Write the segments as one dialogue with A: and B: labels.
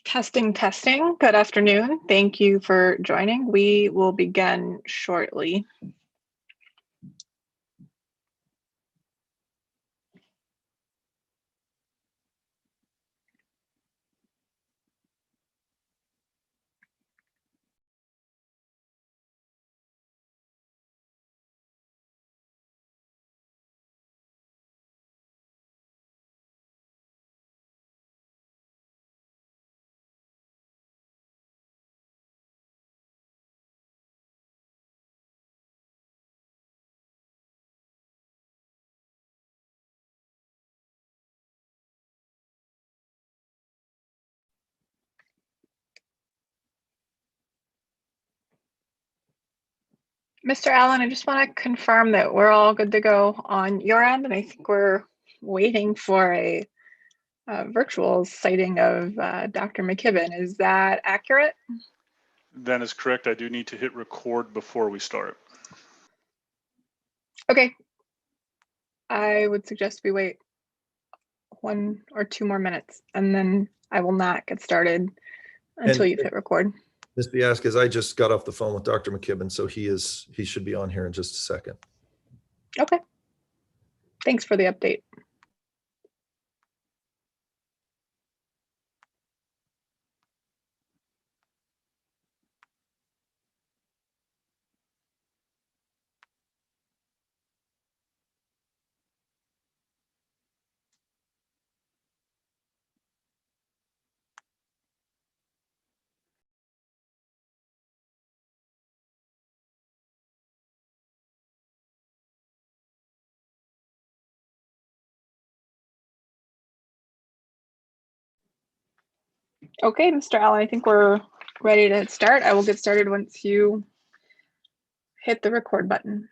A: Testing, testing. Good afternoon. Thank you for joining. We will begin shortly. Mr. Allen, I just want to confirm that we're all good to go on your end, and I think we're waiting for a virtual sighting of Dr. McKibben. Is that accurate?
B: That is correct. I do need to hit record before we start.
A: Okay. I would suggest we wait 1 or 2 more minutes, and then I will not get started until you've hit record.
C: Ms. Biasquez, I just got off the phone with Dr. McKibben, so he should be on here in just a second.
A: Okay. Thanks for the update. Okay, Mr. Allen, I think we're ready to start. I will get started once you hit the record button.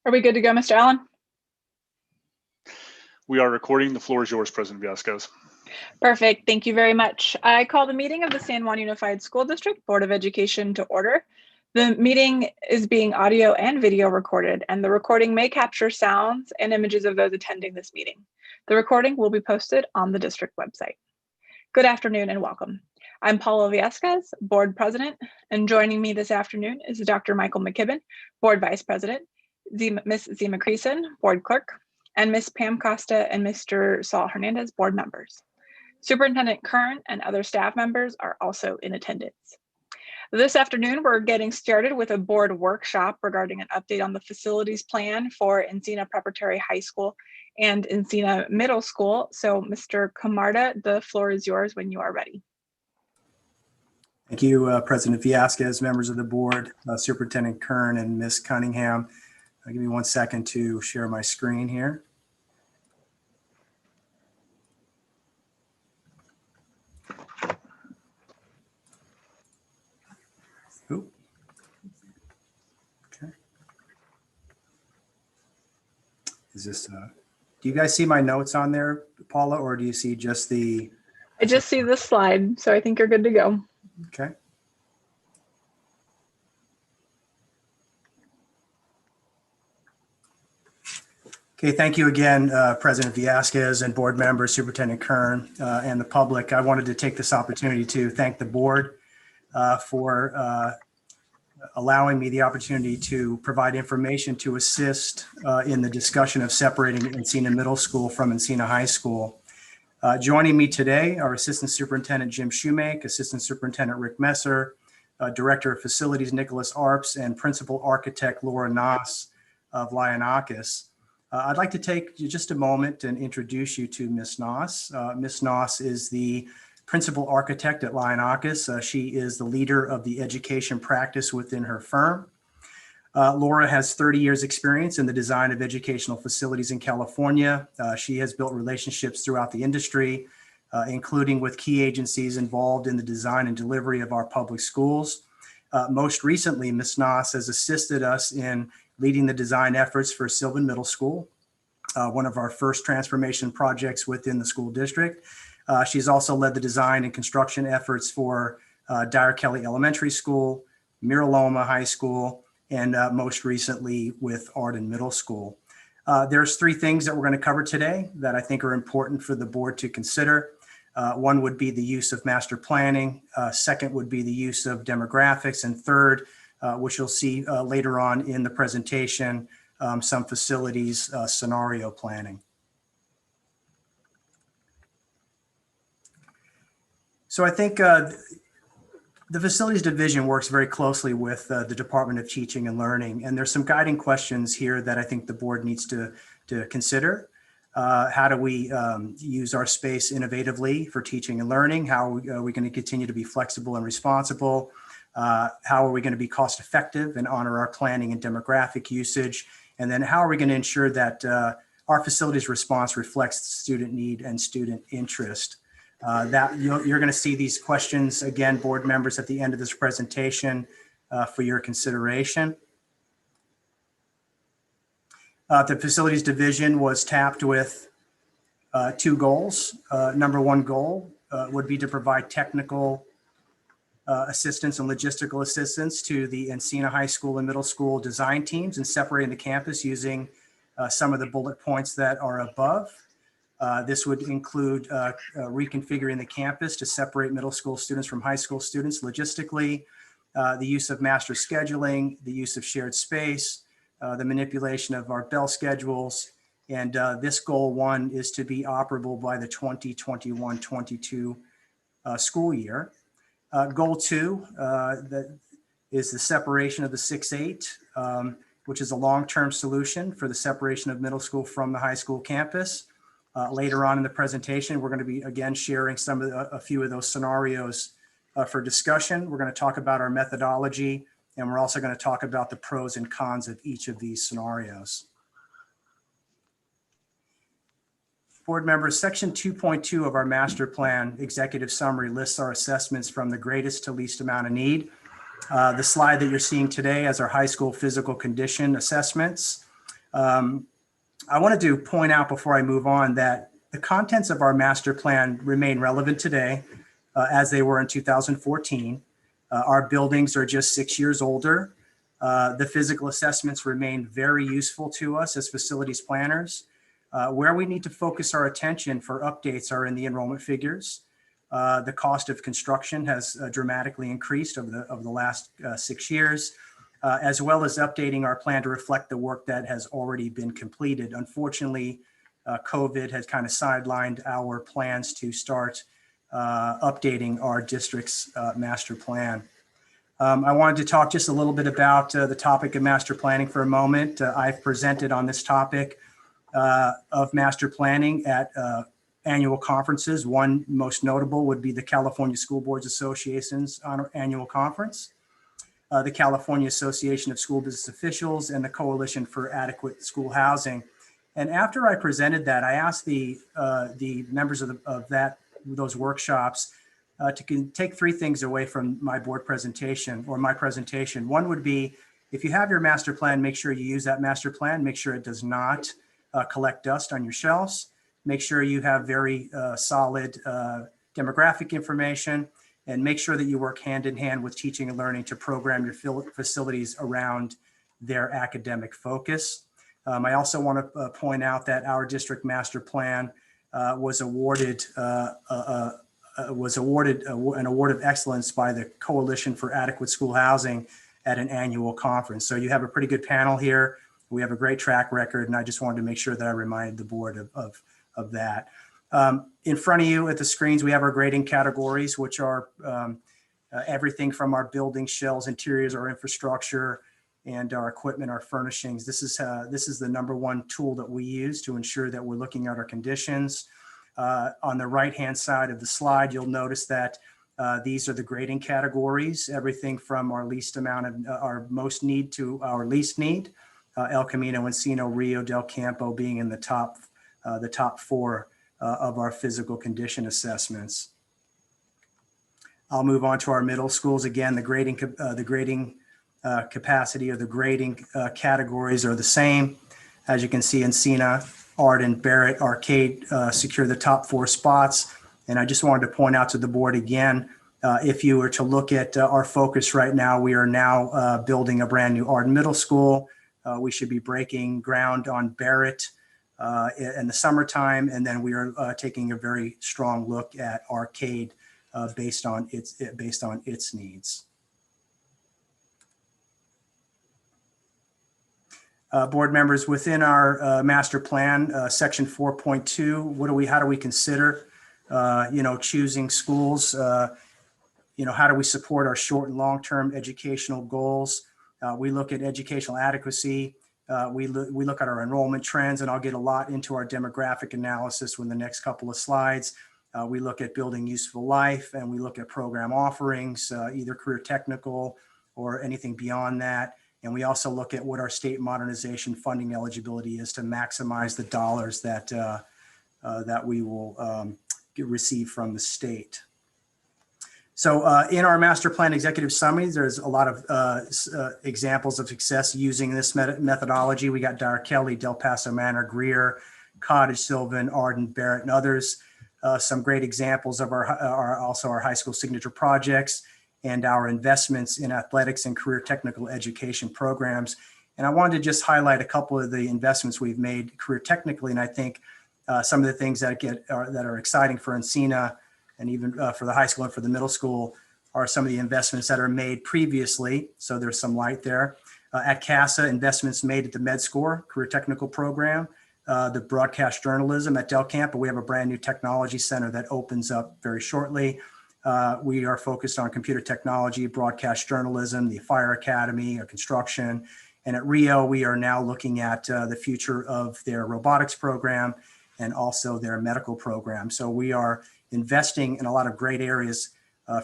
A: Are we good to go, Mr. Allen?
B: We are recording. The floor is yours, President Biasquez.
A: Perfect. Thank you very much. I call the meeting of the San Juan Unified School District Board of Education to order. The meeting is being audio and video recorded, and the recording may capture sounds and images of those attending this meeting. The recording will be posted on the district website. Good afternoon and welcome. I'm Paula Viesquez, Board President, and joining me this afternoon is Dr. Michael McKibben, Board Vice President, Ms. Zima Creason, Board Clerk, and Ms. Pam Costa and Mr. Saul Hernandez, Board Members. Superintendent Kern and other staff members are also in attendance. This afternoon, we're getting started with a board workshop regarding an update on the facilities plan for Encina Preparatory High School and Encina Middle School. So Mr. Camarda, the floor is yours when you are ready.
D: Thank you, President Viasquez, members of the board, Superintendent Kern and Ms. Cunningham. Give me 1 second to share my screen here. Ooh. Okay. Is this, do you guys see my notes on there, Paula, or do you see just the?
A: I just see the slide, so I think you're good to go.
D: Okay. Okay, thank you again, President Viasquez and board members, Superintendent Kern, and the public. I wanted to take this opportunity to thank the board for allowing me the opportunity to provide information to assist in the discussion of separating Encina Middle School from Encina High School. Joining me today are Assistant Superintendent Jim Shoemake, Assistant Superintendent Rick Messer, Director of Facilities Nicholas Arps, and Principal Architect Laura Noss of Lionakis. I'd like to take just a moment and introduce you to Ms. Noss. Ms. Noss is the Principal Architect at Lionakis. She is the leader of the education practice within her firm. Laura has 30 years experience in the design of educational facilities in California. She has built relationships throughout the industry, including with key agencies involved in the design and delivery of our public schools. Most recently, Ms. Noss has assisted us in leading the design efforts for Sylvan Middle School, one of our first transformation projects within the school district. She's also led the design and construction efforts for Dyer Kelly Elementary School, Miraloma High School, and most recently with Arden Middle School. There's three things that we're going to cover today that I think are important for the board to consider. One would be the use of master planning. Second would be the use of demographics. And third, which you'll see later on in the presentation, some facilities scenario planning. So I think the facilities division works very closely with the Department of Teaching and Learning, and there's some guiding questions here that I think the board needs to consider. How do we use our space innovatively for teaching and learning? How are we going to continue to be flexible and responsible? How are we going to be cost effective and honor our planning and demographic usage? And then how are we going to ensure that our facilities response reflects student need and student interest? That you're going to see these questions again, board members, at the end of this presentation for your consideration. The facilities division was tapped with two goals. Number one goal would be to provide technical assistance and logistical assistance to the Encina High School and Middle School design teams and separating the campus using some of the bullet points that are above. This would include reconfiguring the campus to separate middle school students from high school students logistically, the use of master scheduling, the use of shared space, the manipulation of our bell schedules. And this goal one is to be operable by the 2021-22 school year. Goal two that is the separation of the 6-8, which is a long-term solution for the separation of middle school from the high school campus. Later on in the presentation, we're going to be again sharing some of a few of those scenarios for discussion. We're going to talk about our methodology, and we're also going to talk about the pros and cons of each of these scenarios. Board members, section 2.2 of our master plan executive summary lists our assessments from the greatest to least amount of need. The slide that you're seeing today as our high school physical condition assessments. I wanted to point out before I move on that the contents of our master plan remain relevant today as they were in 2014. Our buildings are just 6 years older. The physical assessments remain very useful to us as facilities planners. Where we need to focus our attention for updates are in the enrollment figures. The cost of construction has dramatically increased over the last 6 years. As well as updating our plan to reflect the work that has already been completed. Unfortunately, COVID has kind of sidelined our plans to start updating our district's master plan. I wanted to talk just a little bit about the topic of master planning for a moment. I've presented on this topic of master planning at annual conferences. One most notable would be the California School Boards Association's annual conference. The California Association of School Business Officials, and the Coalition for Adequate School Housing. And after I presented that, I asked the members of those workshops to take three things away from my board presentation or my presentation. One would be, if you have your master plan, make sure you use that master plan. Make sure it does not collect dust on your shelves. Make sure you have very solid demographic information. And make sure that you work hand in hand with teaching and learning to program your facilities around their academic focus. I also want to point out that our district master plan was awarded an award of excellence by the Coalition for Adequate School Housing at an annual conference. So you have a pretty good panel here. We have a great track record, and I just wanted to make sure that I reminded the board of that. In front of you at the screens, we have our grading categories, which are everything from our building shells, interiors, our infrastructure, and our equipment, our furnishings. This is the number one tool that we use to ensure that we're looking at our conditions. On the right-hand side of the slide, you'll notice that these are the grading categories, everything from our least amount of our most need to our least need. El Camino, Encino, Rio, Del Campo being in the top four of our physical condition assessments. I'll move on to our middle schools. Again, the grading capacity or the grading categories are the same. As you can see, Encina, Arden, Barrett, Arcade secure the top four spots. And I just wanted to point out to the board again, If you were to look at our focus right now, we are now building a brand new Arden Middle School. We should be breaking ground on Barrett in the summertime, and then we are taking a very strong look at Arcade based on its needs. Board members, within our master plan, section 4.2, how do we consider, choosing schools? How do we support our short and long-term educational goals? We look at educational adequacy. We look at our enrollment trends, and I'll get a lot into our demographic analysis in the next couple of slides. We look at building useful life, and we look at program offerings, either career technical or anything beyond that. And we also look at what our state modernization funding eligibility is to maximize the dollars that, that we will receive from the state. So in our master plan executive summaries, there's a lot of examples of success using this methodology. We got Dyer Kelly, Del Paso Manor, Greer, Cottage, Sylvan, Arden, Barrett, and others. Some great examples of our high school signature projects and our investments in athletics and career technical education programs. And I wanted to just highlight a couple of the investments we've made career technically. And I think some of the things that are exciting for Encina and even for the high school and for the middle school are some of the investments that are made previously. So there's some light there. At CASA, investments made at the MedScore career technical program, the broadcast journalism at Del Camp, but we have a brand new technology center that opens up very shortly. We are focused on computer technology, broadcast journalism, the Fire Academy, construction. And at Rio, we are now looking at the future of their robotics program and also their medical program. So we are investing in a lot of great areas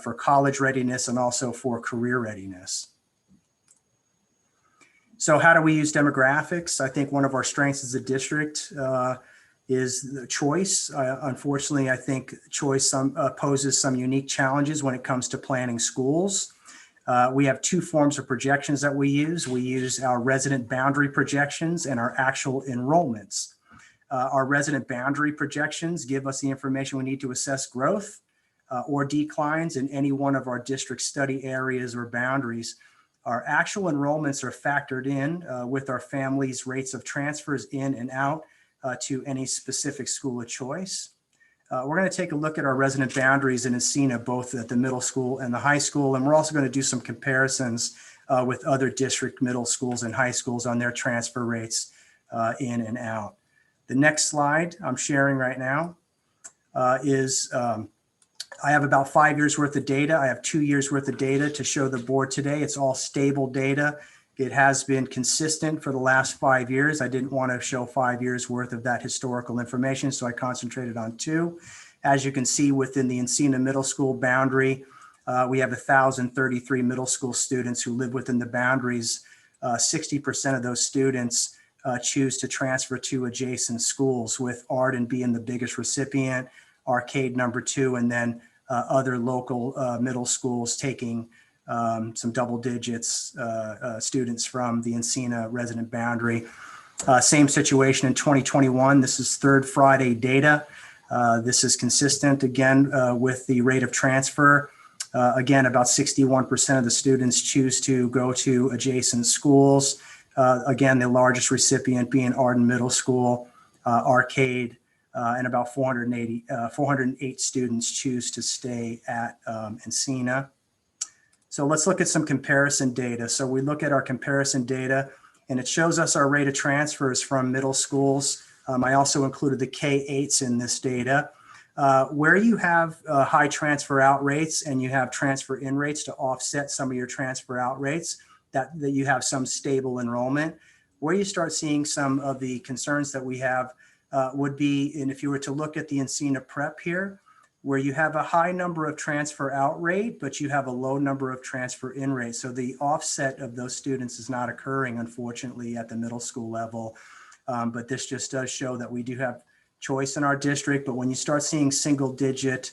D: for college readiness and also for career readiness. So how do we use demographics? I think one of our strengths as a district is the choice. Unfortunately, I think choice poses some unique challenges when it comes to planning schools. We have two forms of projections that we use. We use our resident boundary projections and our actual enrollments. Our resident boundary projections give us the information we need to assess growth or declines in any one of our district study areas or boundaries. Our actual enrollments are factored in with our families' rates of transfers in and out to any specific school of choice. We're going to take a look at our resident boundaries in Encina, both at the middle school and the high school. And we're also going to do some comparisons with other district middle schools and high schools on their transfer rates in and out. The next slide I'm sharing right now is I have about 5 years worth of data. I have 2 years worth of data to show the board today. It's all stable data. It has been consistent for the last 5 years. I didn't want to show 5 years worth of that historical information, so I concentrated on 2. As you can see within the Encina Middle School boundary, we have 1,033 middle school students who live within the boundaries. 60% of those students choose to transfer to adjacent schools, with Arden being the biggest recipient, Arcade number 2, and then other local middle schools taking some double digits students from the Encina resident boundary. Same situation in 2021. This is Third Friday data. This is consistent again with the rate of transfer. Again, about 61% of the students choose to go to adjacent schools. Again, the largest recipient being Arden Middle School, Arcade, and about 408 students choose to stay at Encina. So let's look at some comparison data. So we look at our comparison data, and it shows us our rate of transfers from middle schools. I also included the K-8s in this data. Where you have high transfer out rates and you have transfer in rates to offset some of your transfer out rates, that you have some stable enrollment. Where you start seeing some of the concerns that we have would be, and if you were to look at the Encina Prep here, where you have a high number of transfer out rate, but you have a low number of transfer in rate. So the offset of those students is not occurring, unfortunately, at the middle school level. But this just does show that we do have choice in our district. But when you start seeing single digit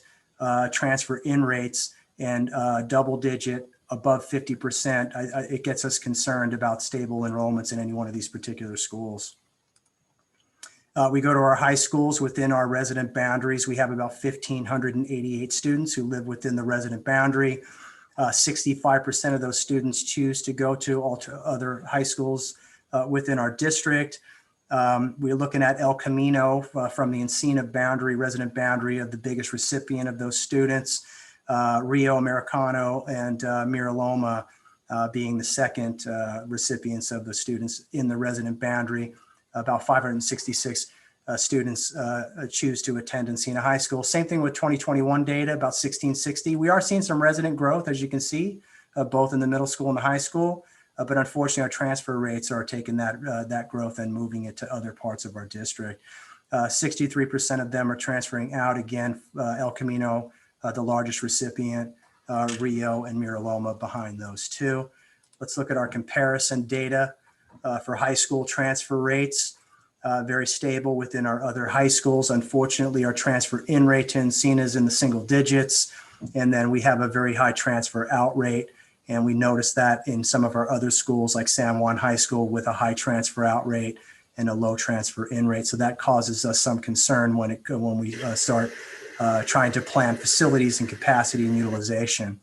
D: transfer in rates and double digit above 50%, it gets us concerned about stable enrollments in any one of these particular schools. We go to our high schools within our resident boundaries. We have about 1,588 students who live within the resident boundary. 65% of those students choose to go to other high schools within our district. We're looking at El Camino from the Encina boundary, resident boundary, of the biggest recipient of those students. Rio Americano and Mira Loma being the second recipients of the students in the resident boundary. About 566 students choose to attend Encina High School. Same thing with 2021 data, about 1660. We are seeing some resident growth, as you can see, both in the middle school and the high school. But unfortunately, our transfer rates are taking that growth and moving it to other parts of our district. 63% of them are transferring out. Again, El Camino, the largest recipient, Rio and Mira Loma behind those two. Let's look at our comparison data for high school transfer rates. Very stable within our other high schools. Unfortunately, our transfer in rate to Encina is in the single digits. And then we have a very high transfer out rate. And we noticed that in some of our other schools like San Juan High School with a high transfer out rate and a low transfer in rate. So that causes us some concern when we start trying to plan facilities and capacity and utilization.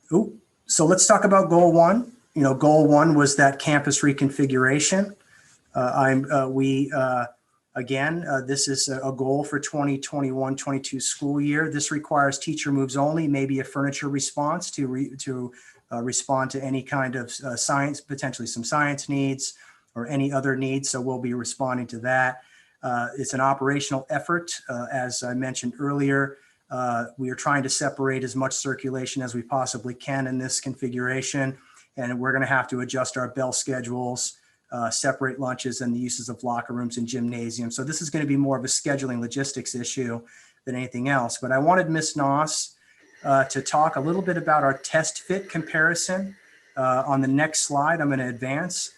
D: So let's talk about goal one. Goal one was that campus reconfiguration. This is a goal for 2021-22 school year. This requires teacher moves only, maybe a furniture response to respond to any kind of science, potentially some science needs or any other needs. So we'll be responding to that. It's an operational effort. As I mentioned earlier, we are trying to separate as much circulation as we possibly can in this configuration. And we're going to have to adjust our bell schedules, separate lunches and the uses of locker rooms and gymnasium. So this is going to be more of a scheduling logistics issue than anything else. But I wanted Ms. Noss to talk a little bit about our test fit comparison. On the next slide, I'm going to advance.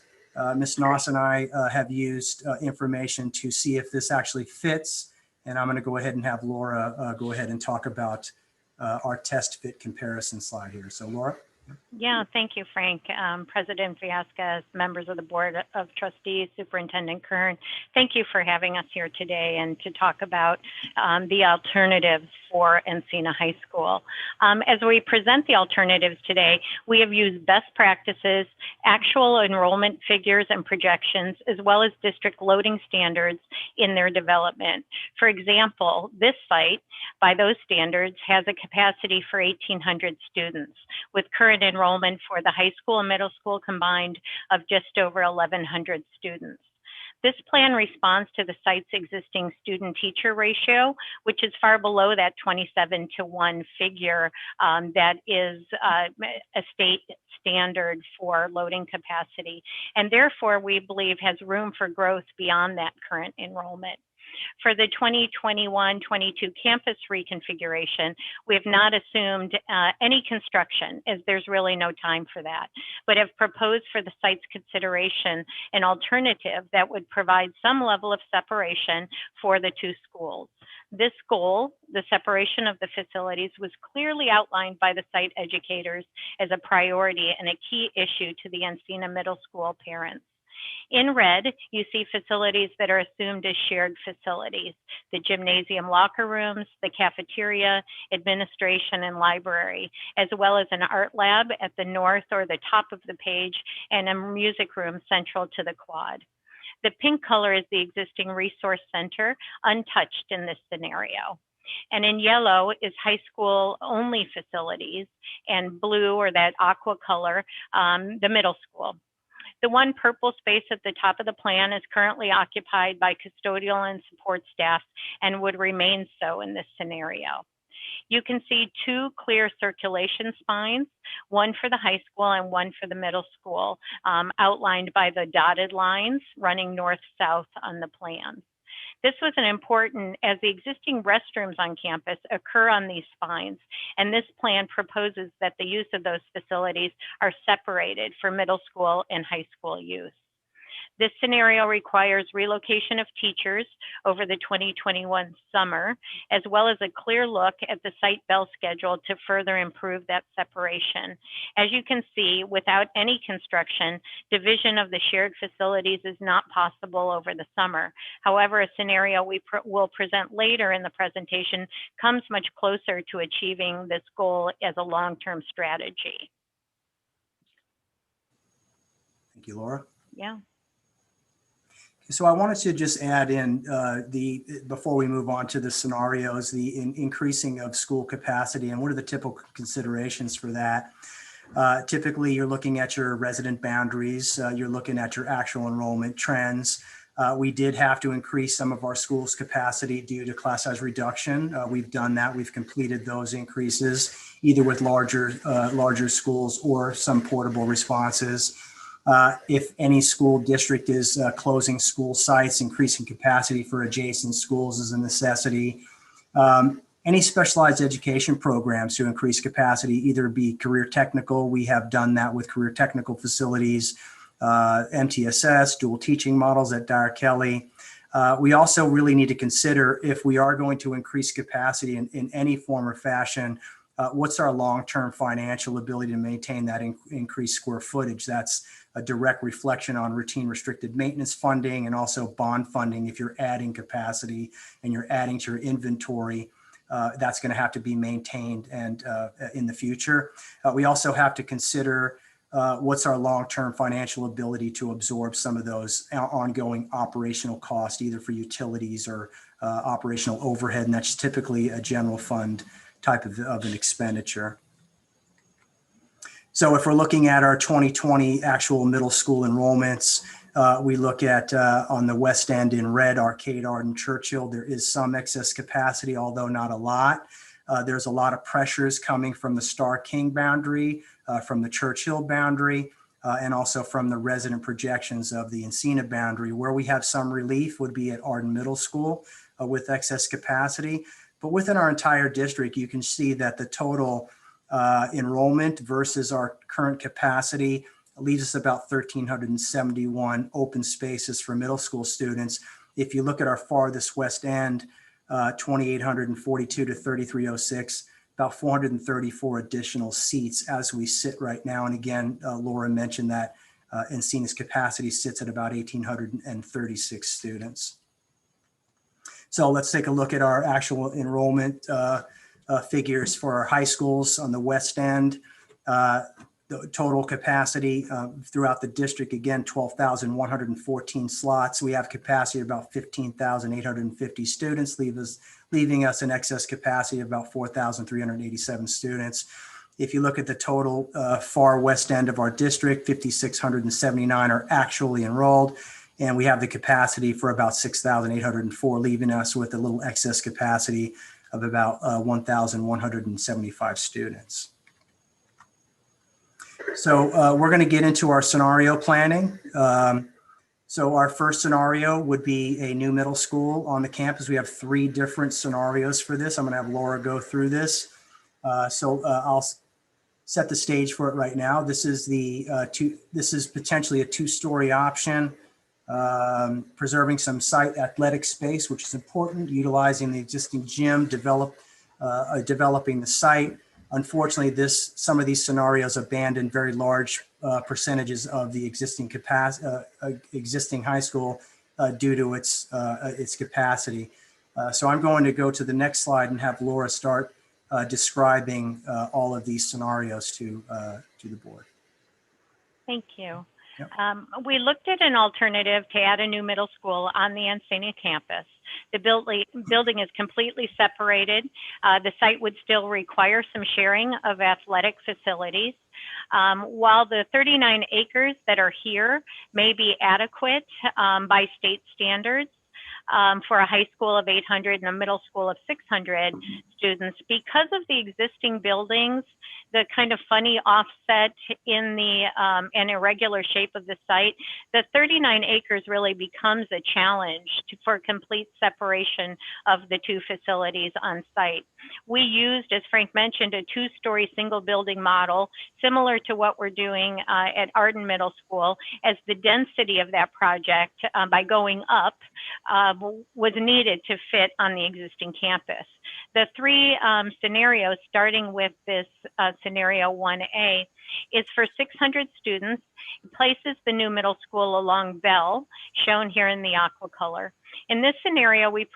D: Ms. Noss and I have used information to see if this actually fits. And I'm going to go ahead and have Laura go ahead and talk about our test fit comparison slide here. So Laura.
E: Yeah, thank you, Frank. President Viasquez, members of the Board of Trustees, Superintendent Kern, thank you for having us here today and to talk about the alternatives for Encina High School. As we present the alternatives today, we have used best practices, actual enrollment figures and projections, as well as district loading standards in their development. For example, this site, by those standards, has a capacity for 1,800 students, with current enrollment for the high school and middle school combined of just over 1,100 students. This plan responds to the site's existing student-teacher ratio, which is far below that 27-to-1 figure that is a state standard for loading capacity, and therefore we believe has room for growth beyond that current enrollment. For the 2021-22 campus reconfiguration, we have not assumed any construction, as there's really no time for that, but have proposed for the site's consideration an alternative that would provide some level of separation for the two schools. This goal, the separation of the facilities, was clearly outlined by the site educators as a priority and a key issue to the Encina Middle School parents. In red, you see facilities that are assumed as shared facilities: the gymnasium locker rooms, the cafeteria, administration, and library, as well as an art lab at the north or the top of the page and a music room central to the quad. The pink color is the existing resource center, untouched in this scenario. And in yellow is high school only facilities, and blue, or that aqua color, the middle school. The one purple space at the top of the plan is currently occupied by custodial and support staff and would remain so in this scenario. You can see two clear circulation spines, one for the high school and one for the middle school, outlined by the dotted lines running north-south on the plan. This was an important, as the existing restrooms on campus occur on these spines, and this plan proposes that the use of those facilities are separated for middle school and high school use. This scenario requires relocation of teachers over the 2021 summer, as well as a clear look at the site bell schedule to further improve that separation. As you can see, without any construction, division of the shared facilities is not possible over the summer. However, a scenario we will present later in the presentation comes much closer to achieving this goal as a long-term strategy.
D: Thank you, Laura.
E: Yeah.
D: So I wanted to just add in before we move on to the scenarios, the increasing of school capacity and what are the typical considerations for that. Typically, you're looking at your resident boundaries, you're looking at your actual enrollment trends. We did have to increase some of our schools' capacity due to class size reduction. We've done that. We've completed those increases, either with larger schools or some portable responses. If any school district is closing school sites, increasing capacity for adjacent schools is a necessity. Any specialized education programs to increase capacity, either be career technical, we have done that with career technical facilities, MTSS, dual teaching models at Dyer Kelly. We also really need to consider, if we are going to increase capacity in any form or fashion, what's our long-term financial ability to maintain that increased square footage? That's a direct reflection on routine restricted maintenance funding and also bond funding. If you're adding capacity and you're adding to your inventory, that's going to have to be maintained and in the future. We also have to consider what's our long-term financial ability to absorb some of those ongoing operational costs, either for utilities or operational overhead, and that's typically a general fund type of an expenditure. So if we're looking at our 2020 actual middle school enrollments, we look at on the west end in red, Arcade, Arden, Churchill, there is some excess capacity, although not a lot. There's a lot of pressures coming from the Star King boundary, from the Churchill boundary, and also from the resident projections of the Encina boundary. Where we have some relief would be at Arden Middle School with excess capacity. But within our entire district, you can see that the total enrollment versus our current capacity leaves us about 1,371 open spaces for middle school students. If you look at our farthest west end, 2,842 to 3,306, about 434 additional seats as we sit right now. And again, Laura mentioned that Encina's capacity sits at about 1,836 students. So let's take a look at our actual enrollment figures for our high schools on the west end. The total capacity throughout the district, again, 12,114 slots. We have capacity of about 15,850 students, leaving us an excess capacity of about 4,387 students. If you look at the total far west end of our district, 5,679 are actually enrolled, and we have the capacity for about 6,804, leaving us with a little excess capacity of about 1,175 students. So we're going to get into our scenario planning. So our first scenario would be a new middle school on the campus. We have 3 different scenarios for this. I'm going to have Laura go through this. I'll set the stage for it right now. This is this is potentially a 2-story option, preserving some site athletic space, which is important, utilizing the existing gym, developing the site. Unfortunately, some of these scenarios abandon very large percentages of the existing existing high school due to its capacity. So I'm going to go to the next slide and have Laura start describing all of these scenarios to the board.
E: Thank you.
D: Yep.
E: We looked at an alternative to add a new middle school on the Encina campus. The building is completely separated. The site would still require some sharing of athletic facilities. While the 39 acres that are here may be adequate by state standards, for a high school of 800 and a middle school of 600 students. Because of the existing buildings, the kind of funny offset in the and irregular shape of the site, the 39 acres really becomes a challenge for complete separation of the two facilities on site. We used, as Frank mentioned, a two-story single building model, similar to what we're doing at Arden Middle School, as the density of that project by going up was needed to fit on the existing campus. The three scenarios, starting with this scenario 1A, is for 600 students. It places the new middle school along Bell, shown here in the aqua color. In this scenario, we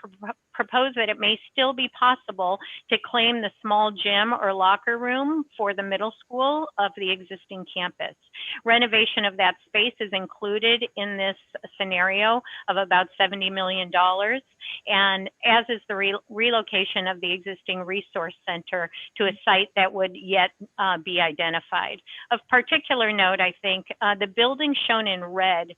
E: propose that it may still be possible to claim the small gym or locker room for the middle school of the existing campus. Renovation of that space is included in this scenario of about $70 million, and as is the relocation of the existing resource center to a site that would yet be identified. Of particular note, I think, the building shown in red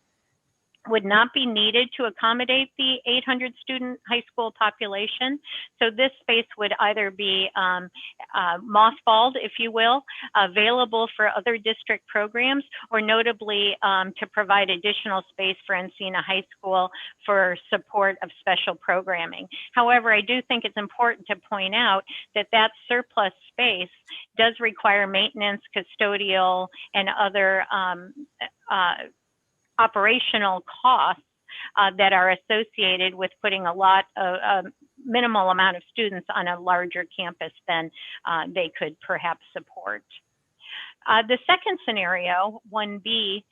E: would not be needed to accommodate the 800 student high school population. So this space would either be mothballed, if you will, available for other district programs, or notably to provide additional space for Encina High School for support of special programming. However, I do think it's important to point out that that surplus space does require maintenance, custodial, and other operational costs that are associated with putting a minimal amount of students on a larger campus than they could perhaps support. The second scenario, 1B,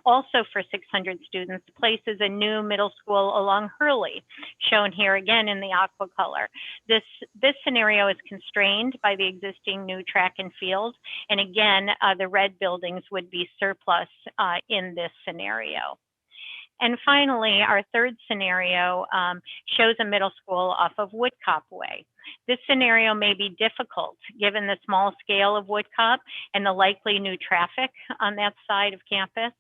E: also for 600 students, places a new middle school along Hurley, shown here again in the aqua color. This scenario is constrained by the existing new track and field, and again, the red buildings would be surplus in this scenario. And finally, our third scenario shows a middle school off of Woodcop Way. This scenario may be difficult given the small scale of Woodcop and the likely new traffic on that side of campus.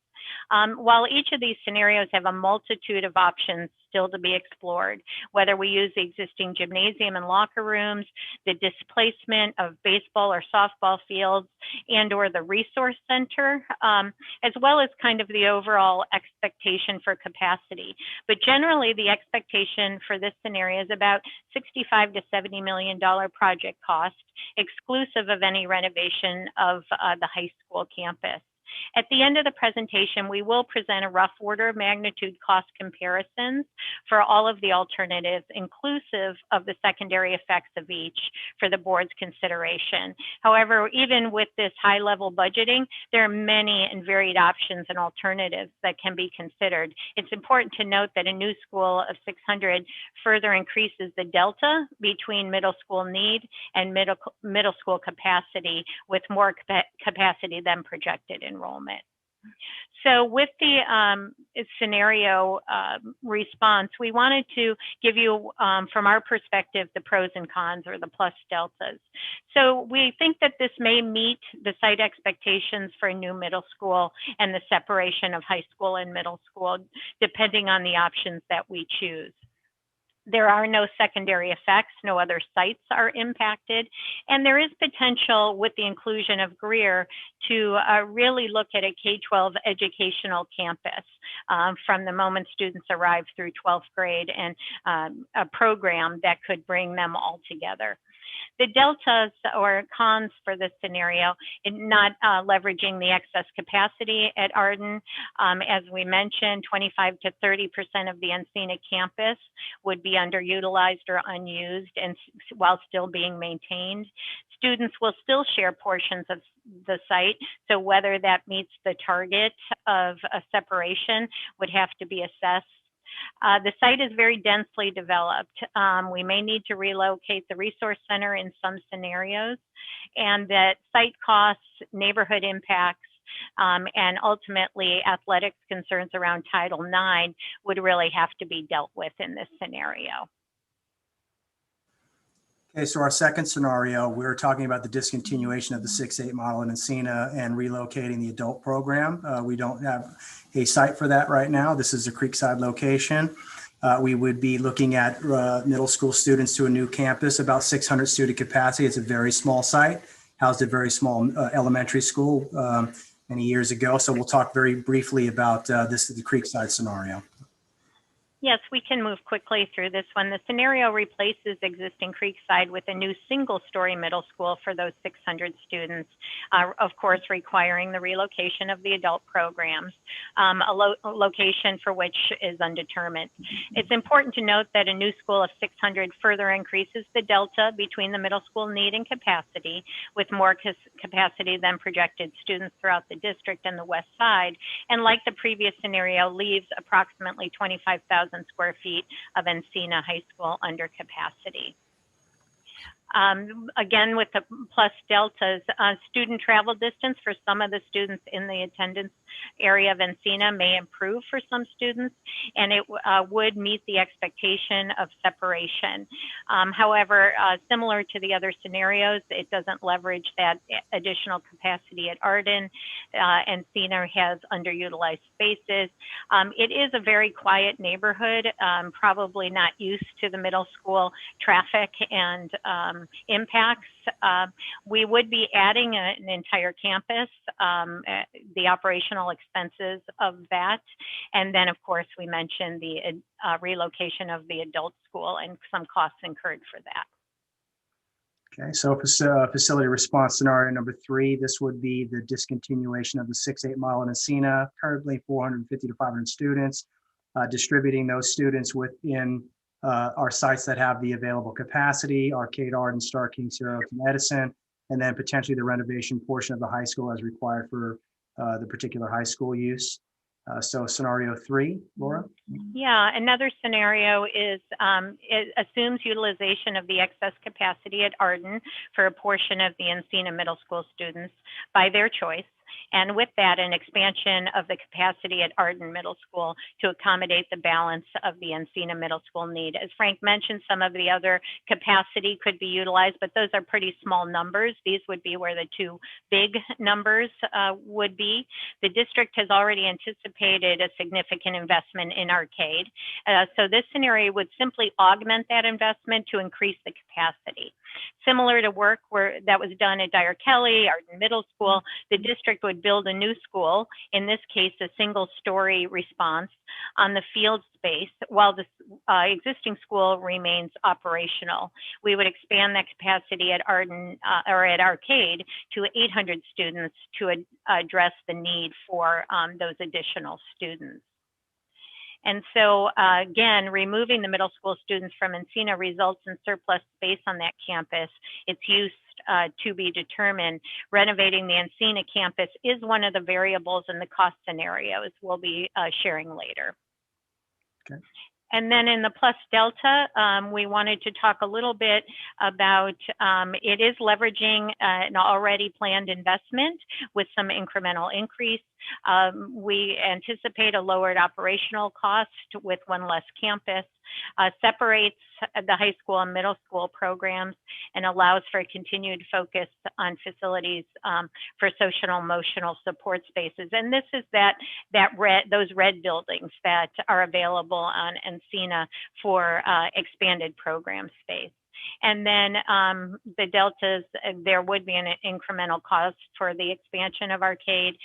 E: While each of these scenarios have a multitude of options still to be explored, whether we use the existing gymnasium and locker rooms, the displacement of baseball or softball fields, and or the resource center, as well as kind of the overall expectation for capacity. But generally, the expectation for this scenario is about $65 to $70 million project cost, exclusive of any renovation of the high school campus. At the end of the presentation, we will present a rough order of magnitude cost comparisons for all of the alternatives, inclusive of the secondary effects of each for the board's consideration. However, even with this high-level budgeting, there are many and varied options and alternatives that can be considered. It's important to note that a new school of 600 further increases the delta between middle school need and middle school capacity, with more capacity than projected enrollment. So with the scenario response, we wanted to give you, from our perspective, the pros and cons, or the plus deltas. So we think that this may meet the site expectations for a new middle school and the separation of high school and middle school, depending on the options that we choose. There are no secondary effects, no other sites are impacted, and there is potential with the inclusion of Greer to really look at a K-12 educational campus from the moment students arrive through 12th grade, and a program that could bring them all together. The deltas or cons for this scenario, not leveraging the excess capacity at Arden. As we mentioned, 25 to 30% of the Encina campus would be underutilized or unused, and while still being maintained. Students will still share portions of the site, so whether that meets the target of a separation would have to be assessed. The site is very densely developed. We may need to relocate the resource center in some scenarios, and that site costs, neighborhood impacts, and ultimately athletics concerns around Title IX would really have to be dealt with in this scenario.
D: Okay, so our second scenario, we're talking about the discontinuation of the 6-8 model in Encina and relocating the adult program. We don't have a site for that right now. This is a Creekside location. We would be looking at middle school students to a new campus, about 600 student capacity. It's a very small site, housed a very small elementary school many years ago. So we'll talk very briefly about the Creekside scenario.
E: Yes, we can move quickly through this one. The scenario replaces existing Creekside with a new single-story middle school for those 600 students, of course, requiring the relocation of the adult programs, a location for which is undetermined. It's important to note that a new school of 600 further increases the delta between the middle school need and capacity, with more capacity than projected students throughout the district and the west side, and like the previous scenario, leaves approximately 25,000 square feet of Encina High School under capacity. Again, with the plus deltas, student travel distance for some of the students in the attendance area of Encina may improve for some students, and it would meet the expectation of separation. However, similar to the other scenarios, it doesn't leverage that additional capacity at Arden. Encina has underutilized spaces. It is a very quiet neighborhood, probably not used to the middle school traffic and impacts. We would be adding an entire campus, the operational expenses of that. And then, of course, we mentioned the relocation of the adult school and some costs incurred for that.
D: Okay, so facility response scenario number 3, this would be the discontinuation of the 6-8 mile in Encina, currently 450 to 500 students, distributing those students within our sites that have the available capacity, Arcade, Arden, Star King, Sierra Oaks, and Edison, and then potentially the renovation portion of the high school as required for the particular high school use. So scenario 3, Laura?
E: Yeah, another scenario is it assumes utilization of the excess capacity at Arden for a portion of the Encina middle school students by their choice. And with that, an expansion of the capacity at Arden Middle School to accommodate the balance of the Encina Middle School need. As Frank mentioned, some of the other capacity could be utilized, but those are pretty small numbers. These would be where the 2 big numbers would be. The district has already anticipated a significant investment in Arcade. So this scenario would simply augment that investment to increase the capacity. Similar to work that was done at Dyer Kelly, Arden Middle School, the district would build a new school, in this case, a single-story response on the field space while the existing school remains operational. We would expand that capacity at Arden or at Arcade to 800 students to address the need for those additional students. And so, again, removing the middle school students from Encina results in surplus space on that campus. Its use to be determined. Renovating the Encina campus is one of the variables in the cost scenarios we'll be sharing later.
D: Okay.
E: And then in the plus delta, we wanted to talk a little bit about it is leveraging an already planned investment with some incremental increase. We anticipate a lowered operational cost with one less campus, separates the high school and middle school programs, and allows for a continued focus on facilities for social and emotional support spaces. And this is those red buildings that are available on Encina for expanded program space. And then the deltas, there would be an incremental cost for the expansion of Arcade.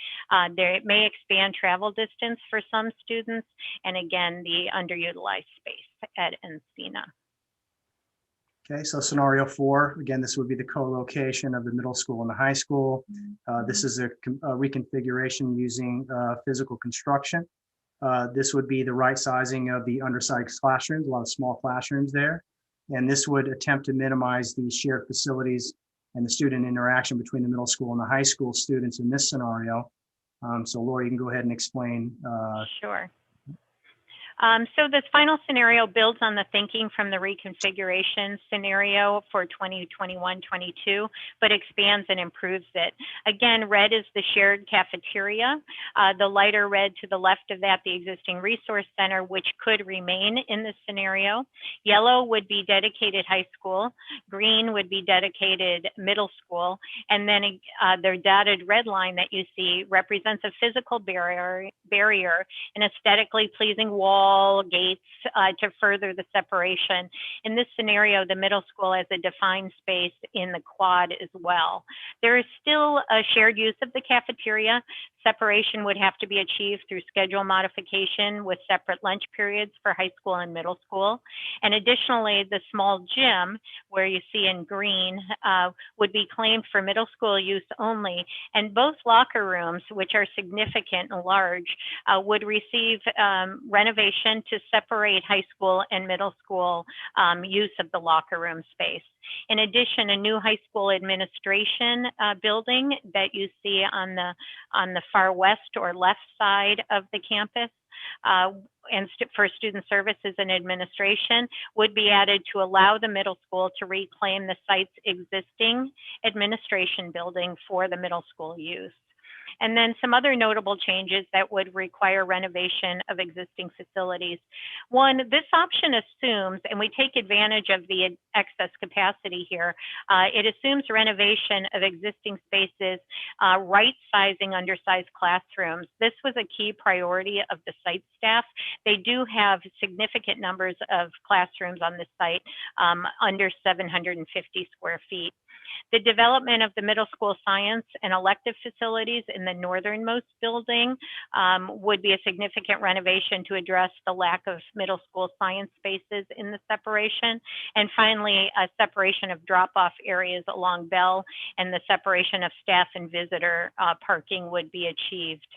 E: There it may expand travel distance for some students, and again, the underutilized space at Encina.
D: Okay, so scenario 4, again, this would be the co-location of the middle school and the high school. This is a reconfiguration using physical construction. This would be the right sizing of the undersized classrooms, a lot of small classrooms there. And this would attempt to minimize the shared facilities and the student interaction between the middle school and the high school students in this scenario. So Laura, you can go ahead and explain.
E: Sure. So this final scenario builds on the thinking from the reconfiguration scenario for 2021-22, but expands and improves it. Again, red is the shared cafeteria. The lighter red to the left of that, the existing resource center, which could remain in this scenario. Yellow would be dedicated high school. Green would be dedicated middle school. And then the dotted red line that you see represents a physical barrier, an aesthetically pleasing wall wall, gates to further the separation. In this scenario, the middle school has a defined space in the quad as well. There is still a shared use of the cafeteria. Separation would have to be achieved through schedule modification with separate lunch periods for high school and middle school. And additionally, the small gym, where you see in green, would be claimed for middle school use only. And both locker rooms, which are significant and large, would receive renovation to separate high school and middle school use of the locker room space. In addition, a new high school administration building that you see on the far west or left side of the campus and for student services and administration would be added to allow the middle school to reclaim the site's existing administration building for the middle school use. And then some other notable changes that would require renovation of existing facilities. One, this option assumes, and we take advantage of the excess capacity here, it assumes renovation of existing spaces, right sizing undersized classrooms. This was a key priority of the site staff. They do have significant numbers of classrooms on this site, under 750 square feet. The development of the middle school science and elective facilities in the northernmost building would be a significant renovation to address the lack of middle school science spaces in the separation. And finally, a separation of drop-off areas along Bell and the separation of staff and visitor parking would be achieved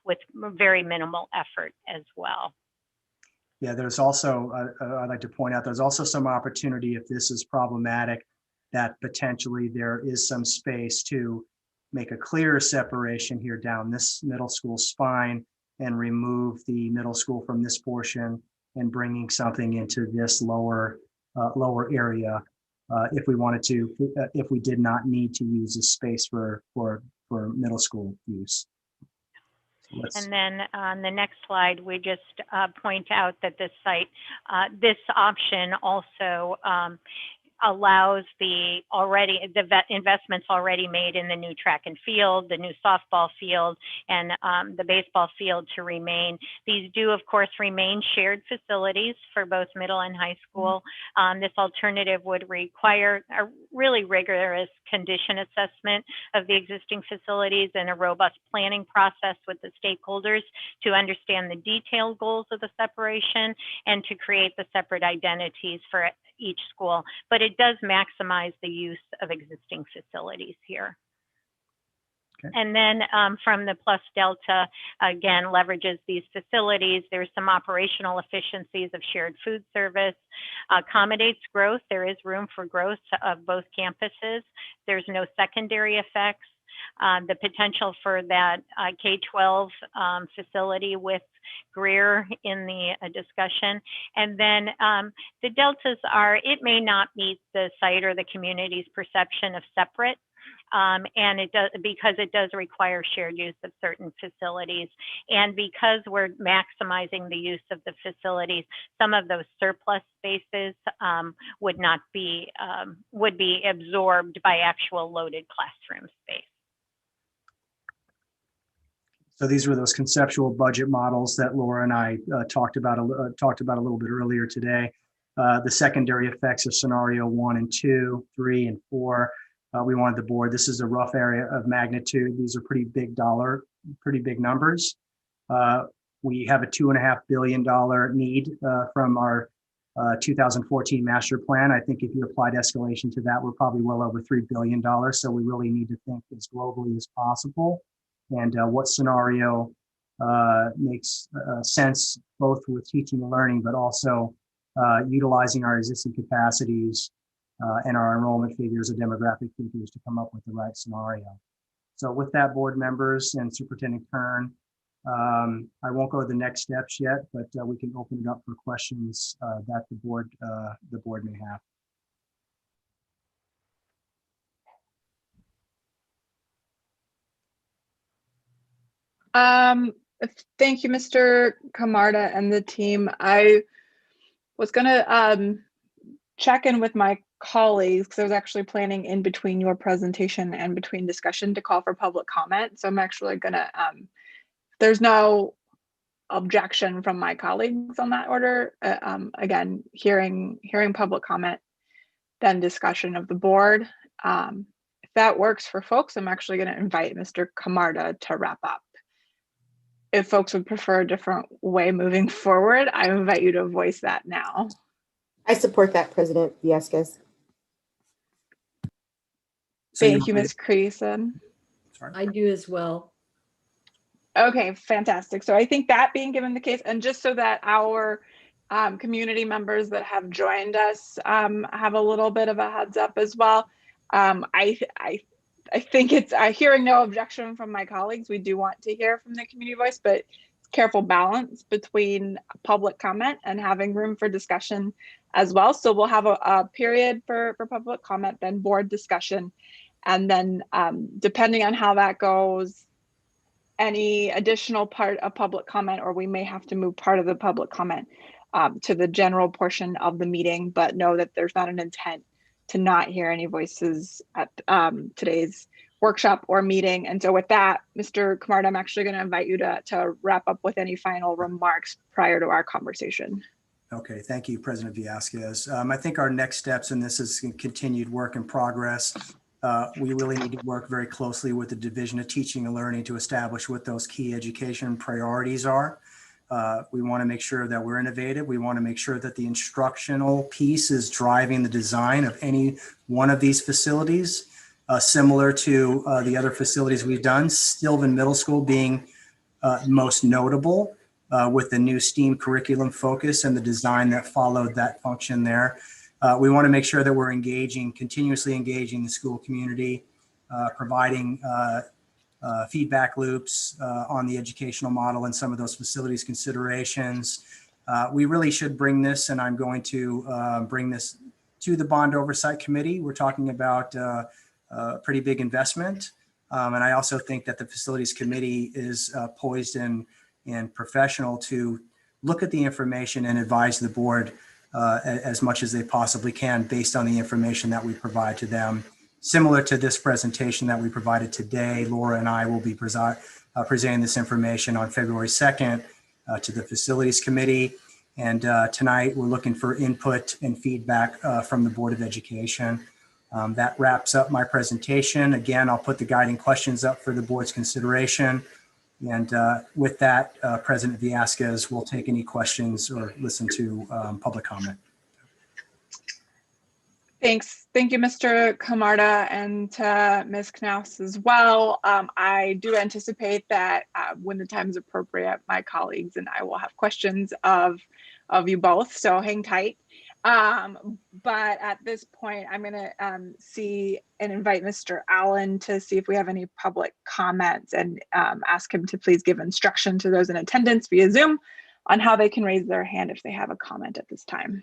E: with very minimal effort as well.
D: Yeah, there's also, I'd like to point out, there's also some opportunity if this is problematic, that potentially there is some space to make a clearer separation here down this middle school spine and remove the middle school from this portion and bringing something into this lower area if we wanted to, if we did not need to use this space for middle school use.
E: And then on the next slide, we just point out that this site, this option also allows the investments already made in the new track and field, the new softball field, and the baseball field to remain. These do, of course, remain shared facilities for both middle and high school. This alternative would require a really rigorous condition assessment of the existing facilities and a robust planning process with the stakeholders to understand the detailed goals of the separation and to create the separate identities for each school, but it does maximize the use of existing facilities here. Okay. And then from the Plus Delta, again, leverages these facilities. There's some operational efficiencies of shared food service, accommodates growth. There is room for growth of both campuses. There's no secondary effects. The potential for that K-12 facility with Greer in the discussion. And then the deltas are, it may not meet the site or the community's perception of separate, and it does, because it does require shared use of certain facilities. And because we're maximizing the use of the facilities, some of those surplus spaces would not be, would be absorbed by actual loaded classroom space.
D: So these were those conceptual budget models that Laura and I talked about a little bit earlier today. The secondary effects of scenario 1 and 2, 3 and 4. We wanted the board. This is a rough area of magnitude. These are pretty big numbers. We have a $2.5 billion need from our 2014 master plan. I think if you applied escalation to that, we're probably well over $3 billion. So we really need to think as globally as possible. And what scenario makes sense both with teaching and learning, but also utilizing our existing capacities and our enrollment figures or demographic figures to come up with the right scenario. So with that, board members and Superintendent Kern, I won't go to the next steps yet, but we can open it up for questions that the board may have.
A: Thank you, Mr. Camarda and the team. I was gonna check in with my colleagues because I was actually planning in between your presentation and between discussion to call for public comment. So I'm actually gonna, there's no objection from my colleagues on that order. Again, hearing public comment, then discussion of the board. If that works for folks, I'm actually going to invite Mr. Camarda to wrap up. If folks would prefer a different way moving forward, I invite you to voice that now.
F: I support that, President Villescaz.
A: Thank you, Ms. Creason.
G: I do as well.
A: Okay, fantastic. So I think that being given the case, and just so that our community members that have joined us have a little bit of a heads up as well. I think it's hearing no objection from my colleagues. We do want to hear from the community voice, but careful balance between public comment and having room for discussion as well. So we'll have a period for public comment, then board discussion. And then depending on how that goes, any additional part of public comment, or we may have to move part of the public comment to the general portion of the meeting, but know that there's not an intent to not hear any voices at today's workshop or meeting. And so with that, Mr. Camarda, I'm actually going to invite you to wrap up with any final remarks prior to our conversation.
D: Okay, thank you, President Villescaz. I think our next steps, and this is continued work in progress. We really need to work very closely with the Division of Teaching and Learning to establish what those key education priorities are. We want to make sure that we're innovative. We want to make sure that the instructional piece is driving the design of any one of these facilities, similar to the other facilities we've done, Sylvan Middle School being most notable with the new STEAM curriculum focus and the design that followed that function there. We want to make sure that we're continuously engaging the school community, providing feedback loops on the educational model and some of those facilities considerations. We really should bring this, and I'm going to bring this to the Bond Oversight Committee. We're talking about a pretty big investment. And I also think that the Facilities Committee is poised and professional to look at the information and advise the board as much as they possibly can based on the information that we provide to them. Similar to this presentation that we provided today, Laura and I will be presenting this information on February 2nd to the Facilities Committee. And tonight we're looking for input and feedback from the Board of Education. That wraps up my presentation. Again, I'll put the guiding questions up for the board's consideration. And with that, President Villescaz will take any questions or listen to public comment.
A: Thanks. Thank you, Mr. Camarda, and to Ms. Knaus as well. I do anticipate that when the time is appropriate, my colleagues and I will have questions of you both, so hang tight. But at this point, I'm going to see and invite Mr. Allen to see if we have any public comments and ask him to please give instruction to those in attendance via Zoom on how they can raise their hand if they have a comment at this time.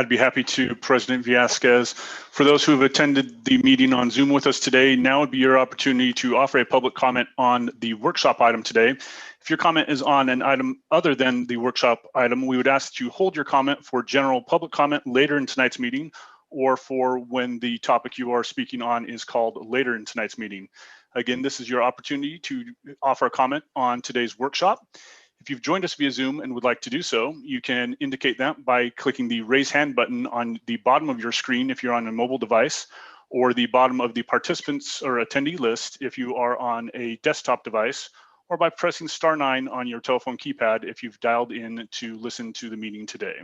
B: I'd be happy to, President Villescaz. For those who have attended the meeting on Zoom with us today, now would be your opportunity to offer a public comment on the workshop item today. If your comment is on an item other than the workshop item, we would ask that you hold your comment for general public comment later in tonight's meeting, or for when the topic you are speaking on is called later in tonight's meeting. Again, this is your opportunity to offer a comment on today's workshop. If you've joined us via Zoom and would like to do so, you can indicate that by clicking the raise hand button on the bottom of your screen if you're on a mobile device, or the bottom of the participants or attendee list if you are on a desktop device, or by pressing *9 on your telephone keypad if you've dialed in to listen to the meeting today.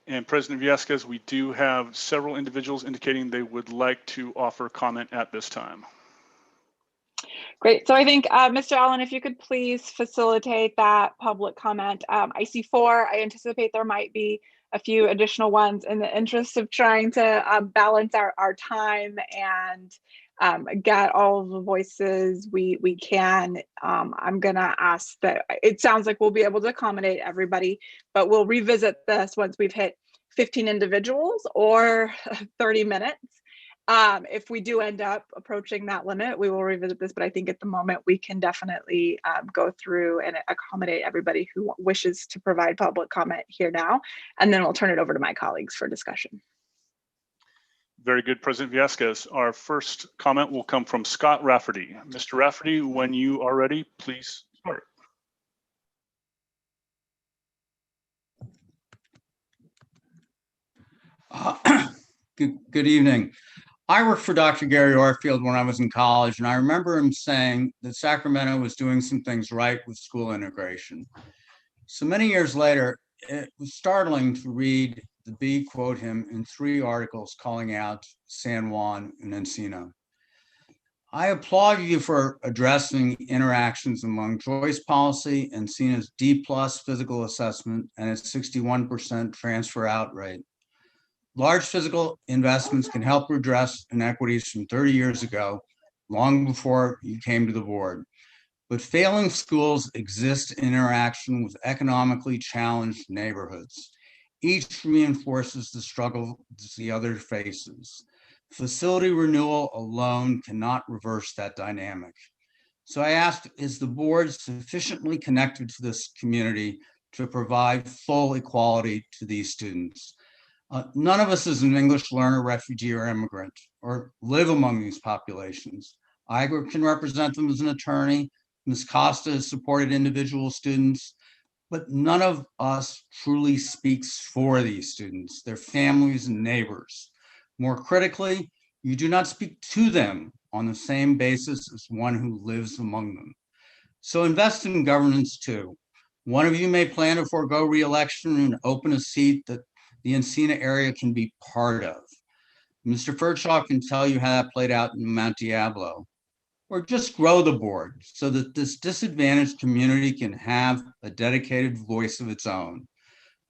B: And President Villescaz, we do have several individuals indicating they would like to offer comment at this time.
A: Great. So I think, Mr. Allen, if you could please facilitate that public comment. I see 4. I anticipate there might be a few additional ones in the interest of trying to balance our time and get all of the voices we can. I'm going to ask that it sounds like we'll be able to accommodate everybody, but we'll revisit this once we've hit 15 individuals or 30 minutes. If we do end up approaching that limit, we will revisit this, but I think at the moment we can definitely go through and accommodate everybody who wishes to provide public comment here now, and then we'll turn it over to my colleagues for discussion.
B: Very good, President Villescaz. Our first comment will come from Scott Rafferty. Mr. Rafferty, when you are ready, please start.
H: Good evening. I worked for Dr. Gary Orfield when I was in college, and I remember him saying that Sacramento was doing some things right with school integration. So many years later, it was startling to read the B quote him in 3 articles calling out San Juan and Encino. I applaud you for addressing interactions among choice policy, Encino's D+ physical assessment, and its 61% transfer out rate. Large physical investments can help redress inequities from 30 years ago, long before you came to the board. But failing schools exist in interaction with economically challenged neighborhoods. Each reinforces the struggle the other faces. Facility renewal alone cannot reverse that dynamic. So I asked, is the board sufficiently connected to this community to provide full equality to these students? None of us is an English learner, refugee, or immigrant, or live among these populations. I can represent them as an attorney. Ms. Costa has supported individual students, but none of us truly speaks for these students, their families and neighbors. More critically, you do not speak to them on the same basis as one who lives among them. So invest in governance too. One of you may plan to forego re-election and open a seat that the Encino area can be part of. Mr. Fertshaw can tell you how that played out in Mount Diablo. Or just grow the board so that this disadvantaged community can have a dedicated voice of its own.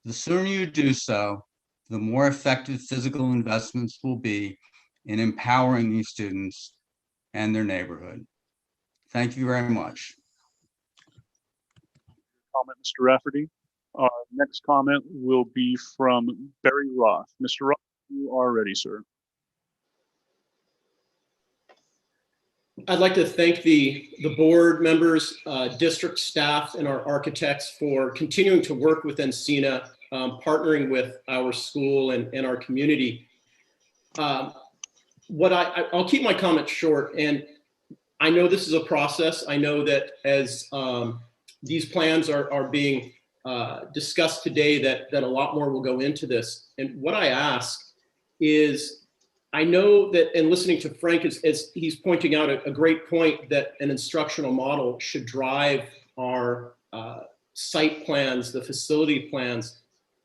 H: The sooner you do so, the more effective physical investments will be in empowering these students and their neighborhood. Thank you very much.
B: Comment, Mr. Rafferty. Our next comment will be from Barry Roth. Mr. Roth, you are ready, sir.
I: I'd like to thank the board members, district staff, and our architects for continuing to work with Encino, partnering with our school and our community. I'll keep my comments short, and I know this is a process. I know that as these plans are being discussed today, that a lot more will go into this. And what I ask is, I know that in listening to Frank, as he's pointing out a great point, that an instructional model should drive our site plans, the facility plans,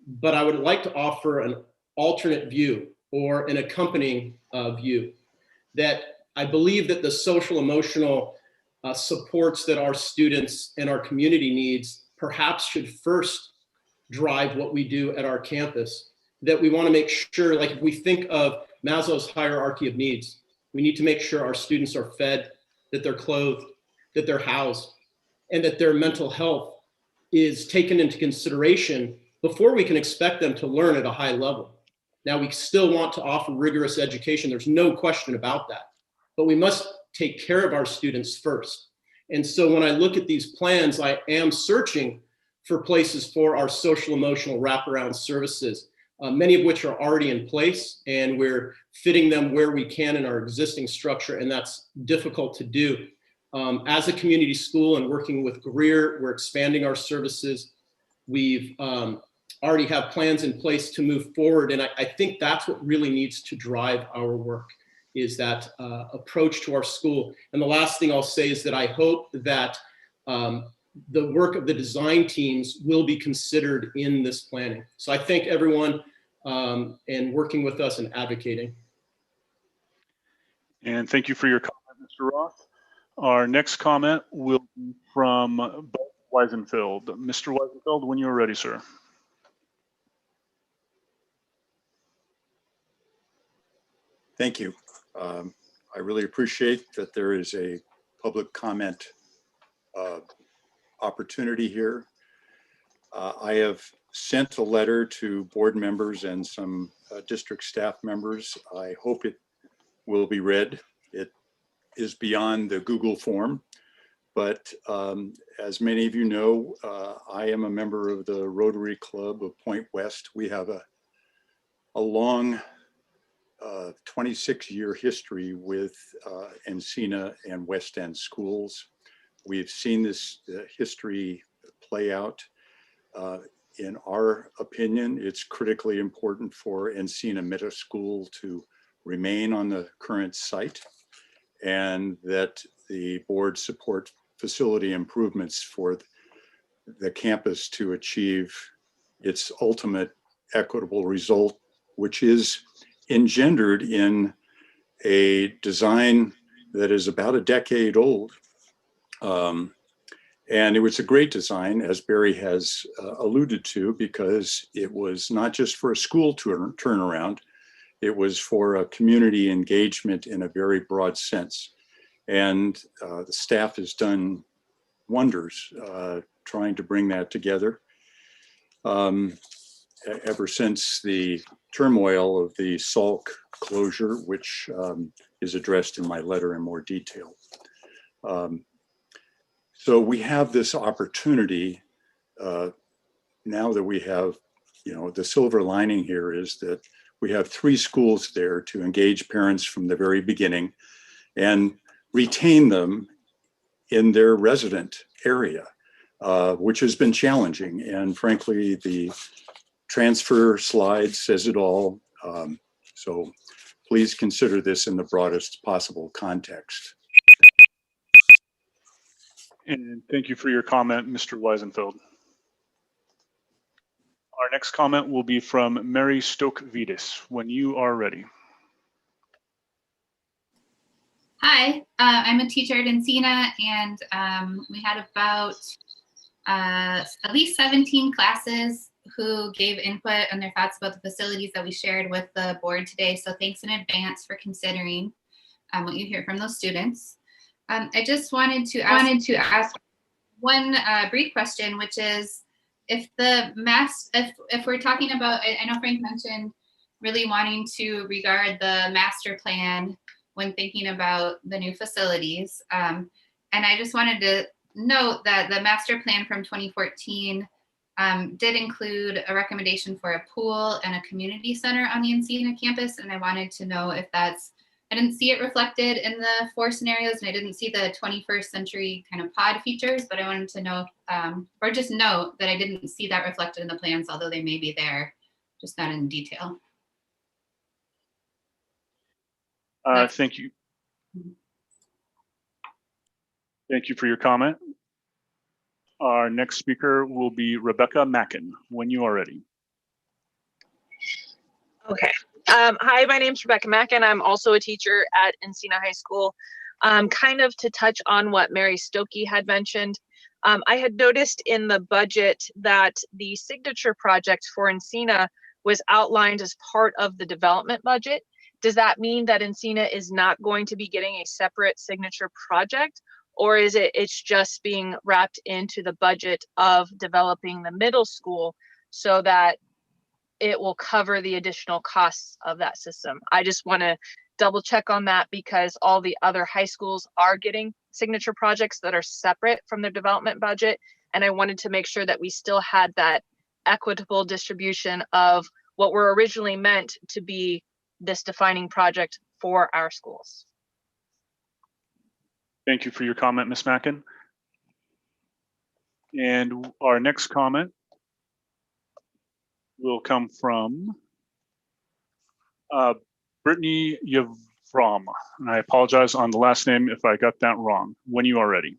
I: but I would like to offer an alternate view or an accompanying view, that I believe that the social emotional supports that our students and our community needs perhaps should first drive what we do at our campus. That we want to make sure, like if we think of Maslow's hierarchy of needs, we need to make sure our students are fed, that they're clothed, that they're housed, and that their mental health is taken into consideration before we can expect them to learn at a high level. Now, we still want to offer rigorous education. There's no question about that, but we must take care of our students first. And so when I look at these plans, I am searching for places for our social emotional wraparound services. Many of which are already in place, and we're fitting them where we can in our existing structure, and that's difficult to do. As a community school and working with Greer, we're expanding our services. We've already have plans in place to move forward, and I think that's what really needs to drive our work, is that approach to our school. And the last thing I'll say is that I hope that the work of the design teams will be considered in this planning. So I thank everyone and working with us and advocating.
B: And thank you for your comment, Mr. Roth. Our next comment will be from Bud Weisenfeld. Mr. Weisenfeld, when you're ready, sir.
J: Thank you. I really appreciate that there is a public comment opportunity here. I have sent a letter to board members and some district staff members. I hope it will be read. It is beyond the Google form, but as many of you know, I am a member of the Rotary Club of Point West. We have a long 26-year history with Encina and West End schools. We've seen this history play out. In our opinion, it's critically important for Encina Middle School to remain on the current site, and that the board support facility improvements for the campus to achieve its ultimate equitable result, which is engendered in a design that is about a decade old. And it was a great design, as Barry has alluded to, because it was not just for a school turnaround, it was for a community engagement in a very broad sense. And the staff has done wonders trying to bring that together. Ever since the turmoil of the Salk closure, which is addressed in my letter in more detail. So we have this opportunity now that we have, the silver lining here is that we have 3 schools there to engage parents from the very beginning and retain them in their resident area, which has been challenging. And frankly, the transfer slide says it all. So please consider this in the broadest possible context.
B: And thank you for your comment, Mr. Weisenfeld. Our next comment will be from Mary Stoke-Vitis, when you are ready.
K: Hi, I'm a teacher at Encina, and we had about at least 17 classes who gave input on their thoughts about the facilities that we shared with the board today. So thanks in advance for considering what you hear from those students. I just wanted to ask one brief question, which is if we're talking about, I know Frank mentioned really wanting to regard the master plan when thinking about the new facilities. And I just wanted to note that the master plan from 2014 did include a recommendation for a pool and a community center on the Encina campus. And I wanted to know if I didn't see it reflected in the 4 scenarios, and I didn't see the 21st century kind of pod features, but I wanted to know, or just note that I didn't see that reflected in the plans, although they may be there, just not in detail.
B: Thank you. Thank you for your comment. Our next speaker will be Rebecca Mackin, when you are ready.
L: Okay. Hi, my name's Rebecca Mackin. I'm also a teacher at Encina High School. Kind of to touch on what Mary Stokey had mentioned, I had noticed in the budget that the signature project for Encina was outlined as part of the development budget. Does that mean that Encina is not going to be getting a separate signature project, or is it's just being wrapped into the budget of developing the middle school so that it will cover the additional costs of that system? I just want to double check on that because all the other high schools are getting signature projects that are separate from their development budget. And I wanted to make sure that we still had that equitable distribution of what were originally meant to be this defining project for our schools.
B: Thank you for your comment, Ms. Mackin. And our next comment will come from Brittany Yavram. And I apologize on the last name if I got that wrong. When you are ready.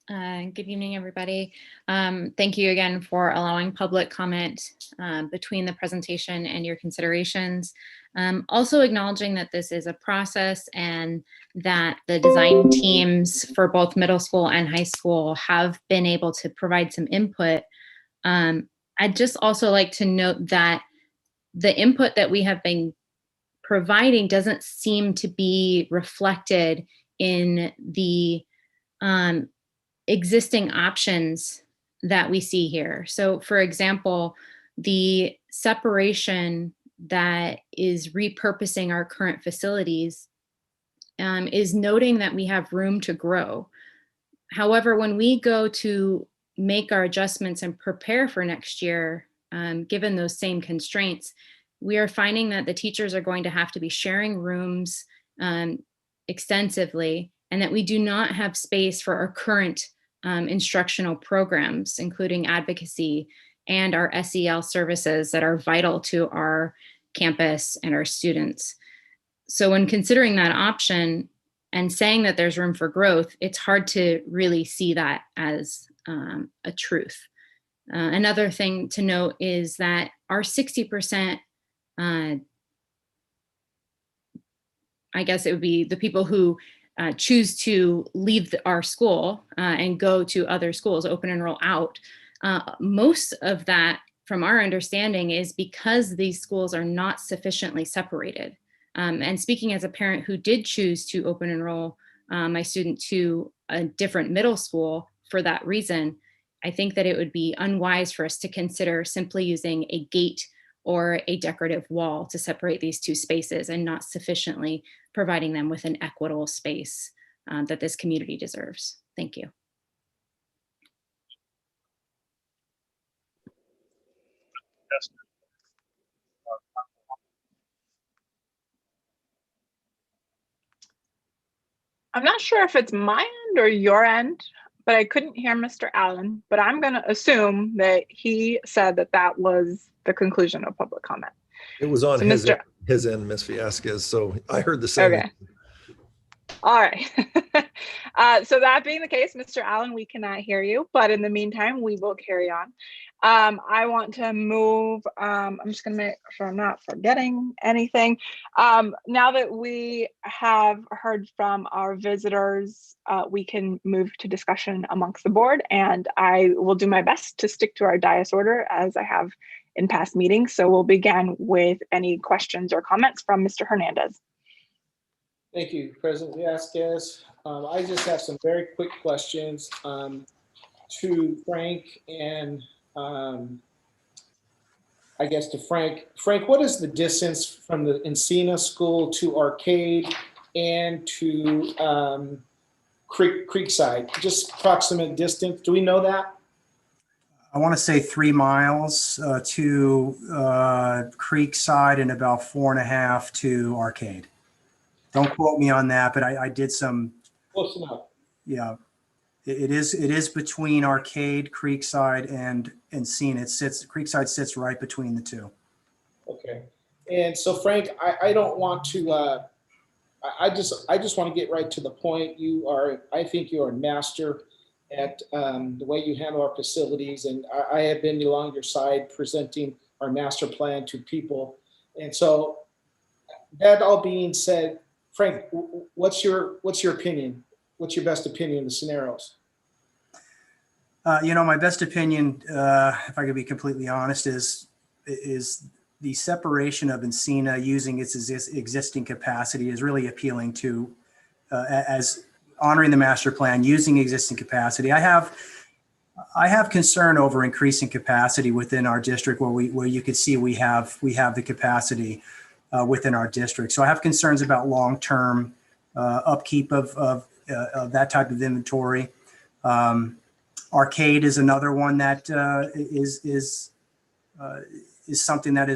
M: Good evening, everybody. Thank you again for allowing public comment between the presentation and your considerations. Also acknowledging that this is a process and that the design teams for both middle school and high school have been able to provide some input. I'd just also like to note that the input that we have been providing doesn't seem to be reflected in the existing options that we see here. So for example, the separation that is repurposing our current facilities is noting that we have room to grow. However, when we go to make our adjustments and prepare for next year, given those same constraints, we are finding that the teachers are going to have to be sharing rooms extensively, and that we do not have space for our current instructional programs, including advocacy and our SEL services that are vital to our campus and our students. So when considering that option and saying that there's room for growth, it's hard to really see that as a truth. Another thing to note is that our 60%, I guess it would be the people who choose to leave our school and go to other schools, open enroll out. Most of that, from our understanding, is because these schools are not sufficiently separated. And speaking as a parent who did choose to open enroll my student to a different middle school for that reason, I think that it would be unwise for us to consider simply using a gate or a decorative wall to separate these two spaces and not sufficiently providing them with an equitable space that this community deserves. Thank you.
A: I'm not sure if it's my end or your end, but I couldn't hear Mr. Allen, but I'm going to assume that he said that that was the conclusion of public comment.
C: It was on
A: So
C: his end, Ms. Viasquez, so I heard the same.
A: Okay. All right. So that being the case, Mr. Allen, we cannot hear you, but in the meantime, we will carry on. I want to move, I'm just going to make sure I'm not forgetting anything. Now that we have heard from our visitors, we can move to discussion amongst the board, and I will do my best to stick to our dais order as I have in past meetings. So we'll begin with any questions or comments from Mr. Hernandez.
N: Thank you, President Vasquez. I just have some very quick questions to Frank and I guess to Frank. Frank, what is the distance from the Encina School to Arcade and to Creekside? Just approximate distance. Do we know that?
D: I want to say 3 miles to Creekside and about 4.5 to Arcade. Don't quote me on that, but I did some.
N: Close enough.
D: Yeah, it is between Arcade, Creekside, and Encina. Creekside sits right between the two.
N: Okay, and so Frank, I don't want to. I just want to get right to the point. I think you are a master at the way you handle our facilities, and I have been along your side presenting our master plan to people. And so, that all being said, Frank, what's your opinion? What's your best opinion of the scenarios?
D: My best opinion, if I could be completely honest, is the separation of Encina using its existing capacity is really appealing to, as honoring the master plan, using existing capacity. I have concern over increasing capacity within our district where you could see we have the capacity within our district. So I have concerns about long-term upkeep of that type of inventory. Arcade is another one that is something that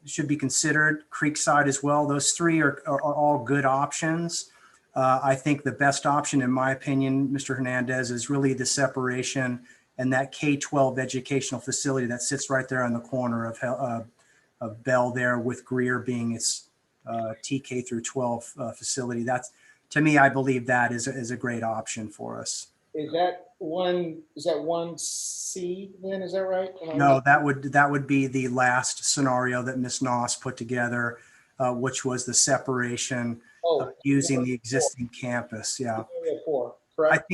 D: should be considered. Creekside as well. Those three are all good options. I think the best option, in my opinion, Mr. Hernandez, is really the separation and that K-12 educational facility that sits right there on the corner of Bell there, with Greer being its TK through 12 facility. That's, to me, I believe that is a great option for us.
N: Is that 1C then? Is that right?
D: No, that would be the last scenario that Ms. Noss put together, which was the separation using the existing campus. Yeah.
N: Correct.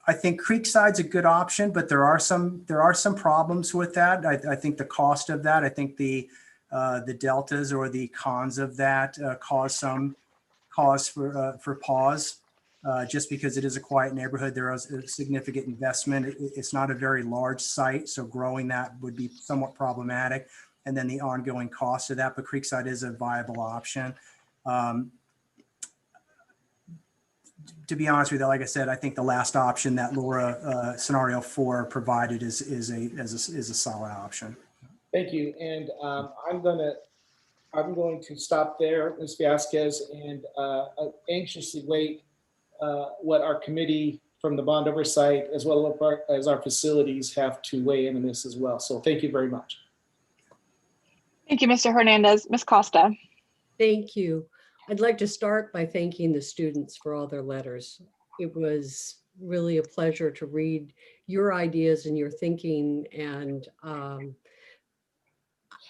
D: I think Creekside's a good option, but there are some problems with that. I think the cost of that, I think the deltas or the cons of that cause for pause. Just because it is a quiet neighborhood, there is a significant investment. It's not a very large site, so growing that would be somewhat problematic. And then the ongoing cost of that, but Creekside is a viable option. To be honest with you, like I said, I think the last option that Laura scenario 4 provided is a solid option.
N: Thank you. And I'm going to stop there, Ms. Vasquez, and anxiously wait what our committee from the bond oversight as well as our facilities have to weigh in on this as well. So thank you very much.
A: Thank you, Mr. Hernandez. Ms. Costa.
G: Thank you. I'd like to start by thanking the students for all their letters. It was really a pleasure to read your ideas and your thinking, and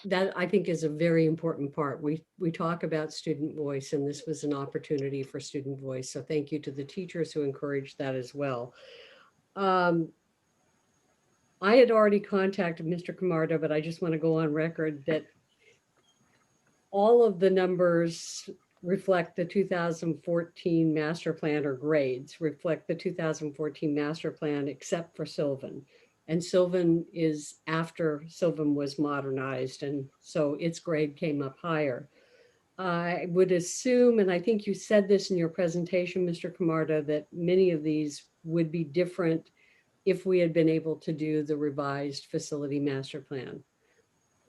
G: that I think is a very important part. We talk about student voice, and this was an opportunity for student voice. So thank you to the teachers who encouraged that as well. I had already contacted Mr. Camardo, but I just want to go on record that all of the numbers reflect the 2014 master plan, or grades reflect the 2014 master plan, except for Sylvan. And Sylvan is after Sylvan was modernized, and so its grade came up higher. I would assume, and I think you said this in your presentation, Mr. Camardo, that many of these would be different if we had been able to do the revised facility master plan.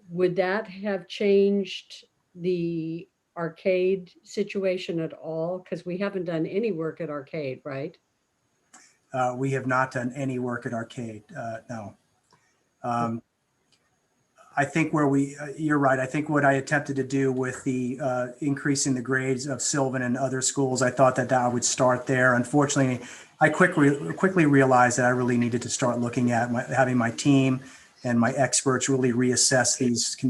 G: Would that have changed the arcade situation at all? Because we haven't done any work at arcade, right?
D: We have not done any work at arcade, no. I think you're right. I think what I attempted to do with the increasing the grades of Sylvan and other schools, I thought that I would start there. Unfortunately, I quickly realized that I really needed to start looking at having my team and my experts really reassess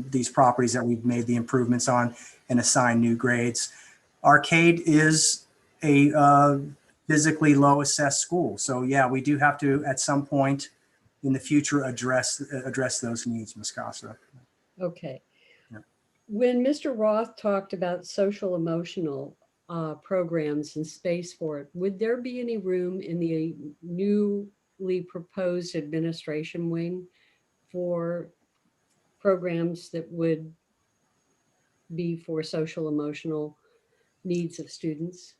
D: these properties that we've made the improvements on and assign new grades. Arcade is a physically low assessed school. So yeah, we do have to, at some point in the future, address those needs, Ms. Costa.
G: Okay.
D: Yeah.
G: When Mr. Roth talked about social emotional programs and space for it, would there be any room in the newly proposed administration wing for programs that would be for social emotional needs of students?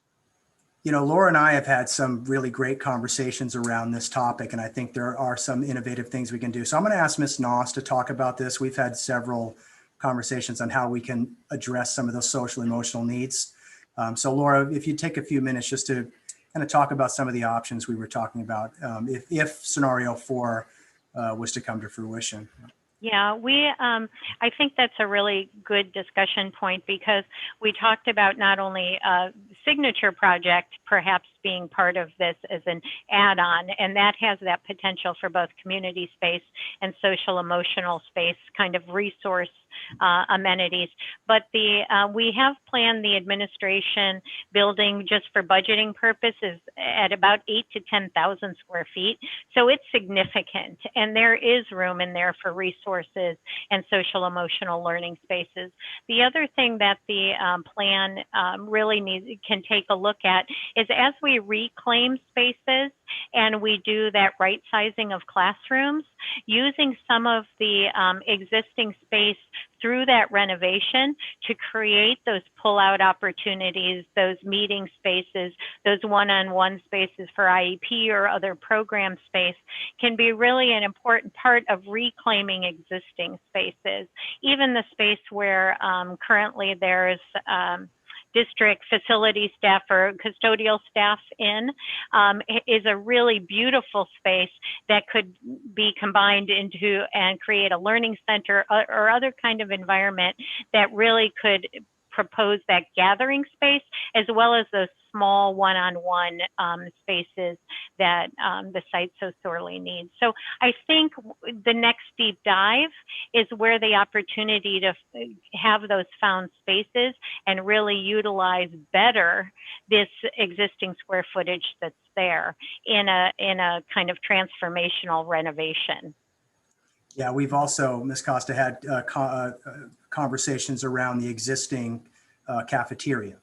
D: You know, Laura and I have had some really great conversations around this topic, and I think there are some innovative things we can do. So I'm going to ask Ms. Noss to talk about this. We've had several conversations on how we can address some of those social emotional needs. So Laura, if you take a few minutes just to kind of talk about some of the options we were talking about, if scenario 4 was to come to fruition.
E: Yeah, I think that's a really good discussion point, because we talked about not only a signature project perhaps being part of this as an add-on, and that has that potential for both community space and social emotional space kind of resource amenities. But we have planned the administration building just for budgeting purposes at about 8,000 to 10,000 square feet. So it's significant, and there is room in there for resources and social emotional learning spaces. The other thing that the plan really can take a look at is, as we reclaim spaces and we do that right sizing of classrooms, using some of the existing space through that renovation to create those pull-out opportunities, those meeting spaces, those one-on-one spaces for IEP or other program space, can be really an important part of reclaiming existing spaces. Even the space where currently there's district facility staff or custodial staff is a really beautiful space that could be combined into and create a learning center or other kind of environment that really could propose that gathering space, as well as those small one-on-one spaces that the site so sorely needs. So I think the next deep dive is where the opportunity to have those found spaces and really utilize better this existing square footage that's there in a kind of transformational renovation.
D: Yeah, we've also, Ms. Costa, had conversations around the existing cafeteria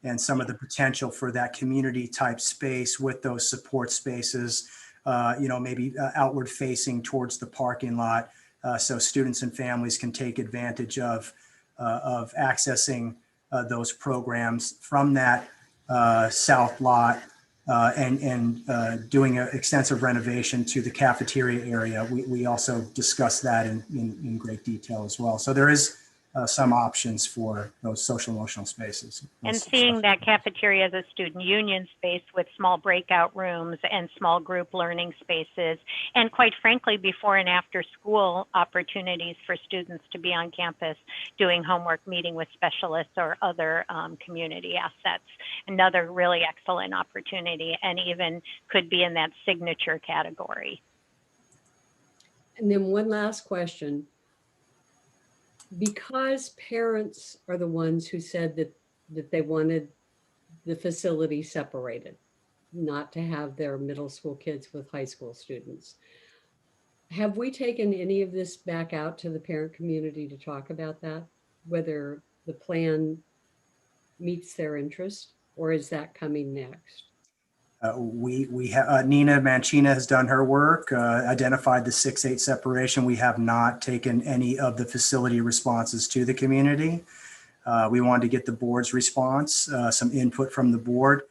D: and some of the potential for that community type space with those support spaces, maybe outward facing towards the parking lot, so students and families can take advantage of accessing those programs from that south lot and doing an extensive renovation to the cafeteria area. We also discussed that in great detail as well. So there is some options for those social emotional spaces.
E: And seeing that cafeteria as a student union space with small breakout rooms and small group learning spaces, and quite frankly, before and after school opportunities for students to be on campus doing homework, meeting with specialists or other community assets. Another really excellent opportunity, and even could be in that signature category.
G: And then one last question. Because parents are the ones who said that they wanted the facility separated, not to have their middle school kids with high school students, have we taken any of this back out to the parent community to talk about that, whether the plan meets their interest, or is that coming next?
D: Nina Mancina has done her work, identified the 6-8 separation. We have not taken any of the facility responses to the community. We wanted to get the board's response, some input from the board.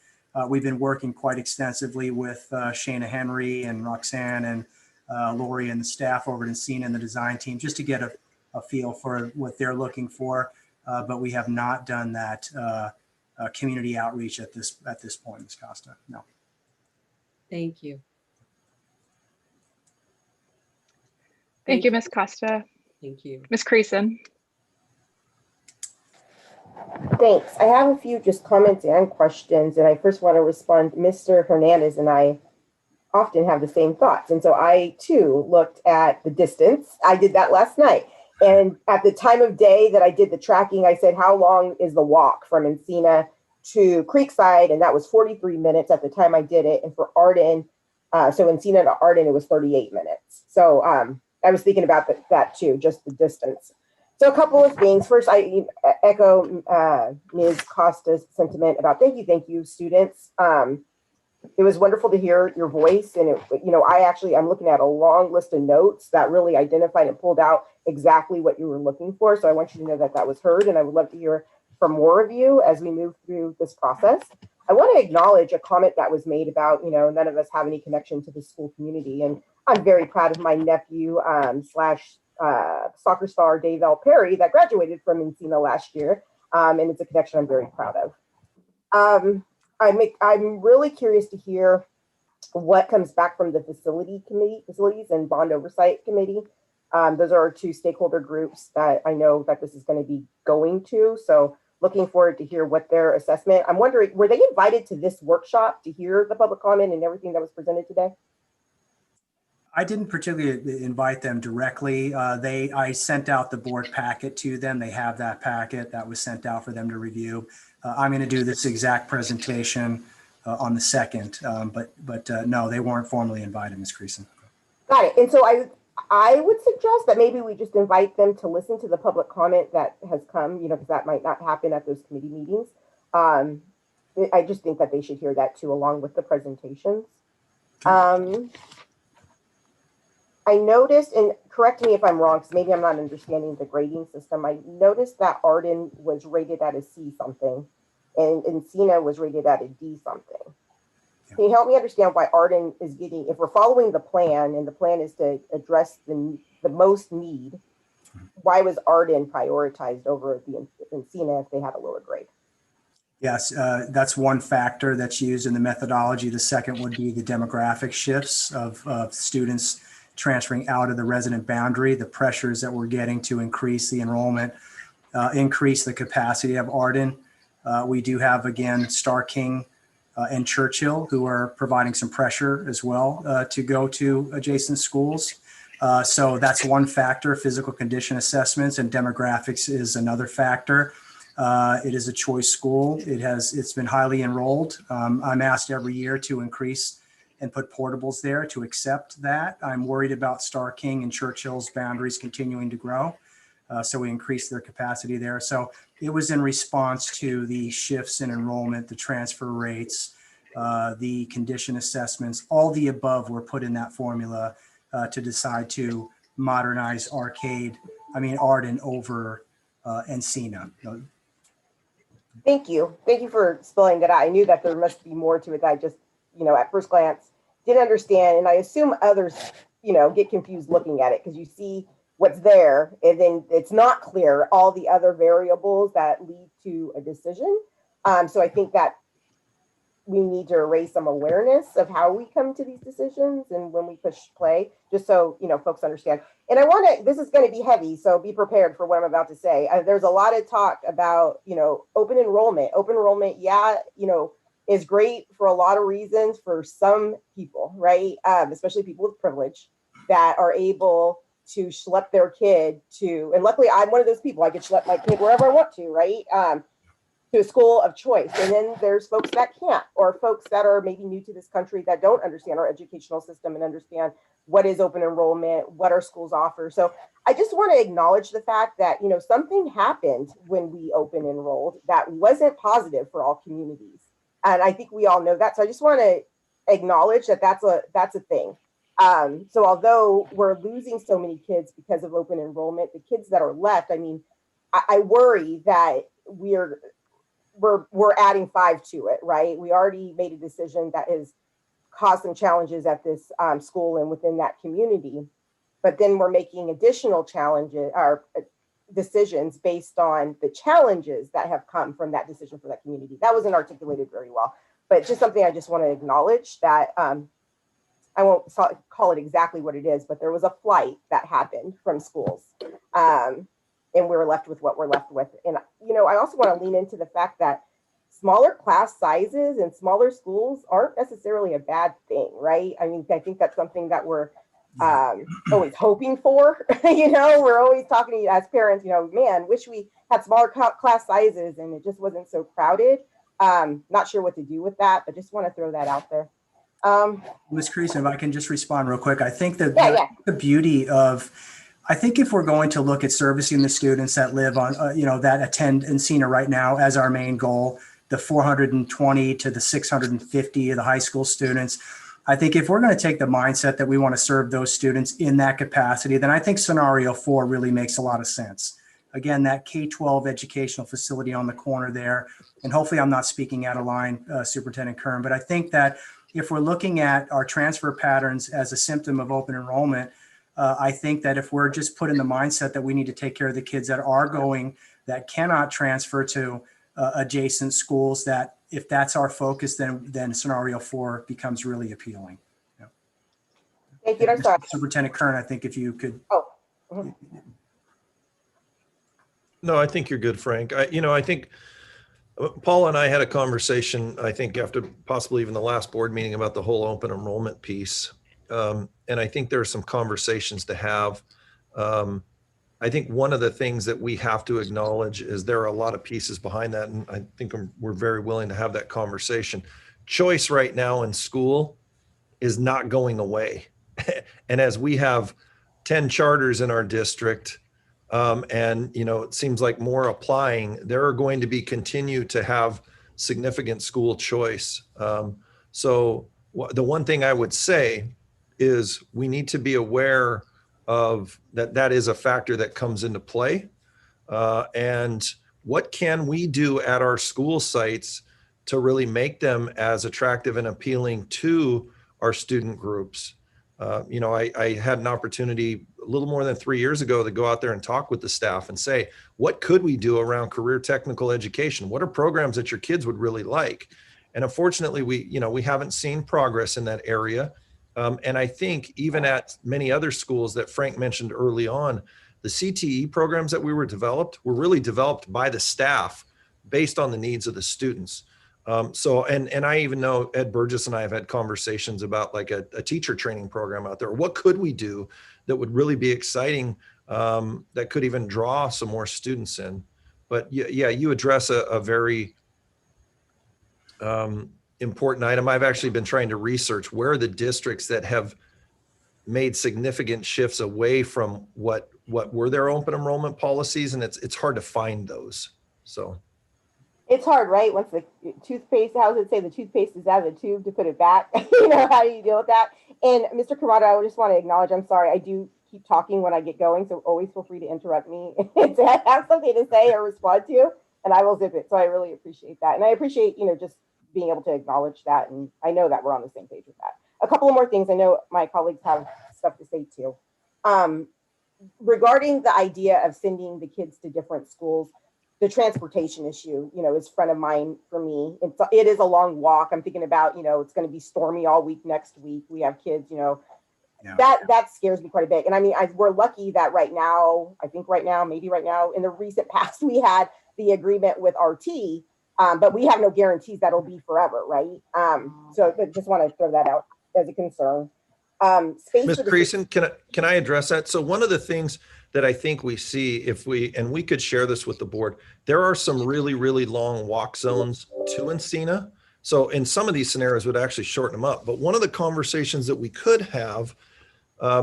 D: We've been working quite extensively with Shana Henry and Roxanne and Lori and the staff over at Encina and the design team, just to get a feel for what they're looking for. But we have not done that community outreach at this point, Ms. Costa. No.
G: Thank you.
A: Thank you, Ms. Costa.
G: Thank you.
A: Ms. Creason.
F: Thanks. I have a few just comments and questions, and I first want to respond. Mr. Hernandez and I often have the same thoughts, and so I too looked at the distance. I did that last night, and at the time of day that I did the tracking, I said, how long is the walk from Encina to Creekside? And that was 43 minutes at the time I did it. And for Arden, so Encina to Arden, it was 38 minutes. So I was thinking about that too, just the distance. So a couple of things. First, I echo Ms. Costa's sentiment about thank you, students. It was wonderful to hear your voice. And, I'm looking at a long list of notes that really identified and pulled out exactly what you were looking for. So I want you to know that that was heard. And I would love to hear from more of you as we move through this process. I want to acknowledge a comment that was made about, none of us have any connection to the school community. And I'm very proud of my nephew soccer star Dave L. Perry that graduated from Encina last year. And it's a connection I'm very proud of. I'm really curious to hear what comes back from the facilities and bond oversight committee. Those are our two stakeholder groups that I know that this is going to be going to. So looking forward to hear what their assessment. I'm wondering, were they invited to this workshop to hear the public comment and everything that was presented today?
D: I didn't particularly invite them directly. I sent out the board packet to them. They have that packet that was sent out for them to review. I'm going to do this exact presentation on the 2nd, but no, they weren't formally invited, Ms. Creason.
F: Got it. And so I would suggest that maybe we just invite them to listen to the public comment that has come, because that might not happen at those committee meetings. I just think that they should hear that too, along with the presentations. I noticed, and correct me if I'm wrong, because maybe I'm not understanding the grading system. I noticed that Arden was rated at a C something, and Encina was rated at a D something. Yeah. Can you help me understand why Arden is getting, if we're following the plan, and the plan is to address the most need, why was Arden prioritized over the Encina if they had a lower grade?
D: Yes, that's one factor that's used in the methodology. The second would be the demographic shifts of students transferring out of the resident boundary, the pressures that we're getting to increase the enrollment, increase the capacity of Arden. We do have, again, Star King and Churchill, who are providing some pressure as well to go to adjacent schools. So that's one factor. Physical condition assessments and demographics is another factor. It is a choice school. It's been highly enrolled. I'm asked every year to increase and put portables there to accept that. I'm worried about Star King and Churchill's boundaries continuing to grow. So we increased their capacity there. So it was in response to the shifts in enrollment, the transfer rates, the condition assessments, all the above were put in that formula to decide to modernize Arden over Encina.
F: Thank you. Thank you for spelling that out. I knew that there must be more to it that at first glance didn't understand. And I assume others, get confused looking at it because you see what's there and then it's not clear all the other variables that lead to a decision. So I think that we need to raise some awareness of how we come to these decisions and when we push play, just so, folks understand. And this is going to be heavy, so be prepared for what I'm about to say. There's a lot of talk about, open enrollment. Open enrollment, is great for a lot of reasons for some people, right? Especially people with privilege that are able to schlep their kid to, and luckily I'm one of those people, I can schlep my kid wherever I want to, right? To a school of choice. And then there's folks that can't, or folks that are maybe new to this country that don't understand our educational system and understand what is open enrollment, what our schools offer. So I just want to acknowledge the fact that, something happened when we open enrolled that wasn't positive for all communities. And I think we all know that. So I just want to acknowledge that that's a thing. So although we're losing so many kids because of open enrollment, the kids that are left, I worry that we're adding 5 to it, right? We already made a decision that has caused some challenges at this school and within that community, but then we're making additional challenges or decisions based on the challenges that have come from that decision for that community. That wasn't articulated very well, but just something I just want to acknowledge that I won't call it exactly what it is, but there was a flight that happened from schools. And we were left with what we're left with. And, I also want to lean into the fact that smaller class sizes and smaller schools aren't necessarily a bad thing, right? I think that's something that we're always hoping for. We're always talking as parents, man, wish we had smaller class sizes and it just wasn't so crowded. Not sure what to do with that, but just want to throw that out there.
D: Ms. Creason, if I can just respond real quick. I think that the beauty of, I think if we're going to look at servicing the students that live on, that attend Encina right now as our main goal, the 420 to the 650 of the high school students, I think if we're going to take the mindset that we want to serve those students in that capacity, then I think scenario 4 really makes a lot of sense. Again, that K-12 educational facility on the corner there, and hopefully I'm not speaking out of line, Superintendent Kern, but I think that if we're looking at our transfer patterns as a symptom of open enrollment, I think that if we're just put in the mindset that we need to take care of the kids that cannot transfer to adjacent schools, that if that's our focus, then scenario 4 becomes really appealing. Yeah.
F: Thank you. I'm sorry.
D: Superintendent Kern, I think if you could.
F: Oh. Mm-hmm.
C: No, I think you're good, Frank. I think Paul and I had a conversation, I think after possibly even the last board meeting, about the whole open enrollment piece. And I think there are some conversations to have. I think one of the things that we have to acknowledge is there are a lot of pieces behind that. And I think we're very willing to have that conversation. Choice right now in school is not going away. And as we have 10 charters in our district, and it seems like more applying, there are going to continue to have significant school choice. So the one thing I would say is we need to be aware of that is a factor that comes into play. And what can we do at our school sites to really make them as attractive and appealing to our student groups? I had an opportunity a little more than 3 years ago to go out there and talk with the staff and say, what could we do around career technical education? What are programs that your kids would really like? And unfortunately, we haven't seen progress in that area. And I think even at many other schools that Frank mentioned early on, the CTE programs that were really developed by the staff based on the needs of the students. And I even know Ed Burgess and I have had conversations about like a teacher training program out there. What could we do that would really be exciting, that could even draw some more students in? But yeah, you address a very important item. I've actually been trying to research where are the districts that have made significant shifts away from what were their open enrollment policies, and it's hard to find those. So
F: it's hard, right? Once the toothpaste, how does it say, the toothpaste is out of the tube to put it back? How do you deal with that? And Mr. Kamada, I just want to acknowledge, I'm sorry, I do keep talking when I get going, so always feel free to interrupt me to have something to say or respond to, and I will zip it. So I really appreciate that. And I appreciate, just being able to acknowledge that. And I know that we're on the same page with that. A couple of more things. I know my colleagues have stuff to say too. Regarding the idea of sending the kids to different schools, the transportation issue, is front of mind for me. It is a long walk. I'm thinking about, it's going to be stormy all week next week. We have kids,
D: Yeah.
F: that scares me quite a bit. And I mean, we're lucky that maybe right now, in the recent past, we had the agreement with RT, but we have no guarantees that'll be forever, right? So I just want to throw that out as a concern.
C: Ms. Creason, can I address that? So one of the things that I think we see, and we could share this with the board, there are some really, really long walk zones to Encina. So in some of these scenarios would actually shorten them up. But one of the conversations that we could have,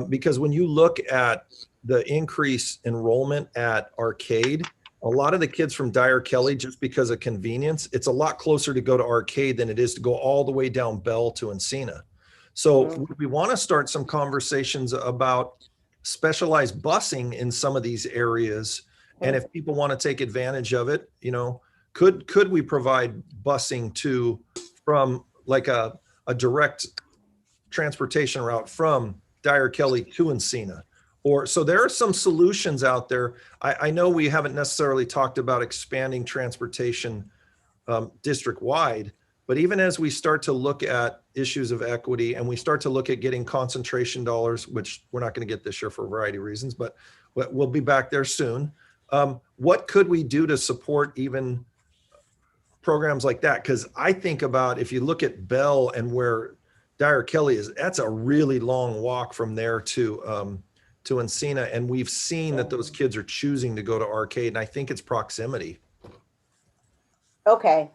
C: because when you look at the increase enrollment at Arcade, a lot of the kids from Dyer Kelly, just because of convenience, it's a lot closer to go to Arcade than it is to go all the way down Bell to Encina. So we want to start some conversations about specialized busing in some of these areas. And if people want to take advantage of it, could we provide busing from like a direct transportation route from Dyer Kelly to Encina? So there are some solutions out there. I know we haven't necessarily talked about expanding transportation district wide, but even as we start to look at issues of equity and we start to look at getting concentration dollars, which we're not going to get this year for a variety of reasons, but we'll be back there soon. What could we do to support even programs like that? Because I think about, if you look at Bell and where Dyer Kelly is, that's a really long walk from there to Encina. And we've seen that those kids are choosing to go to Arcade. And I think it's proximity.
F: Okay.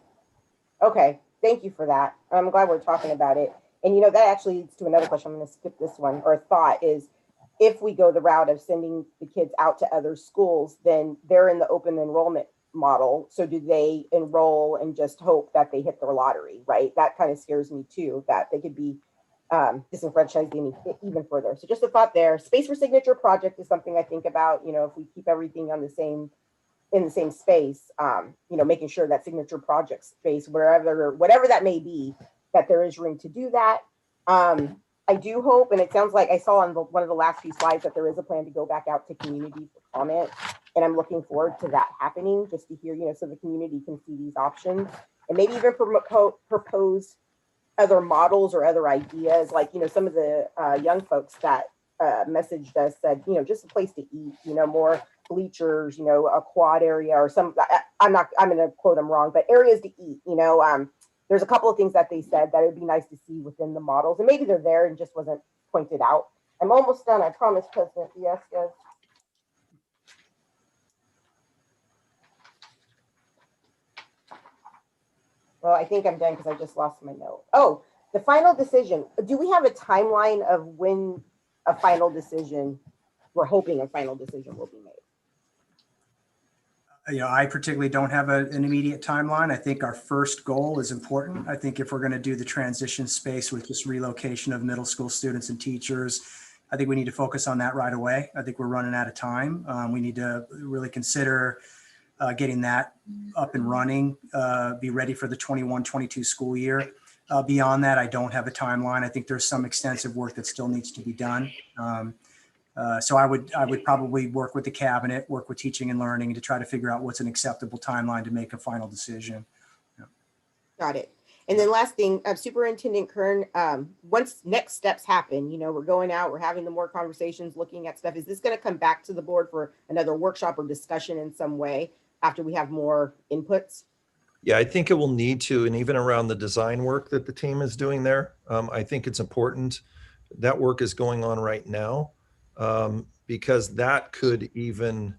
F: Thank you for that. I'm glad we're talking about it. And that actually leads to another question. I'm going to skip this one. Or thought is, if we go the route of sending the kids out to other schools, then they're in the open enrollment model. So do they enroll and just hope that they hit their lottery, right? That kind of scares me too, that they could be disenfranchised even further. So just a thought there. Space for Signature project is something I think about, if we keep everything on in the same space, making sure that signature project space, whatever that may be, that there is room to do that. I do hope, and it sounds like I saw on one of the last few slides that there is a plan to go back out to community for comment, and I'm looking forward to that happening, just to hear, so the community can see these options, and maybe even propose other models or other ideas, like, some of the young folks that messaged us said, just a place to eat, more bleachers, a quad area or some, I'm going to quote them wrong, but areas to eat, there's a couple of things that they said that it would be nice to see within the models, and maybe they're there and just wasn't pointed out. I'm almost done, I promise, President Viescas. Well, I think I'm done because I just lost my note. Oh, the final decision. Do we have a timeline of when a final decision, we're hoping a final decision will be made?
D: I particularly don't have an immediate timeline. I think our first goal is important. I think if we're going to do the transition space with just relocation of middle school students and teachers, I think we need to focus on that right away. I think we're running out of time. We need to really consider getting that up and running, be ready for the 21-22 school year. Beyond that, I don't have a timeline. I think there's some extensive work that still needs to be done. So I would probably work with the cabinet, work with teaching and learning to try to figure out what's an acceptable timeline to make a final decision. Yeah.
F: Got it. And then last thing, Superintendent Kern, once next steps happen, we're going out, we're having the more conversations, looking at stuff. Is this going to come back to the board for another workshop or discussion in some way after we have more inputs?
C: Yeah, I think it will need to, and even around the design work that the team is doing there, I think it's important. That work is going on right now. Because that could even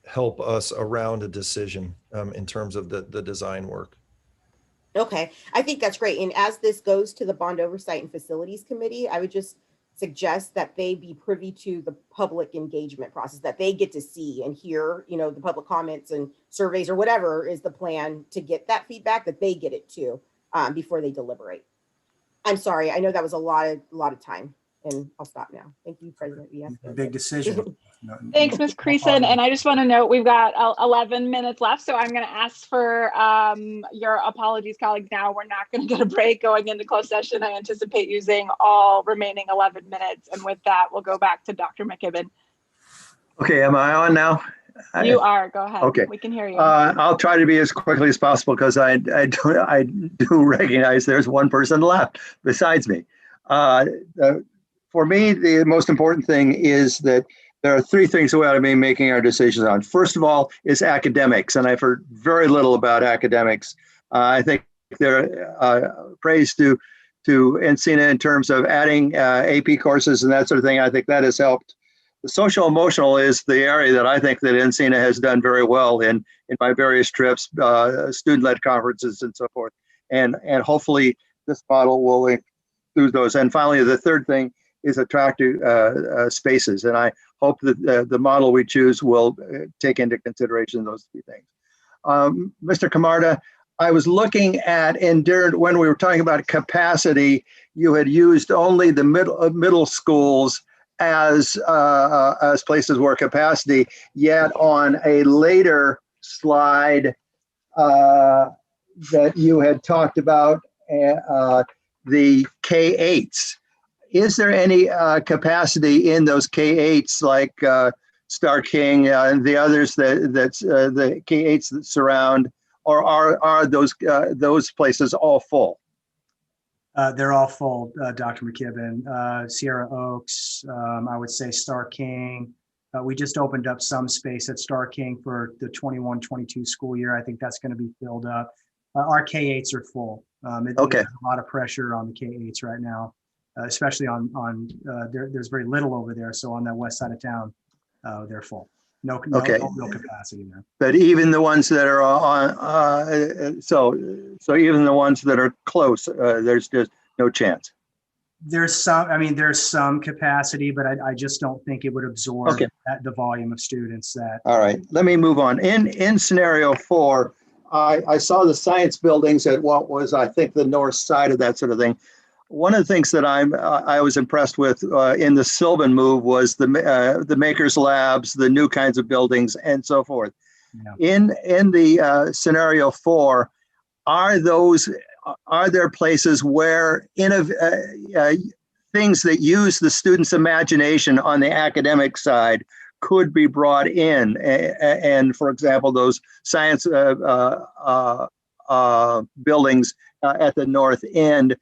C: help us around a decision in terms of the design work.
F: Okay, I think that's great. And as this goes to the Bond Oversight and Facilities Committee, I would just suggest that they be privy to the public engagement process, that they get to see and hear, the public comments and surveys or whatever is the plan to get that feedback, that they get it too before they deliberate. I'm sorry, I know that was a lot of time. And I'll stop now. Thank you, President Villasquez.
D: Big decision.
A: Thanks, Ms. Creason. And I just want to note we've got 11 minutes left, so I'm going to ask for your apologies, colleagues. Now we're not going to get a break going into closed session. I anticipate using all remaining 11 minutes. And with that, we'll go back to Dr. McKibben.
O: Okay, am I on now?
A: You are. Go ahead.
O: Okay.
A: We can hear you.
O: I'll try to be as quickly as possible because I do recognize there's one person left besides me. For me, the most important thing is that there are three things we ought to be making our decisions on. First of all is academics, and I've heard very little about academics. I think there praise to Encina in terms of adding AP courses and that sort of thing. I think that has helped. The social emotional is the area that I think that Encina has done very well in my various trips, student-led conferences and so forth. And hopefully this model will include those. And finally, the third thing is attractive spaces. And I hope that the model we choose will take into consideration those three things. Mr. Camarda, I was looking at, when we were talking about capacity, you had used only the middle schools as places where capacity, yet on a later slide that you had talked about the K-8s. Is there any capacity in those K-8s like Star King and the others that's the K-8s that surround, or are those places all full?
D: They're all full, Dr. McKibben. Sierra Oaks, I would say Star King. We just opened up some space at Star King for the 21-22 school year. I think that's going to be filled up. Our K-8s are full. Okay. There's a lot of pressure on the K-8s right now, especially on there's very little over there. So on that west side of town, they're full. No capacity there.
O: But even the ones that are on, so even the ones that are close, there's just no chance.
D: There's some capacity, but I just don't think it would absorb the volume of students that.
O: All right, let me move on. In scenario 4, I saw the science buildings at what was, I think, the north side of that sort of thing. One of the things that I was impressed with in the Sylvan move was the makers labs, the new kinds of buildings, and so forth. Yeah. In the scenario 4, are there places where things that use the student's imagination on the academic side could be brought in? And for example, those science buildings at the north end.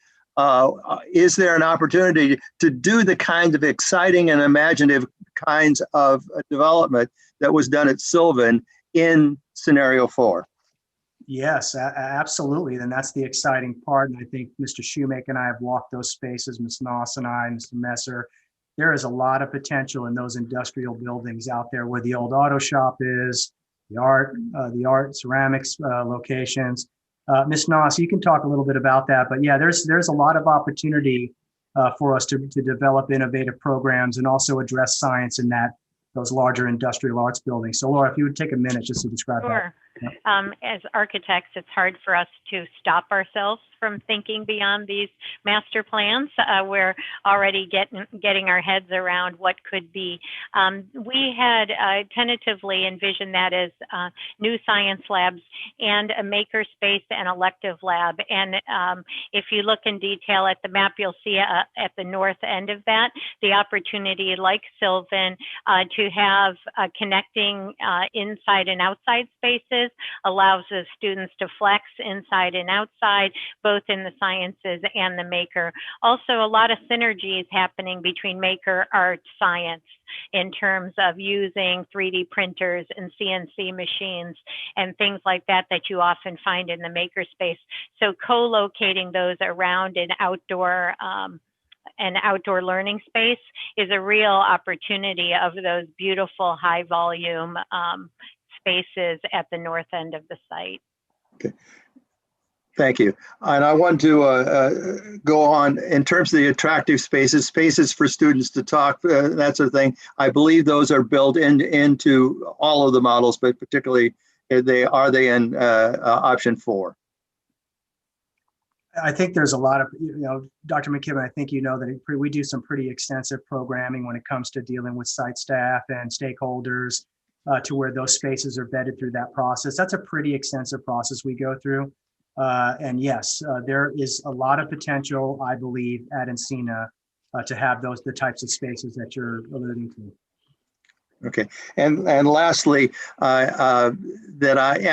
O: Is there an opportunity to do the kind of exciting and imaginative kinds of development that was done at Sylvan in scenario 4?
D: Yes, absolutely. And that's the exciting part. And I think Mr. Shoemaker and I have walked those spaces, Ms. Noss and I, Mr. Messer. There is a lot of potential in those industrial buildings out there where the old auto shop is, the art ceramics locations. Ms. Noss, you can talk a little bit about that, but yeah, there's a lot of opportunity for us to develop innovative programs and also address science in those larger industrial arts buildings. So Laura, if you would take a minute just to describe that.
E: As architects, it's hard for us to stop ourselves from thinking beyond these master plans. We're already getting our heads around what could be. We had tentatively envisioned that as new science labs and a maker space and elective lab. And if you look in detail at the map, you'll see at the north end of that, the opportunity like Sylvan to have connecting inside and outside spaces allows the students to flex inside and outside, both in the sciences and the maker. Also, a lot of synergies happening between maker, art, science in terms of using 3D printers and CNC machines and things like that you often find in the maker space. So co-locating those around an outdoor learning space is a real opportunity of those beautiful high volume spaces at the north end of the site.
O: Okay, thank you. And I want to go on in terms of the attractive spaces for students to talk, that sort of thing. I believe those are built into all of the models, but particularly are they in option 4?
D: I think there's a lot of, Dr. McKibben, I think you know that we do some pretty extensive programming when it comes to dealing with site staff and stakeholders to where those spaces are vetted through that process. That's a pretty extensive process we go through. And yes, there is a lot of potential, I believe, at Encina to have the types of spaces that you're alluding to.
O: Okay, and lastly, am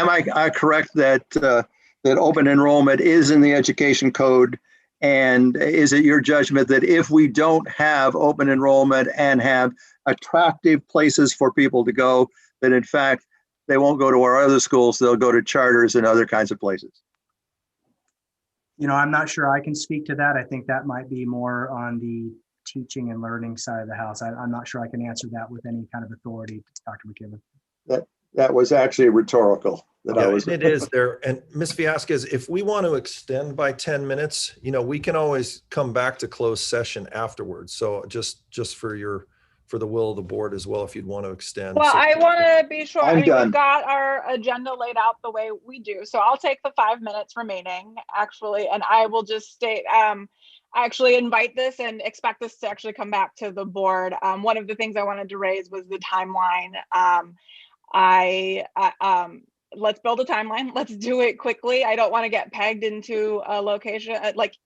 O: I correct that that open enrollment is in the education code? And is it your judgment that if we don't have open enrollment and have attractive places for people to go, that in fact they won't go to our other schools, they'll go to charters and other kinds of places?
D: I'm not sure I can speak to that. I think that might be more on the teaching and learning side of the house. I'm not sure I can answer that with any kind of authority, Dr. McKibben.
O: That was actually rhetorical.
C: It is there. And Ms. Viasquez, if we want to extend by 10 minutes, we can always come back to closed session afterwards. So just for the will of the board as well, if you'd want to extend.
A: Well, I want to be sure.
O: I'm done.
A: We've got our agenda laid out the way we do. So I'll take the 5 minutes remaining, actually, and I will just state, I actually invite this and expect this to actually come back to the board. One of the things I wanted to raise was the timeline. Let's build a timeline. Let's do it quickly. I don't want to get pegged into a location,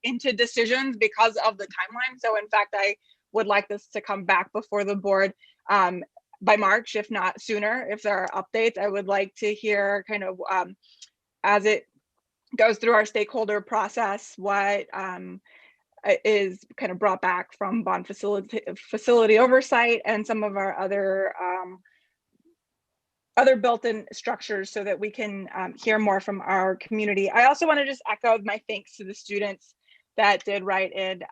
A: into decisions because of the timeline. So in fact, I would like this to come back before the board by March, if not sooner. If there are updates, I would like to hear kind of as it goes through our stakeholder process, what is kind of brought back from bond facility oversight and some of our other built-in structures so that we can hear more from our community. I also want to just echo my thanks to the students that did write in.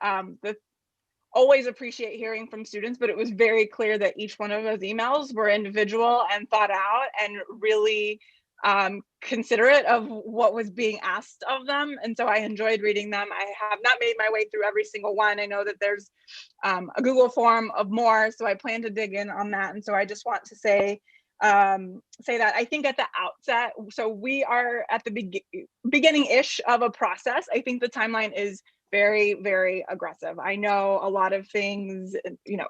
A: Always appreciate hearing from students, but it was very clear that each one of those emails were individual and thought out and really considerate of what was being asked of them. And so I enjoyed reading them. I have not made my way through every single one. I know that there's a Google form of more, so I plan to dig in on that. And so I just want to say that I think at the outset, so we are at the beginning-ish of a process. I think the timeline is very, very aggressive. I know a lot of things, you don't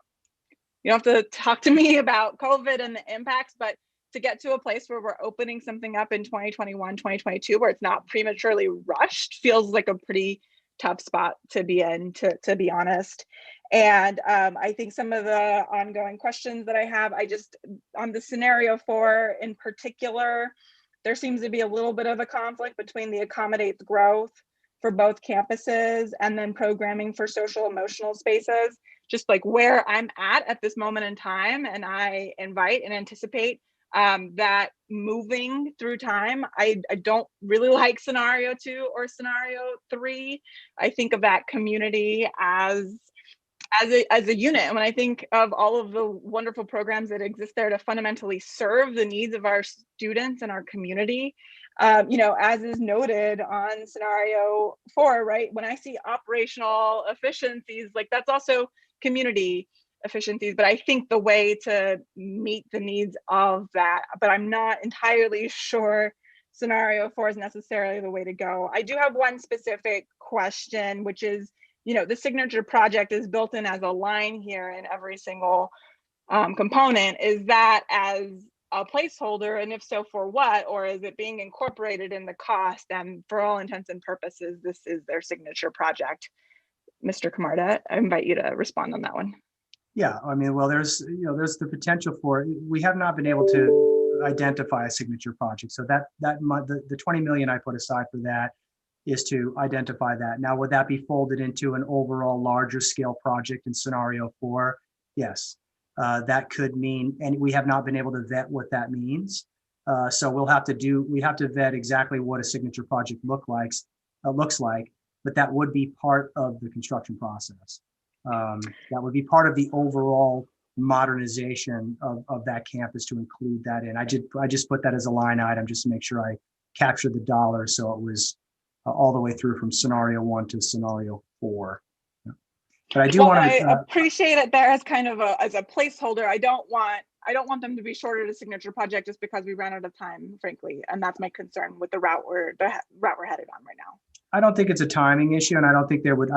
A: have to talk to me about COVID and the impacts, but to get to a place where we're opening something up in 2021, 2022, where it's not prematurely rushed, feels like a pretty tough spot to be in, to be honest. And I think some of the ongoing questions that I have, on the scenario 4 in particular, there seems to be a little bit of a conflict between the accommodates growth for both campuses and then programming for social emotional spaces, just like where I'm at this moment in time. And I invite and anticipate that moving through time. I don't really like scenario 2 or scenario 3. I think of that community as a unit. And when I think of all of the wonderful programs that exist there to fundamentally serve the needs of our students and our community, as is noted on scenario 4, right? When I see operational efficiencies, that's also community efficiencies, but I think the way to meet the needs of that, but I'm not entirely sure scenario 4 is necessarily the way to go. I do have one specific question, which is, the signature project is built in as a line here in every single component. Is that as a placeholder, and if so, for what? Or is it being incorporated in the cost? And for all intents and purposes, this is their signature project. Mr. Camarda, I invite you to respond on that one.
D: Yeah, there's the potential for, we have not been able to identify a signature project. So the 20 million I put aside for that is to identify that. Now, would that be folded into an overall larger scale project in scenario 4? Yes, that could mean, and we have not been able to vet what that means. So we have to vet exactly what a signature project looks like, but that would be part of the construction process. That would be part of the overall modernization of that campus to include that in. I just put that as a line item just to make sure I captured the dollars. So it was all the way through from scenario 1 to scenario 4. But I do want to
A: appreciate it there as kind of as a placeholder. I don't want them to be shorted a signature project just because we ran out of time, frankly, and that's my concern with the route we're headed on right now.
D: I don't think it's a timing issue, and I don't think they would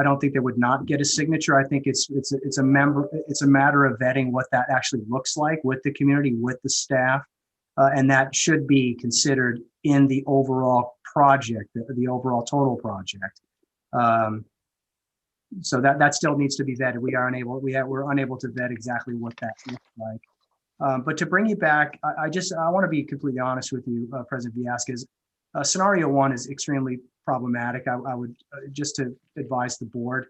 D: not get a signature. I think it's a matter of vetting what that actually looks like with the community, with the staff, and that should be considered in the overall project, the overall total project. So that still needs to be vetted. We're unable to vet exactly what that looks like. But to bring you back, I want to be completely honest with you, President Villescaz. Scenario 1 is extremely problematic. I would just to advise the board,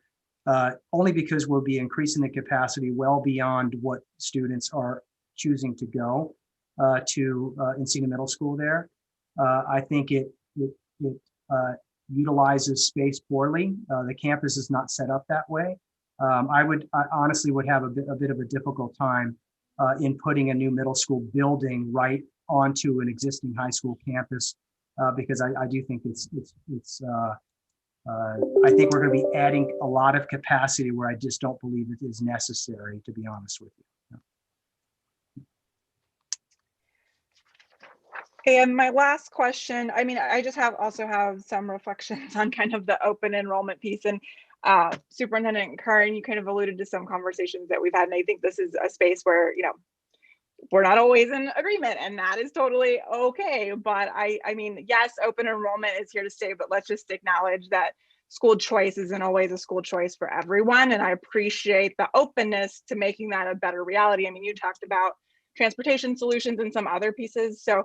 D: only because we'll be increasing the capacity well beyond what students are choosing to go to Encina Middle School there. I think it utilizes space poorly. The campus is not set up that way. I honestly would have a bit of a difficult time in putting a new middle school building right onto an existing high school campus, because I do think I think we're going to be adding a lot of capacity where I just don't believe it is necessary, to be honest with you.
A: And my last question, I mean, I just also have some reflections on kind of the open enrollment piece. And Superintendent Kern, you kind of alluded to some conversations that we've had. And I think this is a space where, we're not always in agreement, and that is totally okay. But I mean, yes, open enrollment is here to stay, but let's just acknowledge that school choice isn't always a school choice for everyone. And I appreciate the openness to making that a better reality. I mean, you talked about transportation solutions and some other pieces. So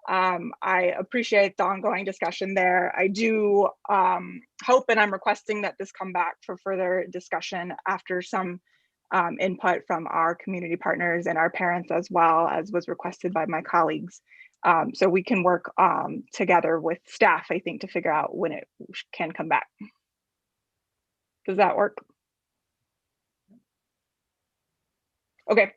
A: I appreciate the ongoing discussion there. I do hope, and I'm requesting that this come back for further discussion after some input from our community partners and our parents, as well as was requested by my colleagues. So we can work together with staff, I think, to figure out when it can come back. Does that work? Okay.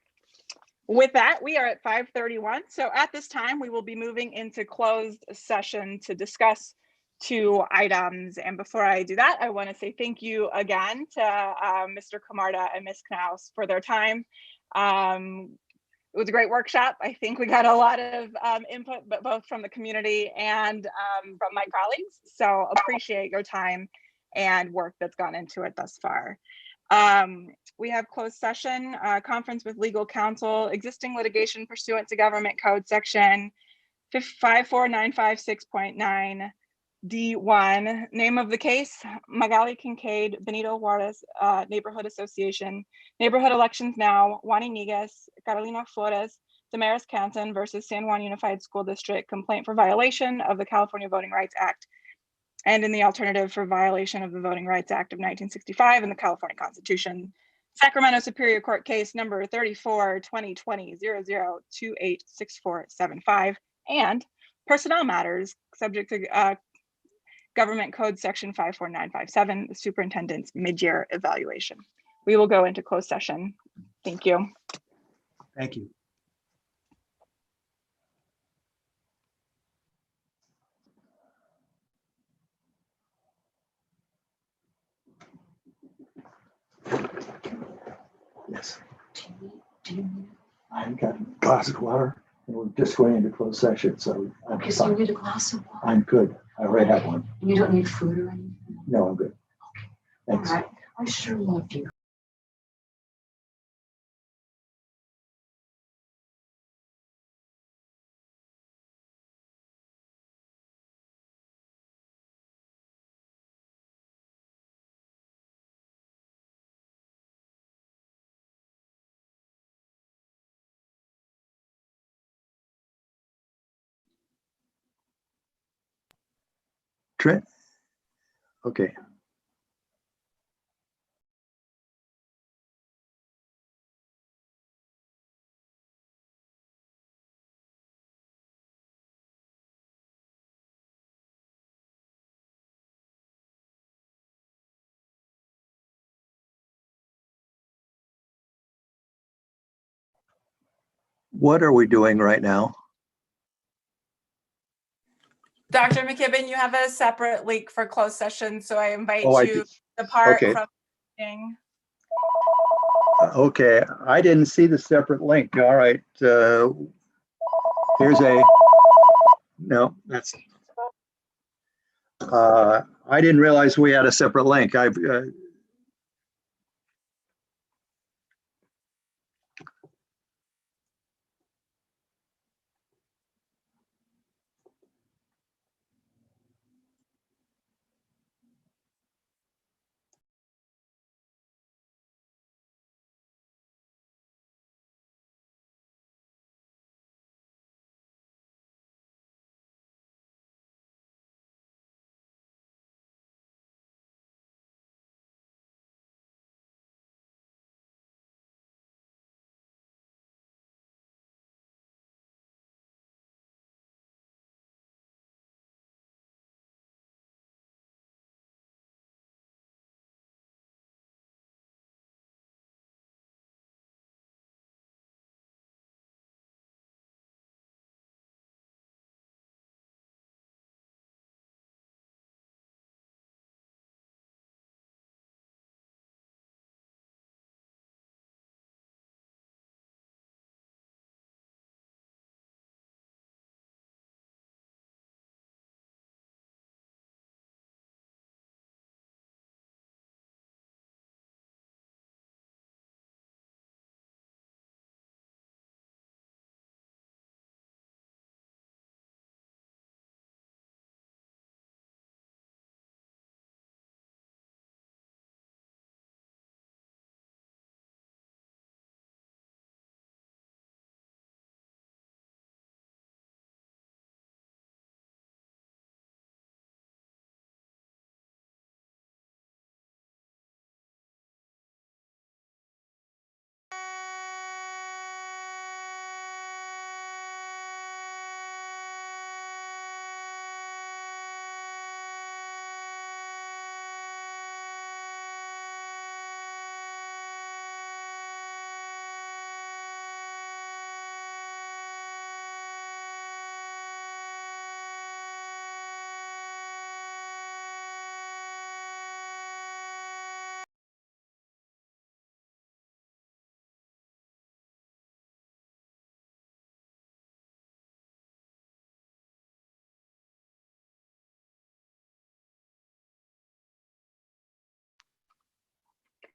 A: With that, we are at 5:31. So at this time, we will be moving into closed session to discuss 2 items. And before I do that, I want to say thank you again to Mr. Camarda and Ms. Knaus for their time. It was a great workshop. I think we got a lot of input, but both from the community and from my colleagues. So appreciate your time and work that's gone into it thus far. We have closed session, conference with legal counsel, existing litigation pursuant to government code section 54956.9 D1. Name of the case, Magali Kincaid, Benito Juarez Neighborhood Association, Neighborhood Elections Now, Juan Iniguez, Carolina Flores, Damaris Canton versus San Juan Unified School District, complaint for violation of the California Voting Rights Act, and in the alternative for violation of the Voting Rights Act of 1965 and the California Constitution. Sacramento Superior Court case number 34-2020-00286475, and personnel matters subject to Government Code Section 54957, the superintendent's mid-year evaluation. We will go into closed session. Thank you.
D: Thank you.
O: Yes. I've got a glass of water, and we're just going into closed session, so I'm
P: Okay, so you need a glass of water.
O: I'm good. I already have one.
P: And you don't need food or anything?
O: No, I'm good.
P: Okay.
O: Thanks.
P: All right. I sure loved you.
O: Trent? Okay. What are we doing right now?
A: Dr. McKibben, you have a separate link for closed session, so I invite
O: Oh,
A: you to depart
O: okay.
A: from the meeting.
O: Okay, I didn't see the separate link. All right. Here's a, no, that's, I didn't realize we had a separate link.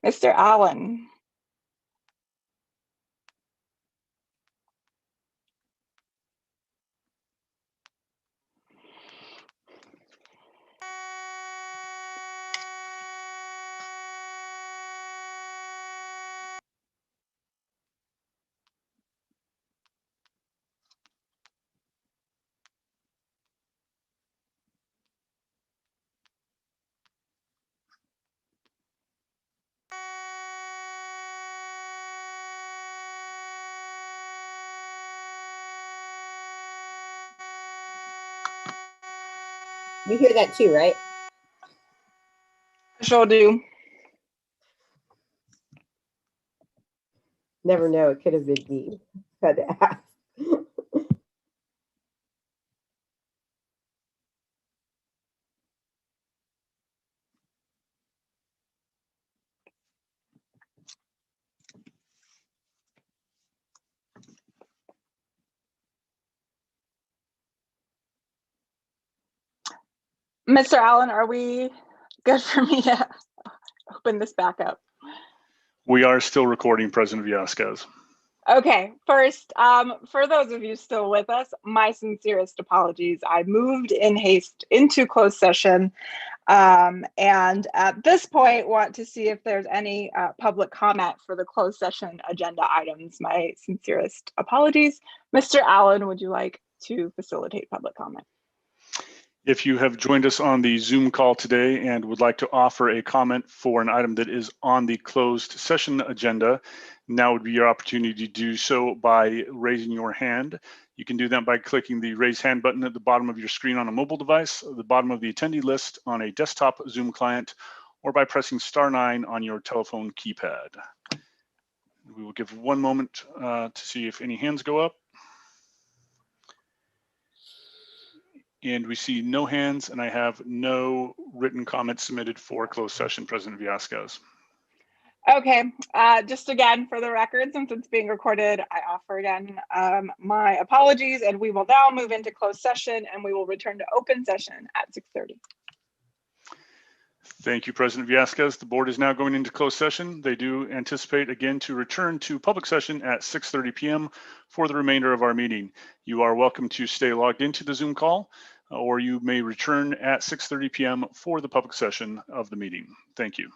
A: Mr. Allen.
F: You hear that too, right?
A: Sure do.
F: Never know. It could have been me. Had to ask.
A: Mr. Allen, are we good for me to open this back up?
B: We are still recording, President Villescaz.
A: Okay, first, for those of you still with us, my sincerest apologies. I moved in haste into closed session, and at this point want to see if there's any public comment for the closed session agenda items. My sincerest apologies. Mr. Allen, would you like to facilitate public comment?
B: If you have joined us on the Zoom call today and would like to offer a comment for an item that is on the closed session agenda, now would be your opportunity to do so by raising your hand. You can do that by clicking the raise hand button at the bottom of your screen on a mobile device, the bottom of the attendee list on a desktop Zoom client, or by pressing *9 on your telephone keypad. We will give 1 moment to see if any hands go up. And we see no hands, and I have no written comments submitted for closed session, President Villescaz.
A: Okay, just again, for the record, since it's being recorded, I offer again my apologies, and we will now move into closed session, and we will return to open session at 6:30.
B: Thank you, President Villescaz. The board is now going into closed session. They do anticipate again to return to public session at 6:30 p.m. for the remainder of our meeting. You are welcome to stay logged into the Zoom call, or you may return at 6:30 p.m. for the public session of the meeting. Thank you.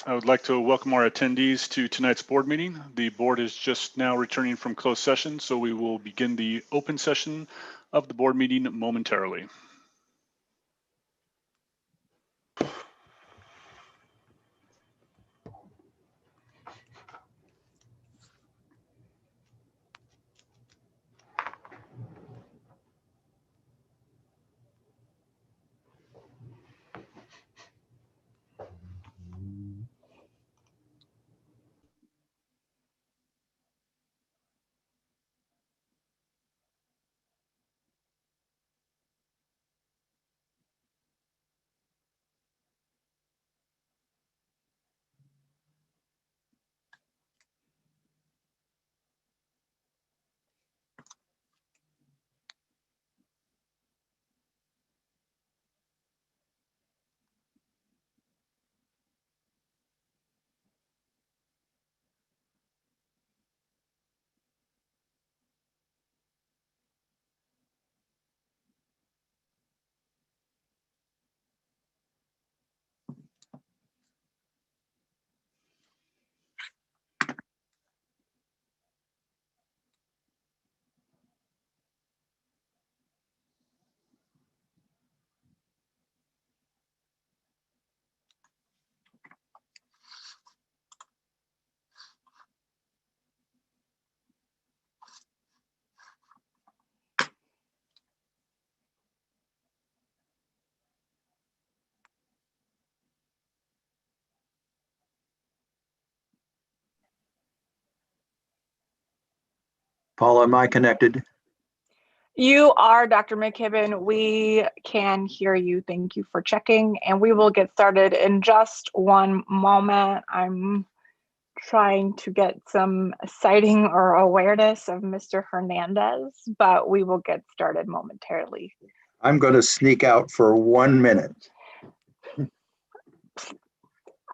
B: I would like to welcome our attendees to tonight's board meeting. The board is just now returning from closed session, so we will begin the open session of the board meeting momentarily.
O: Paula, am I connected?
A: You are, Dr. McKibben. We can hear you. Thank you for checking. And we will get started in just one moment. I'm trying to get some sighting or awareness of Mr. Hernandez, but we will get started momentarily.
O: I'm going to sneak out for 1 minute.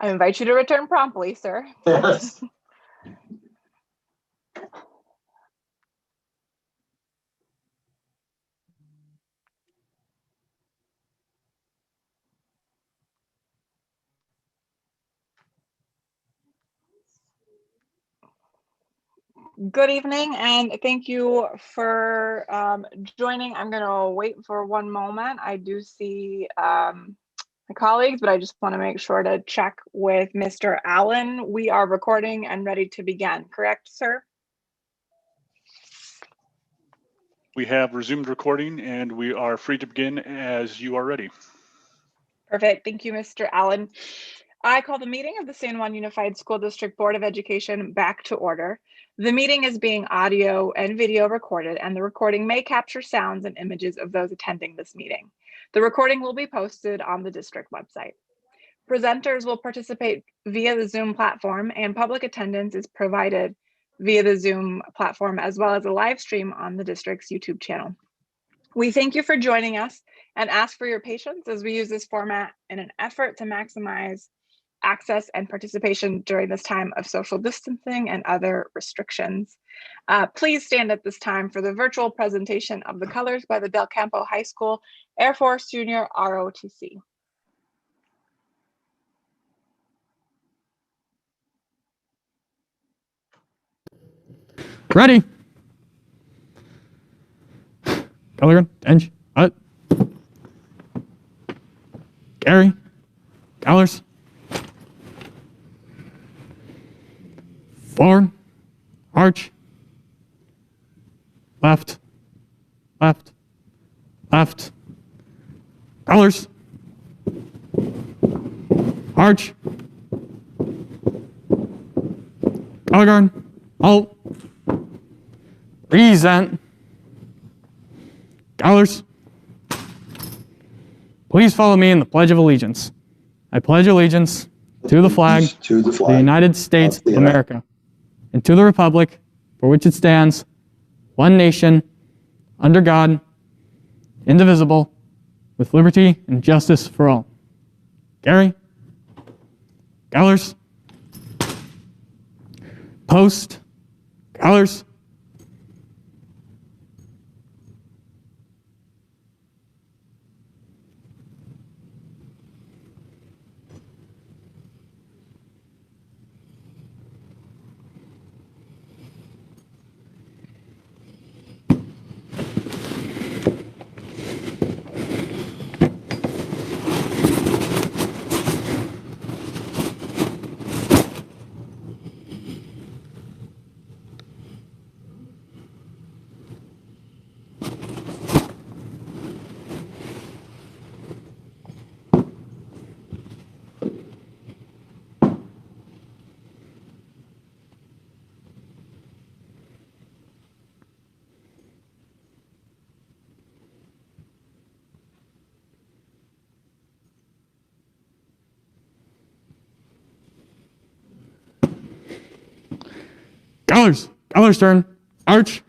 A: I invite you to return promptly, sir.
O: Yes.
A: Good evening, and thank you for joining. I'm going to wait for one moment. I do see my colleagues, but I just want to make sure to check with Mr. Allen. We are recording and ready to begin, correct, sir?
B: We have resumed recording and we are free to begin as you are ready.
A: Perfect. Thank you, Mr. Allen. I call the meeting of the San Juan Unified School District Board of Education back to order. The meeting is being audio and video recorded, and the recording may capture sounds and images of those attending this meeting. The recording will be posted on the district website. Presenters will participate via the Zoom platform, and public attendance is provided via the Zoom platform, as well as a live stream on the district's YouTube channel. We thank you for joining us and ask for your patience as we use this format in an effort to maximize access and participation during this time of social distancing and other restrictions. Please stand at this time for the virtual presentation of the colors by the Del Campo High School Air Force Junior ROTC.
Q: Ready. Color, Inch, Hut. Gary, colors. Forward, arch. Left, left, left. Colors. Arch. Color guard. Halt. Present. Colors. Please follow me in the Pledge of Allegiance. I pledge allegiance to the flag of the United States of America and to the republic for which it stands, one nation, under God, indivisible, with liberty and justice for all. Gary? Colors? Post? Colors? Colors. Colors turn. Arch.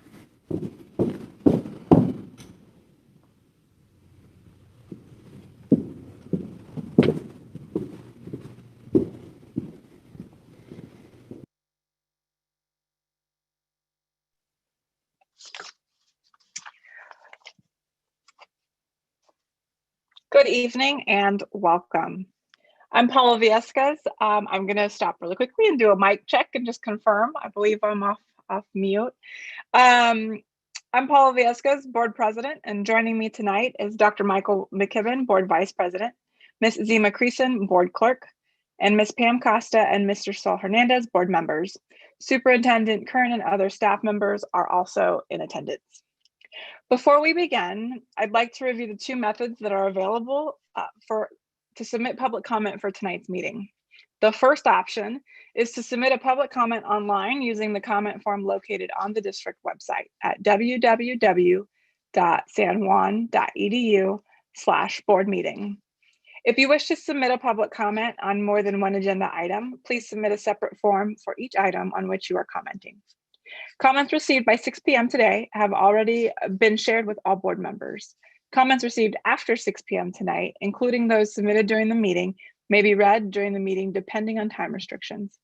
A: Good evening and welcome. I'm Paula Viescas. I'm going to stop really quickly and do a mic check and just confirm. I believe I'm off mute. I'm Paula Viescas, Board President, and joining me tonight is Dr. Michael McKibben, Board Vice President, Ms. Zima Creason, Board Clerk, and Ms. Pam Costa and Mr. Saul Hernandez, Board Members. Superintendent Kern and other staff members are also in attendance. Before we begin, I'd like to review the two methods that are available to submit public comment for tonight's meeting. The first option is to submit a public comment online using the comment form located on the district website at www.sanjuan.edu/board-meeting. If you wish to submit a public comment on more than one agenda item, please submit a separate form for each item on which you are commenting. Comments received by 6 p.m. today have already been shared with all board members. Comments received after 6 p.m. tonight, including those submitted during the meeting, may be read during the meeting depending on time restrictions.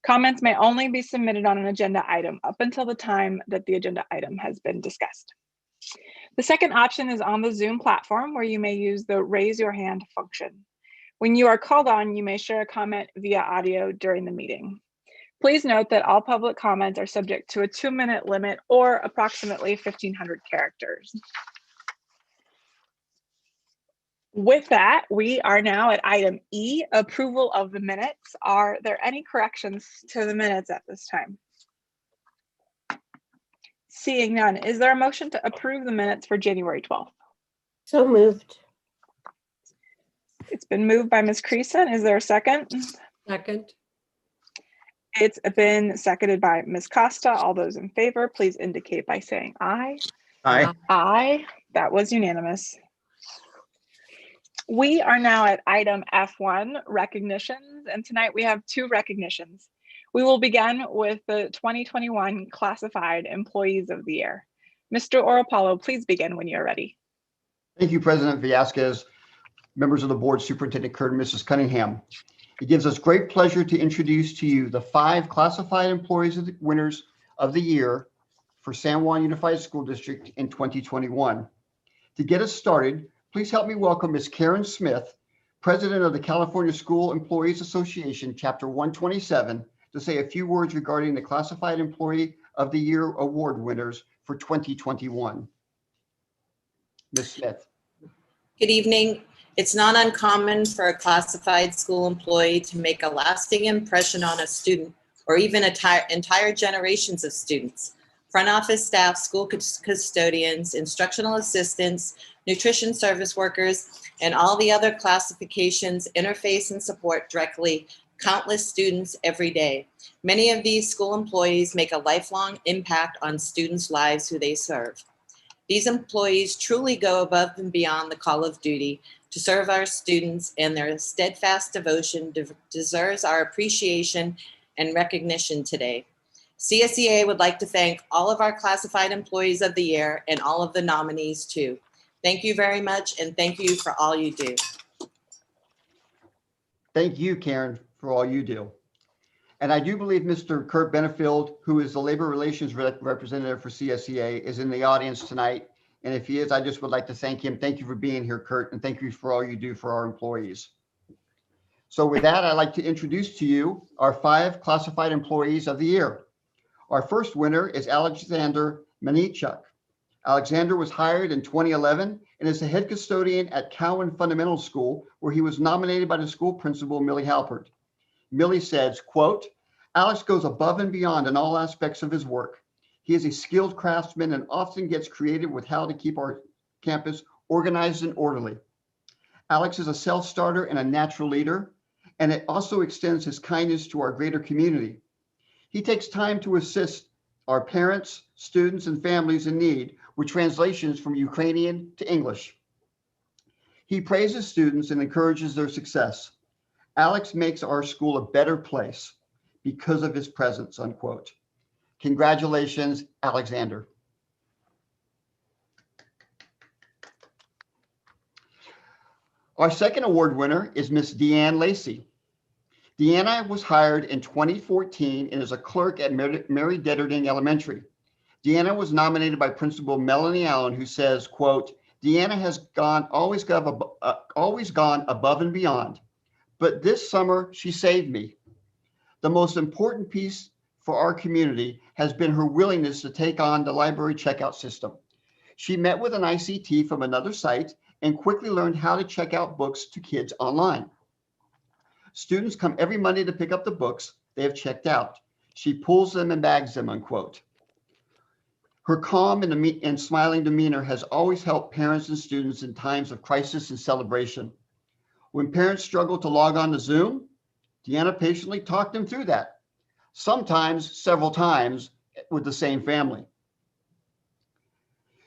A: Comments may only be submitted on an agenda item up until the time that the agenda item has been discussed. The second option is on the Zoom platform, where you may use the raise your hand function. When you are called on, you may share a comment via audio during the meeting. Please note that all public comments are subject to a 2-minute limit or approximately 1,500 characters. With that, we are now at item E, approval of the minutes. Are there any corrections to the minutes at this time? Seeing none, is there a motion to approve the minutes for January 12th?
F: So moved.
A: It's been moved by Ms. Creason. Is there a second?
G: Second.
A: It's been seconded by Ms. Costa. All those in favor, please indicate by saying aye.
O: Aye.
A: Aye. That was unanimous. We are now at item F1, recognitions, and tonight we have 2 recognitions. We will begin with the 2021 Classified Employees of the Year. Mr. Oropalo, please begin when you're ready.
R: Thank you, President Viescas, members of the board, Superintendent Kern, Mrs. Cunningham. It gives us great pleasure to introduce to you the 5 classified employees of the winners of the year for San Juan Unified School District in 2021. To get us started, please help me welcome Ms. Karen Smith, President of the California School Employees Association, Chapter 127, to say a few words regarding the Classified Employee of the Year award winners for 2021. Ms. Smith.
S: Good evening. It's not uncommon for a classified school employee to make a lasting impression on a student or even entire generations of students. Front office staff, school custodians, instructional assistants, nutrition service workers, and all the other classifications interface and support directly countless students every day. Many of these school employees make a lifelong impact on students' lives who they serve. These employees truly go above and beyond the call of duty to serve our students, and their steadfast devotion deserves our appreciation and recognition today. CSEA would like to thank all of our classified employees of the year and all of the nominees too. Thank you very much, and thank you for all you do.
R: Thank you, Karen, for all you do. And I do believe Mr. Kurt Benefield, who is the Labor Relations Representative for CSEA, is in the audience tonight. And if he is, I just would like to thank him. Thank you for being here, Kurt, and thank you for all you do for our employees. So with that, I'd like to introduce to you our 5 classified employees of the year. Our first winner is Alexander Manichuk. Alexander was hired in 2011 and is the head custodian at Cowan Fundamental School, where he was nominated by the school principal, Millie Halpert. Millie says, quote, Alex goes above and beyond in all aspects of his work. He is a skilled craftsman and often gets creative with how to keep our campus organized and orderly. Alex is a self-starter and a natural leader, and it also extends his kindness to our greater community. He takes time to assist our parents, students, and families in need with translations from Ukrainian to English. He praises students and encourages their success. Alex makes our school a better place because of his presence, unquote. Congratulations, Alexander. Our second award winner is Miss Deanne Lacey. Deanna was hired in 2014 and is a clerk at Mary Detterding Elementary. Deanna was nominated by Principal Melanie Allen, who says, quote, Deanna has always gone above and beyond, but this summer she saved me. The most important piece for our community has been her willingness to take on the library checkout system. She met with an ICT from another site and quickly learned how to check out books to kids online. Students come every Monday to pick up the books they have checked out. She pulls them and bags them, unquote. Her calm and smiling demeanor has always helped parents and students in times of crisis and celebration. When parents struggle to log on to Zoom, Deanna patiently talked them through that, sometimes several times with the same family.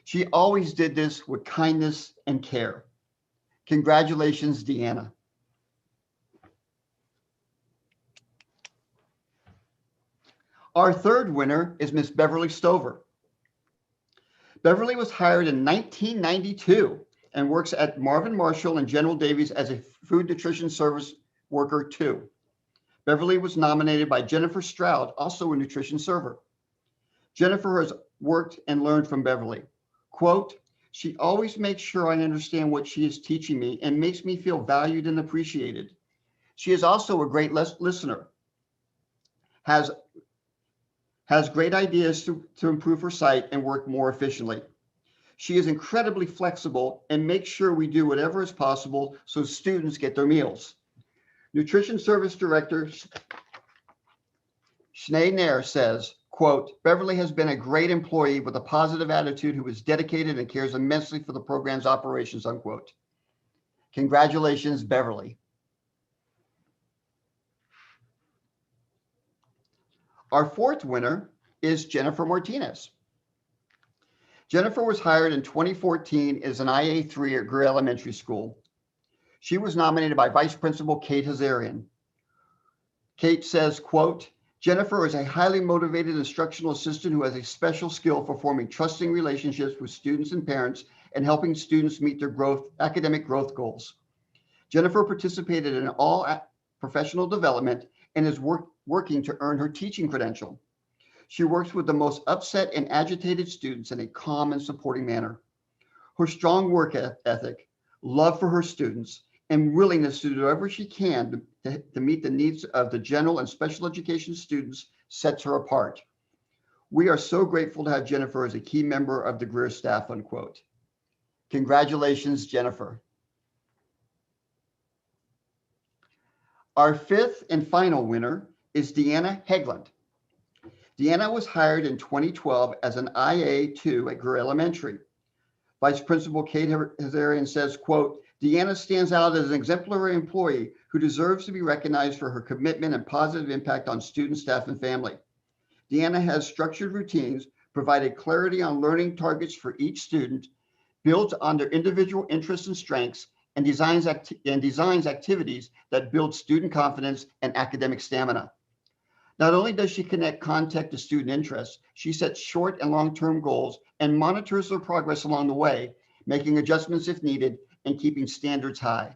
R: She always did this with kindness and care. Congratulations, Deanna. Our third winner is Miss Beverly Stover. Beverly was hired in 1992 and works at Marvin Marshall and General Davies as a food nutrition service worker 2. Beverly was nominated by Jennifer Stroud, also a nutrition server. Jennifer has worked and learned from Beverly. Quote, she always makes sure I understand what she is teaching me and makes me feel valued and appreciated. She is also a great listener, has great ideas to improve her site and work more efficiently. She is incredibly flexible and makes sure we do whatever is possible so students get their meals. Nutrition Service Director Sinead Nair says, quote, Beverly has been a great employee with a positive attitude who is dedicated and cares immensely for the program's operations, unquote. Congratulations, Beverly. Our fourth winner is Jennifer Martinez. Jennifer was hired in 2014 as an IA3 at Greer Elementary School. She was nominated by Vice Principal Kate Hazarian. Kate says, quote, Jennifer is a highly motivated instructional assistant who has a special skill for forming trusting relationships with students and parents and helping students meet their academic growth goals. Jennifer participated in all professional development and is working to earn her teaching credential. She works with the most upset and agitated students in a calm and supporting manner. Her strong work ethic, love for her students, and willingness to do whatever she can to meet the needs of the general and special education students sets her apart. We are so grateful to have Jennifer as a key member of the Greer staff, unquote. Congratulations, Jennifer. Our fifth and final winner is Deanna Hegland. Deanna was hired in 2012 as an IA2 at Greer Elementary. Vice Principal Kate Hazarian says, quote, Deanna stands out as an exemplary employee who deserves to be recognized for her commitment and positive impact on students, staff, and family. Deanna has structured routines, provided clarity on learning targets for each student, builds on their individual interests and strengths, and designs activities that build student confidence and academic stamina. Not only does she connect content to student interests, she sets short and long-term goals and monitors their progress along the way, making adjustments if needed and keeping standards high.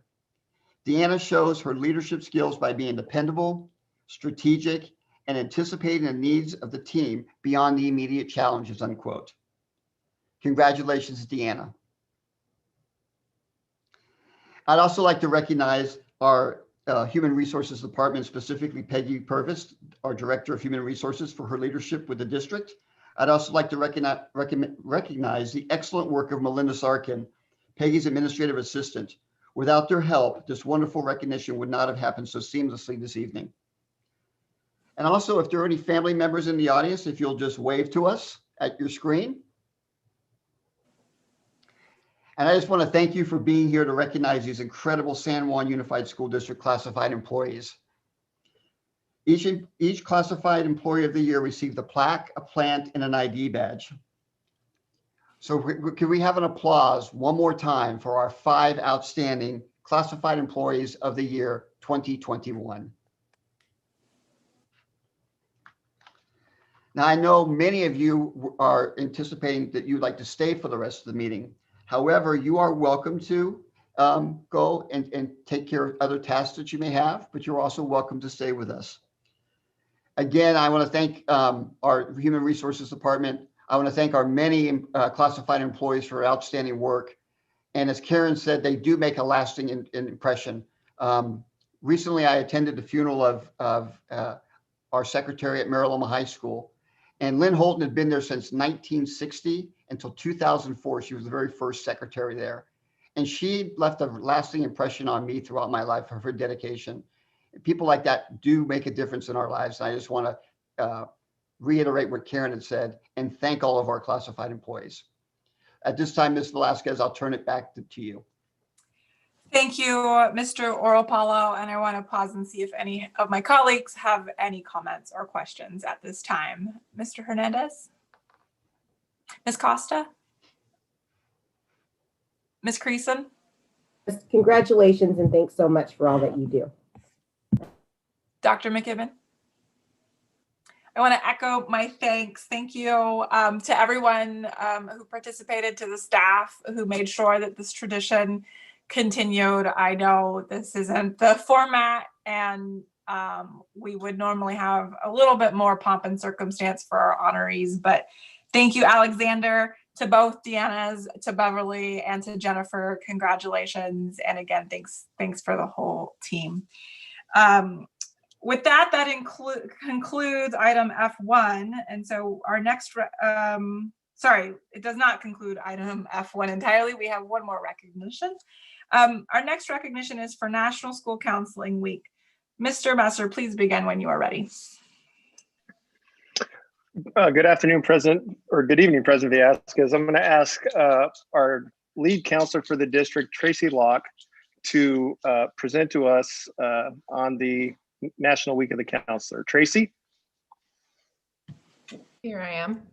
R: Deanna shows her leadership skills by being dependable, strategic, and anticipating the needs of the team beyond the immediate challenges, unquote. Congratulations, Deanna. I'd also like to recognize our Human Resources Department, specifically Peggy Purvis, our Director of Human Resources, for her leadership with the district. I'd also like to recognize the excellent work of Melinda Sarkin, Peggy's administrative assistant. Without their help, this wonderful recognition would not have happened so seamlessly this evening. And also, if there are any family members in the audience, if you'll just wave to us at your screen. And I just want to thank you for being here to recognize these incredible San Juan Unified School District classified employees. Each classified employee of the year received a plaque, a plant, and an ID badge. So can we have an applause one more time for our 5 outstanding classified employees of the year 2021. Now, I know many of you are anticipating that you'd like to stay for the rest of the meeting. However, you are welcome to go and take care of other tasks that you may have, but you're also welcome to stay with us. Again, I want to thank our Human Resources Department. I want to thank our many classified employees for outstanding work. And as Karen said, they do make a lasting impression. Recently, I attended the funeral of our secretary at Mariloma High School. And Lynn Holton had been there since 1960 until 2004. She was the very first secretary there. And she left a lasting impression on me throughout my life of her dedication. People like that do make a difference in our lives. And I just want to reiterate what Karen had said and thank all of our classified employees. At this time, Ms. Velasquez, I'll turn it back to you.
A: Thank you, Mr. Oropalo. And I want to pause and see if any of my colleagues have any comments or questions at this time. Mr. Hernandez? Ms. Costa? Ms. Creason?
F: Congratulations and thanks so much for all that you do.
A: Dr. McKibben? I want to echo my thanks. Thank you to everyone who participated, to the staff who made sure that this tradition continued. I know this isn't the format, and we would normally have a little bit more pomp and circumstance for our honorees, but thank you, Alexander, to both Deanna's, to Beverly, and to Jennifer. Congratulations. And again, thanks for the whole team. With that, concludes item F1. And so our next, sorry, it does not conclude item F1 entirely. We have one more recognition. Our next recognition is for National School Counseling Week. Mr. Messer, please begin when you are ready.
T: Good afternoon, President, or good evening, President Villescaz. I'm going to ask our lead counselor for the district, Tracy Locke, to present to us on the National Week of the Counselor. Tracy?
U: Here I am.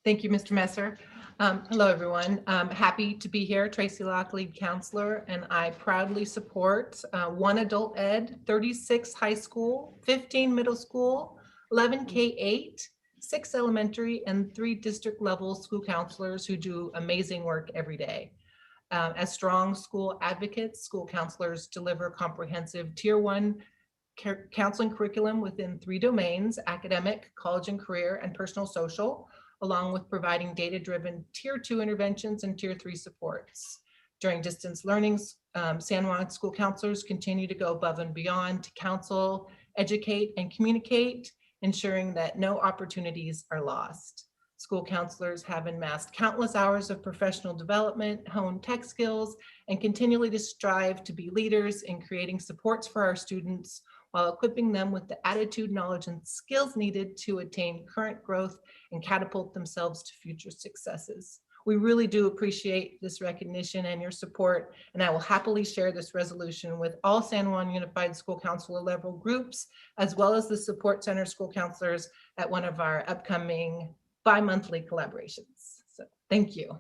U: Thank you, Mr. Messer. Hello, everyone. I'm happy to be here. Tracy Locke, lead counselor, and I proudly support 1 adult ed, 36 high school, 15 middle school, 11 K-8, 6 elementary, and 3 district level school counselors who do amazing work every day. As strong school advocates, school counselors deliver comprehensive Tier 1 counseling curriculum within 3 domains: academic, college and career, and personal social, along with providing data-driven Tier 2 interventions and Tier 3 supports. During distance learning, San Juan school counselors continue to go above and beyond to counsel, educate, and communicate, ensuring that no opportunities are lost. School counselors have amassed countless hours of professional development, honed tech skills, and continually to strive to be leaders in creating supports for our students while equipping them with the attitude, knowledge, and skills needed to attain current growth and catapult themselves to future successes. We really do appreciate this recognition and your support, and I will happily share this resolution with all San Juan Unified School Counselor level groups, as well as the Support Center school counselors at one of our upcoming bi-monthly collaborations. So thank you.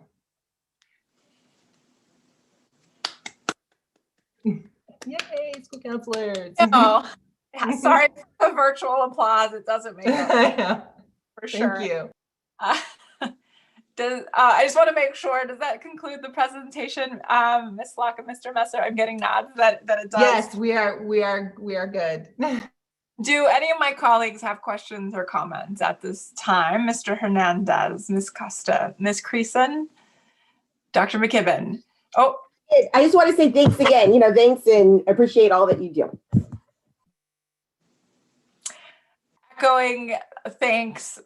U: Yay, school counselors.
A: Oh, yeah, sorry for the virtual applause. It doesn't make sense. For sure.
U: Thank you.
A: I just want to make sure, does that conclude the presentation? Ms. Locke and Mr. Messer, I'm getting nods that it does.
U: Yes, we are good.
A: Do any of my colleagues have questions or comments at this time? Mr. Hernandez, Ms. Costa, Ms. Creason, Dr. McKibben. Oh,
F: I just want to say thanks again. Thanks and appreciate all that you do.
A: Echoing thanks.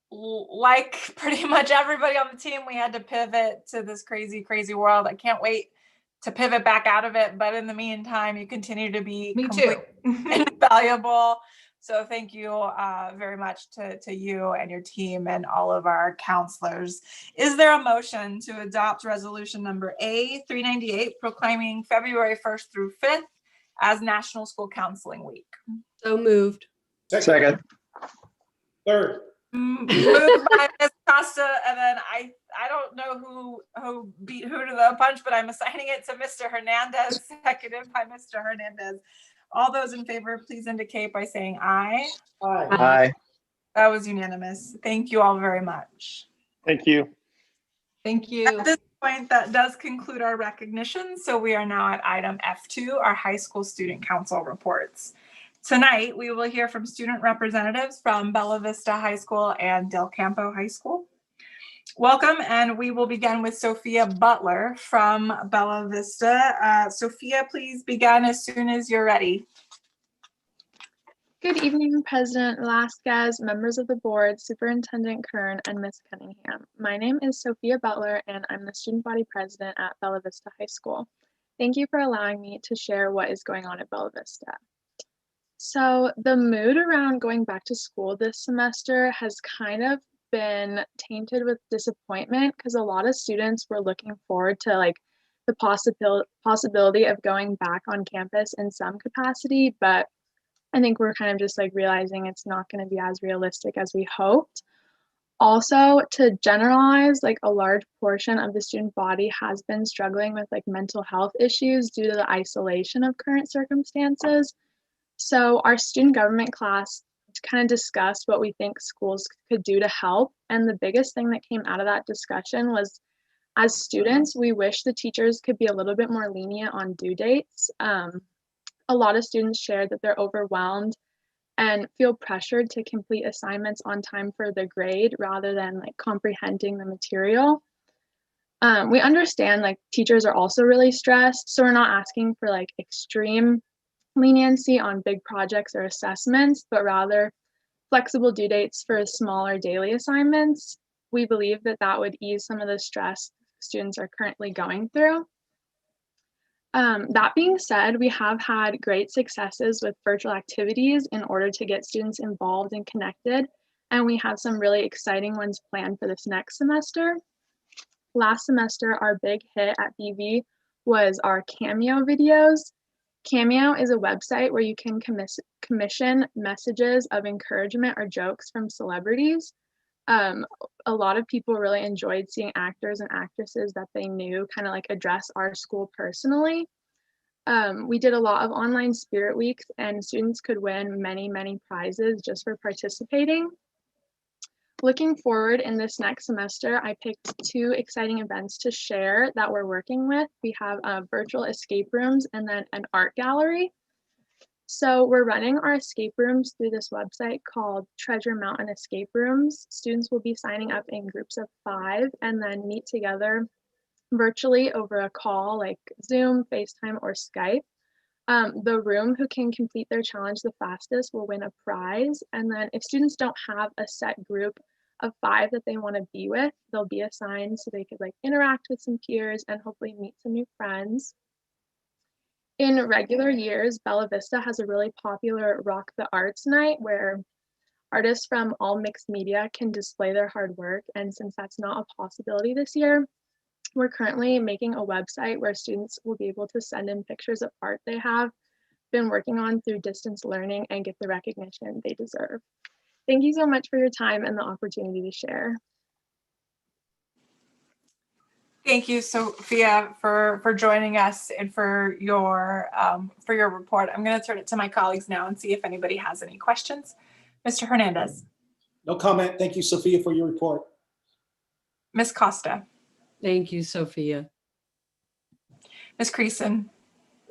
A: Like pretty much everybody on the team, we had to pivot to this crazy, crazy world. I can't wait to pivot back out of it. But in the meantime, you continue to be invaluable. So thank you very much to you and your team and all of our counselors. Is there a motion to adopt resolution number A398 proclaiming February 1st through 5th as National School Counseling Week?
G: So moved.
T: Second.
I: Third.
A: Moved by Ms. Costa, and then I don't know who beat who to the punch, but I'm assigning it to Mr. Hernandez, seconded by Mr. Hernandez. All those in favor, please indicate by saying aye.
T: Aye.
A: That was unanimous. Thank you all very much.
T: Thank you.
U: Thank you.
A: At this point, that does conclude our recognition. So we are now at item F2, our high school student council reports. Tonight, we will hear from student representatives from Bella Vista High School and Del Campo High School. Welcome, and we will begin with Sophia Butler from Bella Vista. Sophia, please begin as soon as you're ready.
H: Good evening, President Velasquez, members of the board, Superintendent Kern, and Ms. Cunningham. My name is Sophia Butler, and I'm the student body president at Bella Vista High School. Thank you for allowing me to share what is going on at Bella Vista. So the mood around going back to school this semester has kind of been tainted with disappointment because a lot of students were looking forward to like the possibility of going back on campus in some capacity, but I think we're kind of just like realizing it's not going to be as realistic as we hoped. Also, to generalize, like a large portion of the student body has been struggling with like mental health issues due to the isolation of current circumstances. So our student government class kind of discussed what we think schools could do to help. And the biggest thing that came out of that discussion was, as students, we wish the teachers could be a little bit more lenient on due dates. A lot of students shared that they're overwhelmed and feel pressured to complete assignments on time for the grade rather than like comprehending the material. We understand like teachers are also really stressed, so we're not asking for like extreme leniency on big projects or assessments, but rather flexible due dates for smaller daily assignments. We believe that that would ease some of the stress students are currently going through. That being said, we have had great successes with virtual activities in order to get students involved and connected, and we have some really exciting ones planned for this next semester. Last semester, our big hit at BV was our Cameo videos. Cameo is a website where you can commission messages of encouragement or jokes from celebrities. A lot of people really enjoyed seeing actors and actresses that they knew kind of like address our school personally. We did a lot of online spirit weeks and students could win many, many prizes just for participating. Looking forward in this next semester, I picked 2 exciting events to share that we're working with. We have virtual escape rooms and then an art gallery. So we're running our escape rooms through this website called Treasure Mountain Escape Rooms. Students will be signing up in groups of 5 and then meet together virtually over a call like Zoom, FaceTime, or Skype. The room who can complete their challenge the fastest will win a prize. And then if students don't have a set group of 5 that they want to be with, they'll be assigned so they could like interact with some peers and hopefully meet some new friends. In regular years, Bella Vista has a really popular Rock the Arts night where artists from all mixed media can display their hard work. And since that's not a possibility this year, we're currently making a website where students will be able to send in pictures of art they have been working on through distance learning and get the recognition they deserve. Thank you so much for your time and the opportunity to share.
A: Thank you, Sophia, for joining us and for your report. I'm going to turn it to my colleagues now and see if anybody has any questions. Mr. Hernandez.
N: No comment. Thank you, Sophia, for your report.
A: Ms. Costa.
G: Thank you, Sophia.
A: Ms. Creason.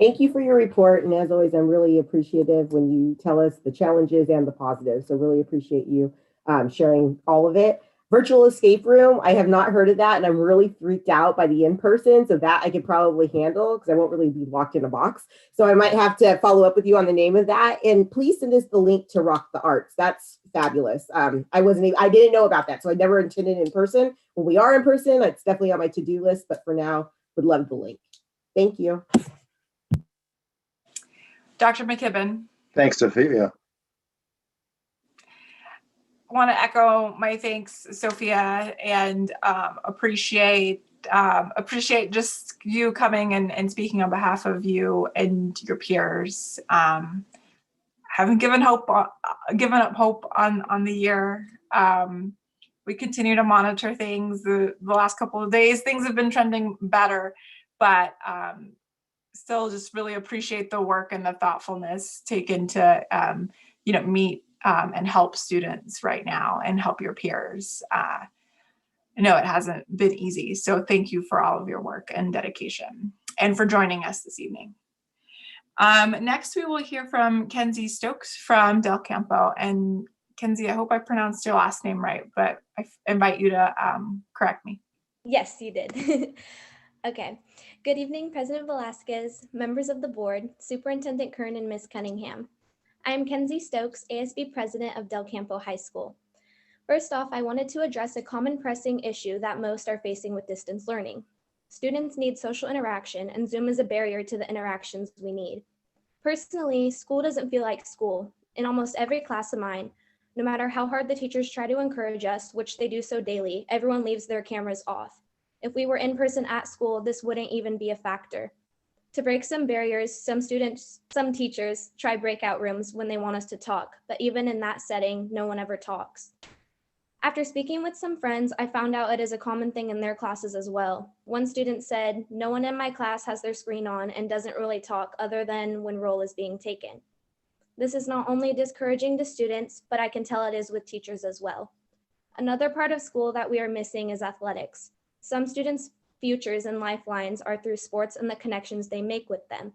F: Thank you for your report. And as always, I'm really appreciative when you tell us the challenges and the positives. So really appreciate you sharing all of it. Virtual escape room, I have not heard of that. And I'm really freaked out by the in-person. So that I could probably handle because I won't really be locked in a box. So I might have to follow up with you on the name of that. And please send us the link to Rock the Arts. That's fabulous. I didn't know about that. So I never attended in person. When we are in person, it's definitely on my to-do list. But for now, would love the link. Thank you.
A: Dr. McKibben.
C: Thanks, Sophia.
A: I want to echo my thanks, Sophia, and appreciate just you coming and speaking on behalf of you and your peers. Haven't given up hope on the year. We continue to monitor things. The last couple of days, things have been trending better, but still just really appreciate the work and the thoughtfulness taken to meet
J: and help students right now and help your peers. I know it hasn't been easy, so thank you for all of your work and dedication and for joining us this evening. Next, we will hear from Kenzie Stokes from Del Campo. And Kenzie, I hope I pronounced your last name right, but I invite you to correct me.
V: Yes, you did. Okay. Good evening, President Velasquez, members of the board, Superintendent Kern, and Ms. Cunningham. I am Kenzie Stokes, ASB President of Del Campo High School. First off, I wanted to address a common pressing issue that most are facing with distance learning. Students need social interaction, and Zoom is a barrier to the interactions we need. Personally, school doesn't feel like school. In almost every class of mine, no matter how hard the teachers try to encourage us, which they do so daily, everyone leaves their cameras off. If we were in person at school, this wouldn't even be a factor. To break some barriers, some teachers try breakout rooms when they want us to talk, but even in that setting, no one ever talks. After speaking with some friends, I found out it is a common thing in their classes as well. One student said, "No one in my class has their screen on and doesn't really talk other than when roll is being taken." This is not only discouraging to students, but I can tell it is with teachers as well. Another part of school that we are missing is athletics. Some students' futures and lifelines are through sports and the connections they make with them.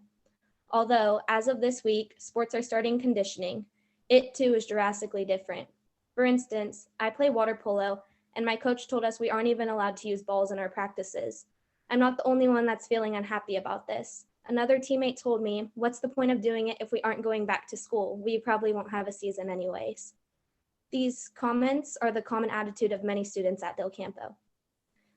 V: Although, as of this week, sports are starting conditioning, it too is drastically different. For instance, I play water polo, and my coach told us we aren't even allowed to use balls in our practices. I'm not the only one that's feeling unhappy about this. Another teammate told me, "What's the point of doing it if we aren't going back to school? We probably won't have a season anyways." These comments are the common attitude of many students at Del Campo.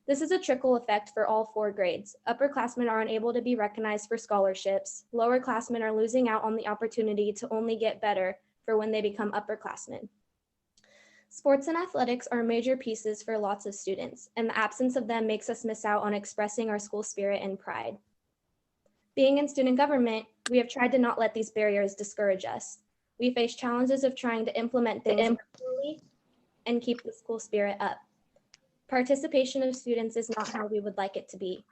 V: This is a trickle effect for all 4 grades. Upperclassmen are unable to be recognized for scholarships. Lowerclassmen are losing out on the opportunity to only get better for when they become upperclassmen. Sports and athletics are major pieces for lots of students, and the absence of them makes us miss out on expressing our school spirit and pride. Being in student government, we have tried to not let these barriers discourage us. We face challenges of trying to implement things virtually and keep the school spirit up. Participation of students is not how we would like it to be.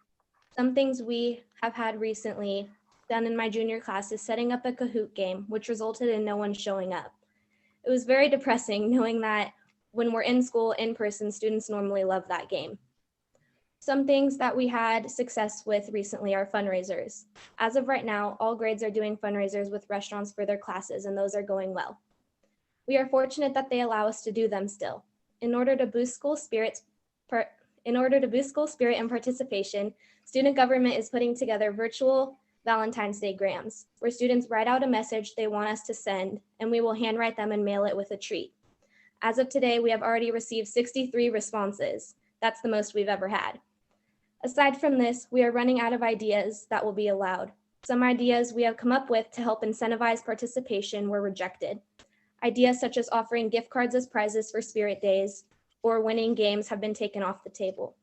V: Some things we have had recently done in my junior class is setting up a Kahoot game, which resulted in no one showing up. It was very depressing knowing that when we're in school in person, students normally love that game. Some things that we had success with recently are fundraisers. As of right now, all grades are doing fundraisers with restaurants for their classes, and those are going well. We are fortunate that they allow us to do them still. In order to boost school spirit and participation, student government is putting together virtual Valentine's Day grams, where students write out a message they want us to send, and we will handwrite them and mail it with a treat. As of today, we have already received 63 responses. That's the most we've ever had. Aside from this, we are running out of ideas that will be allowed. Some ideas we have come up with to help incentivize participation were rejected. Ideas such as offering gift cards as prizes for Spirit Days or winning games have been taken off the table.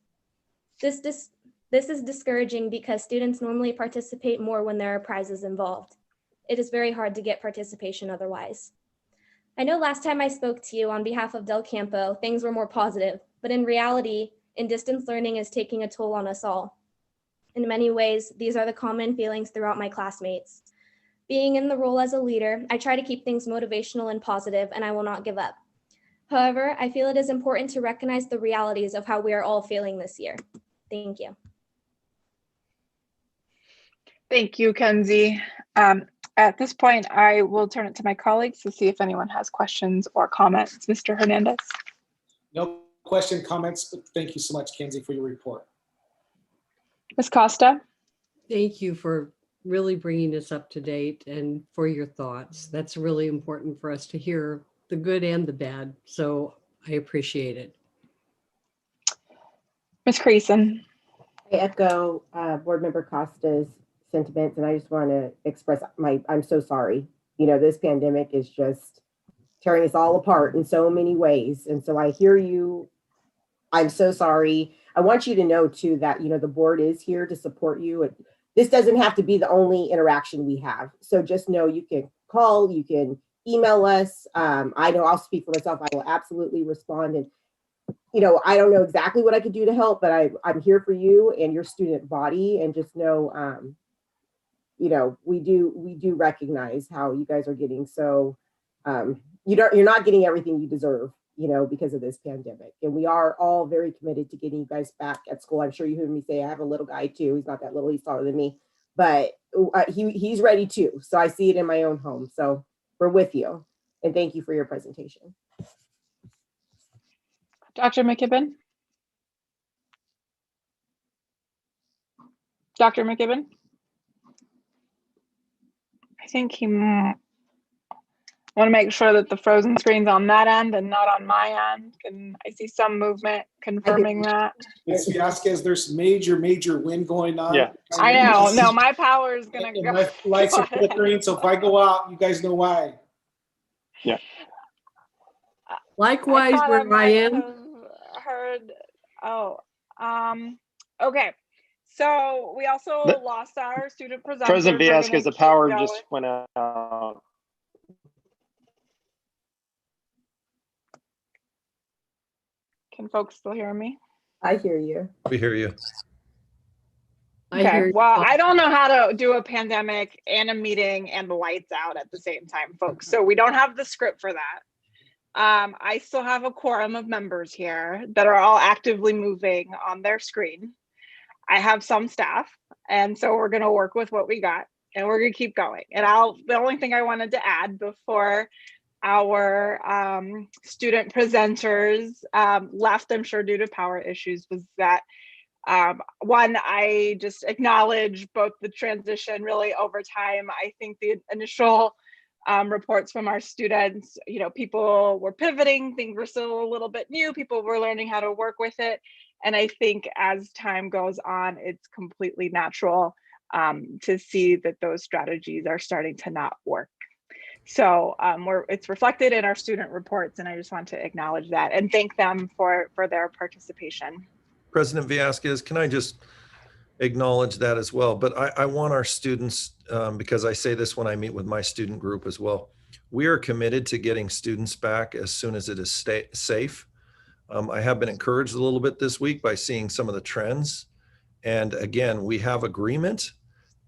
V: This is discouraging because students normally participate more when there are prizes involved. It is very hard to get participation otherwise. I know last time I spoke to you on behalf of Del Campo, things were more positive, but in reality, distance learning is taking a toll on us all. In many ways, these are the common feelings throughout my classmates. Being in the role as a leader, I try to keep things motivational and positive, and I will not give up. However, I feel it is important to recognize the realities of how we are all feeling this year. Thank you.
A: Thank you, Kenzie. At this point, I will turn it to my colleagues to see if anyone has questions or comments. Mr. Hernandez.
N: No question, comments, but thank you so much, Kenzie, for your report.
A: Ms. Costa.
G: Thank you for really bringing us up to date and for your thoughts. That's really important for us to hear the good and the bad. So I appreciate it.
A: Ms. Creason.
F: I echo Board Member Costa's sentiments, and I just want to express I'm so sorry. You know, this pandemic is just tearing us all apart in so many ways. And so I hear you. I'm so sorry. I want you to know too that, you know, the board is here to support you. This doesn't have to be the only interaction we have. So just know you can call, you can email us. I know I'll speak for myself. I will absolutely respond. And, you know, I don't know exactly what I could do to help, but I'm here for you and your student body. And just know, you know, we do recognize how you guys are getting so you're not getting everything you deserve, because of this pandemic. And we are all very committed to getting you guys back at school. I'm sure you heard me say I have a little guy too. He's not that little, he's taller than me, but he's ready too. So I see it in my own home. So we're with you. And thank you for your presentation.
A: Dr. McKibben? Dr. McKibben? I think he want to make sure that the frozen screen's on that end and not on my end. And I see some movement confirming that.
N: Ms. Vasquez, there's major wind going on.
T: Yeah.
A: I know. No, my power is going to go.
N: My lights are flickering, so if I go out, you guys know why.
T: Yeah.
G: Likewise, where I am.
A: Heard. Okay. So we also lost our student presenter.
T: President Vasquez, the power just went out.
A: Can folks still hear me?
F: I hear you.
C: We hear you.
A: Okay. Well, I don't know how to do a pandemic and a meeting and the lights out at the same time, folks. So we don't have the script for that. I still have a quorum of members here that are all actively moving on their screen. I have some staff, and so we're going to work with what we got, and we're going to keep going. And the only thing I wanted to add before our student presenters left, I'm sure due to power issues, was that one, I just acknowledge both the transition really over time. I think the initial reports from our students, people were pivoting, things were still a little bit new, people were learning how to work with it. And I think as time goes on, it's completely natural to see that those strategies are starting to not work. So it's reflected in our student reports, and I just want to acknowledge that and thank them for their participation.
C: President Vasquez, can I just acknowledge that as well? But I want our students, because I say this when I meet with my student group as well, we are committed to getting students back as soon as it is safe. I have been encouraged a little bit this week by seeing some of the trends. And again, we have agreement,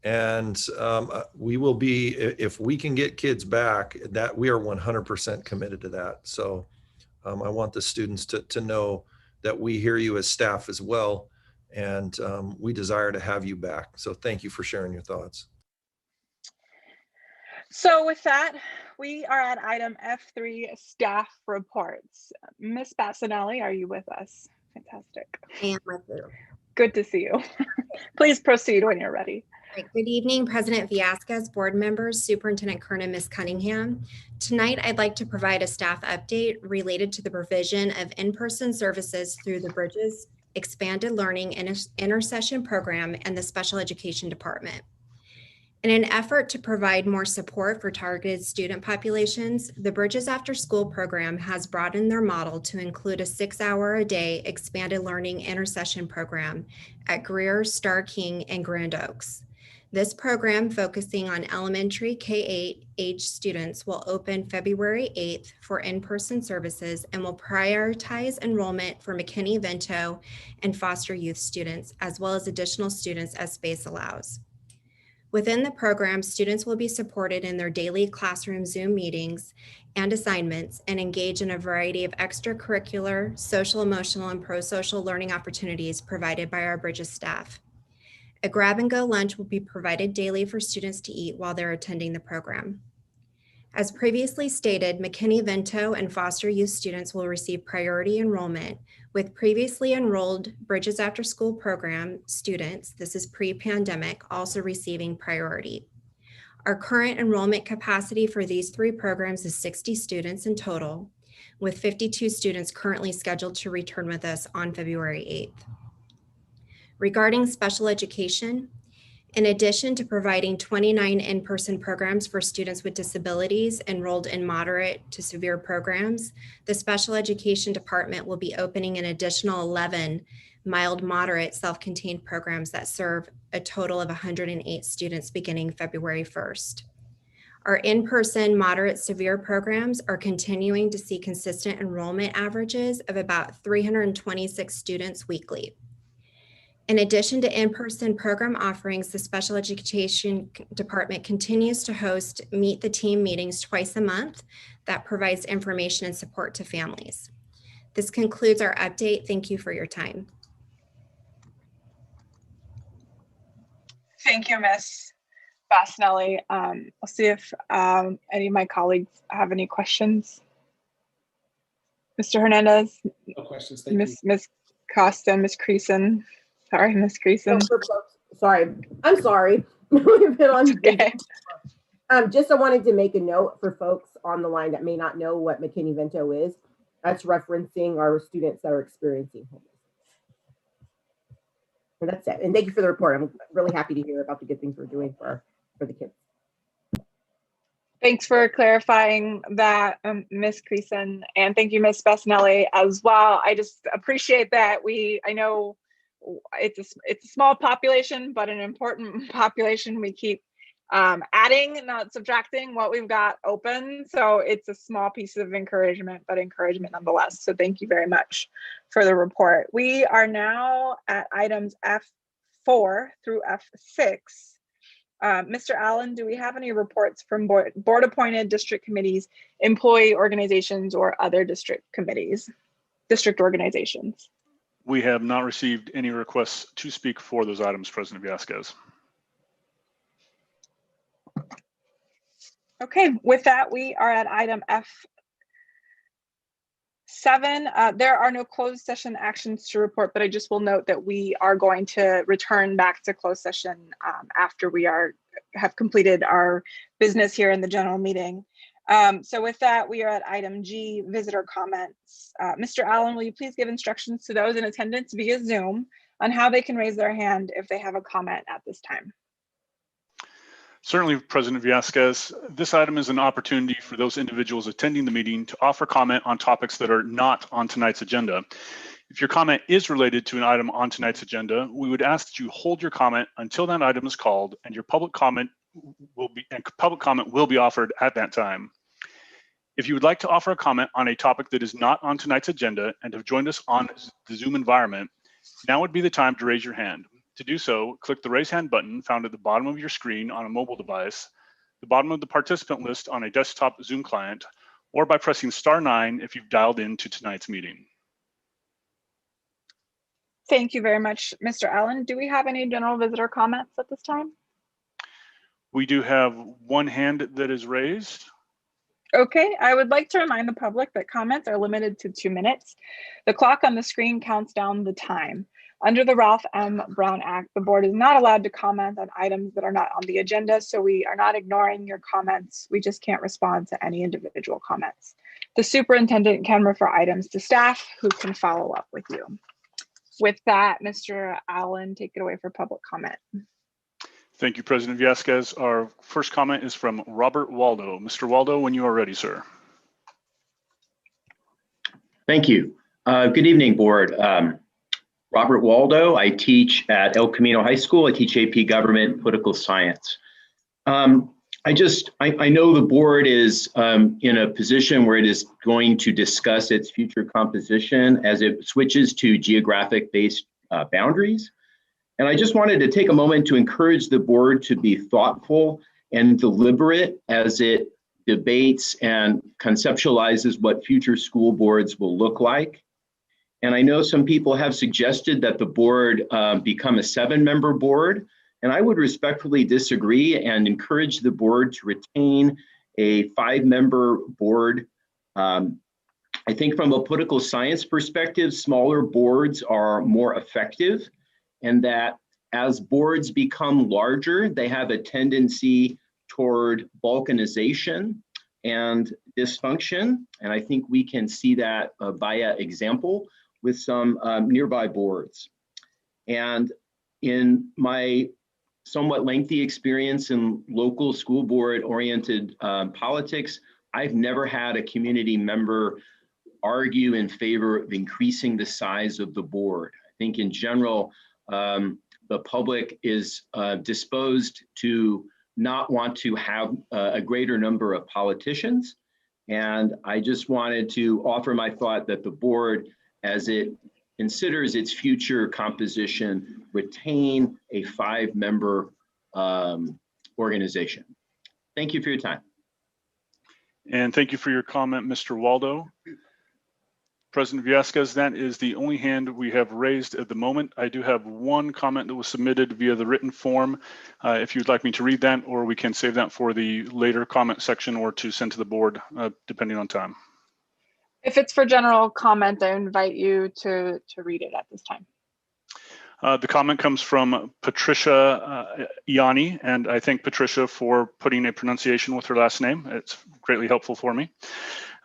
C: and we will be, if we can get kids back, that we are 100% committed to that. So I want the students to know that we hear you as staff as well, and we desire to have you back. So thank you for sharing your thoughts.
A: So with that, we are at item F3, staff reports. Ms. Bassinelli, are you with us? Fantastic.
K: I am with you.
A: Good to see you. Please proceed when you're ready.
K: Right. Good evening, President Vasquez, board members, Superintendent Kern, and Ms. Cunningham. Tonight, I'd like to provide a staff update related to the provision of in-person services through the Bridges Expanded Learning Intercession Program and the Special Education Department. In an effort to provide more support for targeted student populations, the Bridges After School program has broadened their model to include a 6-hour-a-day expanded learning intercession program at Greer, Star King, and Grand Oaks. This program, focusing on elementary K-8 age students, will open February 8th for in-person services and will prioritize enrollment for McKinney-Vento and foster youth students, as well as additional students as space allows. Within the program, students will be supported in their daily classroom Zoom meetings and assignments and engage in a variety of extracurricular, social, emotional, and pro-social learning opportunities provided by our Bridges staff. A grab-and-go lunch will be provided daily for students to eat while they're attending the program. As previously stated, McKinney-Vento and foster youth students will receive priority enrollment, with previously enrolled Bridges After School program students, this is pre-pandemic, also receiving priority. Our current enrollment capacity for these three programs is 60 students in total, with 52 students currently scheduled to return with us on February 8th. Regarding special education, in addition to providing 29 in-person programs for students with disabilities enrolled in moderate to severe programs, the Special Education Department will be opening an additional 11 mild-moderate self-contained programs that serve a total of 108 students beginning February 1st. Our in-person moderate severe programs are continuing to see consistent enrollment averages of about 326 students weekly. In addition to in-person program offerings, the Special Education Department continues to host Meet the Team meetings twice a month that provides information and support to families. This concludes our update. Thank you for your time.
A: Thank you, Ms. Bassnelli. I'll see if any of my colleagues have any questions. Mr. Hernandez,
N: No questions, thank you.
A: Ms. Costa, Ms. Creason. Sorry, Ms. Creason.
F: Sorry, I'm sorry. We've been on.
A: Okay.
F: Just I wanted to make a note for folks on the line that may not know what McKinney-Vento is. That's referencing our students that are experiencing homelessness. And that's it. And thank you for the report. I'm really happy to hear about the good things we're doing for the kids.
A: Thanks for clarifying that, Ms. Creason, and thank you, Ms. Bassnelli, as well. I just appreciate that I know it's a small population, but an important population. We keep adding, not subtracting what we've got open. So it's a small piece of encouragement, but encouragement nonetheless. So thank you very much for the report. We are now at items F4 through F6. Mr. Allen, do we have any reports from board appointed district committees, employee organizations, or other district committees, district organizations?
B: We have not received any requests to speak for those items, President Villescaz.
A: Okay, with that, we are at item F7. There are no closed session actions to report, but I just will note that we are going to return back to closed session after we have completed our business here in the general meeting. So with that, we are at item G, visitor comments. Mr. Allen, will you please give instructions to those in attendance via Zoom on how they can raise their hand if they have a comment at this time?
B: Certainly, President Villescaz. This item is an opportunity for those individuals attending the meeting to offer comment on topics that are not on tonight's agenda. If your comment is related to an item on tonight's agenda, we would ask that you hold your comment until that item is called, and your public comment will be offered at that time. If you would like to offer a comment on a topic that is not on tonight's agenda and have joined us on the Zoom environment, now would be the time to raise your hand. To do so, click the raise hand button found at the bottom of your screen on a mobile device, the bottom of the participant list on a desktop Zoom client, or by pressing *9 if you've dialed into tonight's meeting.
A: Thank you very much, Mr. Allen. Do we have any general visitor comments at this time?
B: We do have one hand that is raised.
A: Okay, I would like to remind the public that comments are limited to 2 minutes. The clock on the screen counts down the time. Under the Ralph M. Brown Act, the board is not allowed to comment on items that are not on the agenda, so we are not ignoring your comments. We just can't respond to any individual comments. The superintendent can refer items to staff who can follow up with you. With that, Mr. Allen, take it away for public comment.
B: Thank you, President Villescaz. Our first comment is from Robert Waldo. Mr. Waldo, when you are ready, sir.
L: Thank you. Good evening, board. Robert Waldo. I teach at El Camino High School. I teach AP Government and Political Science. I know the board is in a position where it is going to discuss its future composition as it switches to geographic-based boundaries. And I just wanted to take a moment to encourage the board to be thoughtful and deliberate as it debates and conceptualizes what future school boards will look like. And I know some people have suggested that the board become a 7-member board, and I would respectfully disagree and encourage the board to retain a 5-member board. I think from a political science perspective, smaller boards are more effective, and that as boards become larger, they have a tendency toward balkanization and dysfunction. And I think we can see that via example with some nearby boards. And in my somewhat lengthy experience in local school board oriented politics, I've never had a community member argue in favor of increasing the size of the board. I think in general, the public is disposed to not want to have a greater number of politicians. And I just wanted to offer my thought that the board, as it considers its future composition retain a 5-member organization. Thank you for your time.
B: And thank you for your comment, Mr. Waldo. President Villescaz, that is the only hand we have raised at the moment. I do have one comment that was submitted via the written form. If you'd like me to read that, or we can save that for the later comment section or to send to the board, depending on time.
A: If it's for general comment, I invite you to read it at this time.
B: The comment comes from Patricia Iani, and I thank Patricia for putting a pronunciation with her last name. It's greatly helpful for me.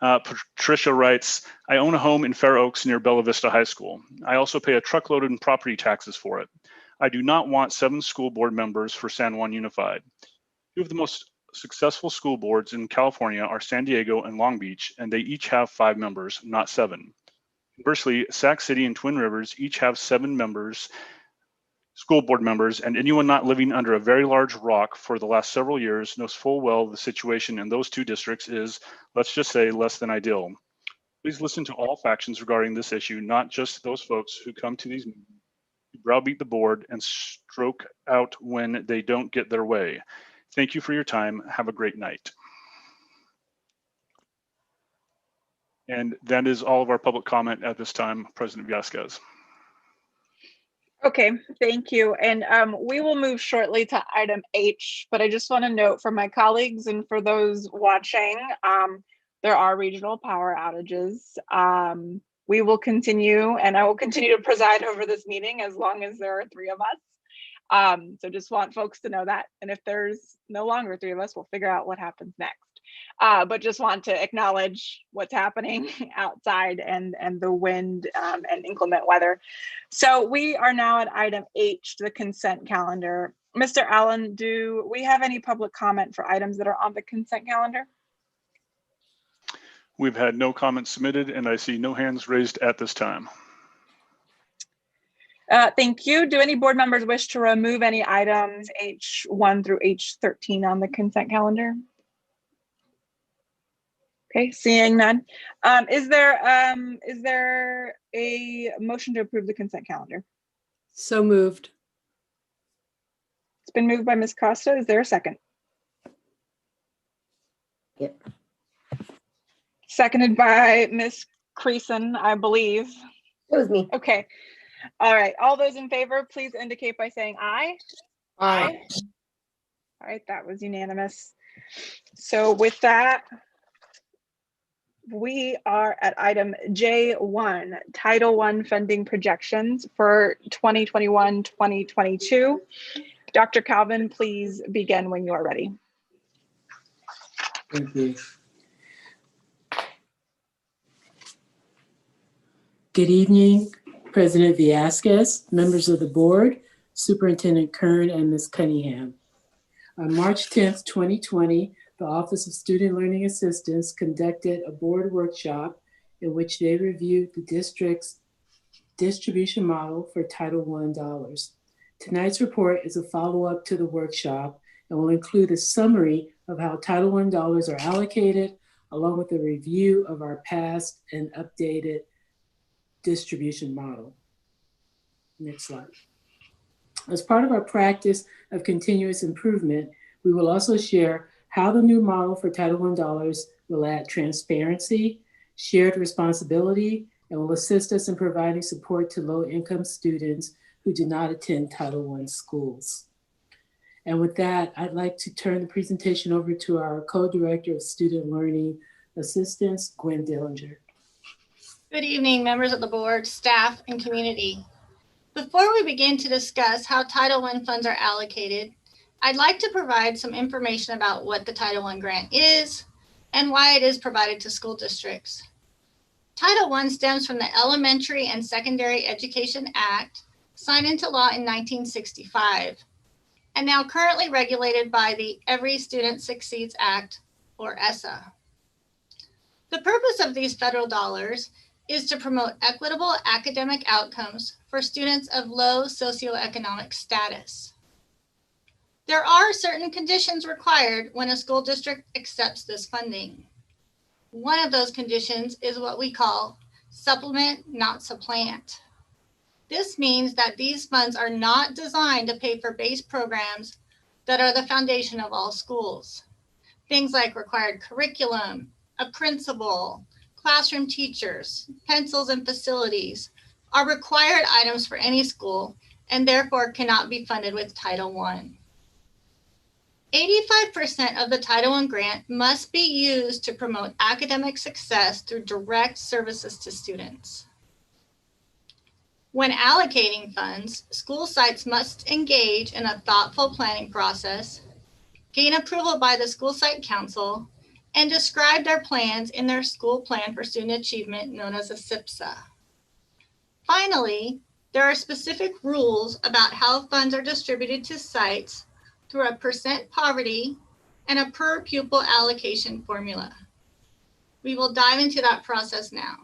B: Patricia writes, I own a home in Fair Oaks near Bella Vista High School. I also pay a truckload in property taxes for it. I do not want 7 school board members for San Juan Unified. 2 of the most successful school boards in California are San Diego and Long Beach, and they each have 5 members, not 7. Conversely, Sac City and Twin Rivers each have 7 members, school board members, and anyone not living under a very large rock for the last several years knows full well the situation in those 2 districts is, let's just say, less than ideal. Please listen to all factions regarding this issue, not just those folks who come to these meetings to browbeat the board and stroke out when they don't get their way. Thank you for your time. Have a great night. And that is all of our public comment at this time, President Villescaz.
A: Okay, thank you. And we will move shortly to item H, but I just want to note for my colleagues and for those watching, there are regional power outages. We will continue, and I will continue to preside over this meeting as long as there are 3 of us. So just want folks to know that. And if there's no longer 3 of us, we'll figure out what happens next. But just want to acknowledge what's happening outside and the wind and inclement weather. So we are now at item H, the consent calendar. Mr. Allen, do we have any public comment for items that are on the consent calendar?
B: We've had no comments submitted, and I see no hands raised at this time.
A: Thank you. Do any board members wish to remove any items H1 through H13 on the consent calendar? Okay, seeing none. Is there a motion to approve the consent calendar?
G: So moved.
A: It's been moved by Ms. Costa. Is there a second?
F: Yep.
A: Seconded by Ms. Creason, I believe.
F: It was me.
A: Okay. All right. All those in favor, please indicate by saying aye.
N: Aye.
A: All right, that was unanimous. So with that, we are at item J1, Title I funding projections for 2021-2022. Dr. Calvin, please begin when you are ready.
E: Thank you. Good evening, President Villescaz, members of the board, Superintendent Kern, and Ms. Cunningham. On March 10th, 2020, the Office of Student Learning Assistance conducted a board workshop in which they reviewed the district's distribution model for Title I dollars. Tonight's report is a follow-up to the workshop and will include a summary of how Title I dollars are allocated, along with a review of our past and updated distribution model. Next slide. As part of our practice of continuous improvement, we will also share how the new model for Title I dollars will add transparency, shared responsibility, and will assist us in providing support to low-income students who do not attend Title I schools. And with that, I'd like to turn the presentation over to our Co-Director of Student Learning Assistance, Gwen Dillinger.
M: Good evening, members of the board, staff, and community. Before we begin to discuss how Title I funds are allocated, I'd like to provide some information about what the Title I grant is and why it is provided to school districts. Title I stems from the Elementary and Secondary Education Act, signed into law in 1965, and now currently regulated by the Every Student Succeeds Act, or ESSA. The purpose of these federal dollars is to promote equitable academic outcomes for students of low socioeconomic status. There are certain conditions required when a school district accepts this funding. One of those conditions is what we call supplement, not supplant. This means that these funds are not designed to pay for base programs that are the foundation of all schools. Things like required curriculum, a principal, classroom teachers, pencils and facilities are required items for any school and therefore cannot be funded with Title I. 85% of the Title I grant must be used to promote academic success through direct services to students. When allocating funds, school sites must engage in a thoughtful planning process, gain approval by the school site council, and describe their plans in their school plan for student achievement, known as a SIPSA. Finally, there are specific rules about how funds are distributed to sites through a percent poverty and a per pupil allocation formula. We will dive into that process now.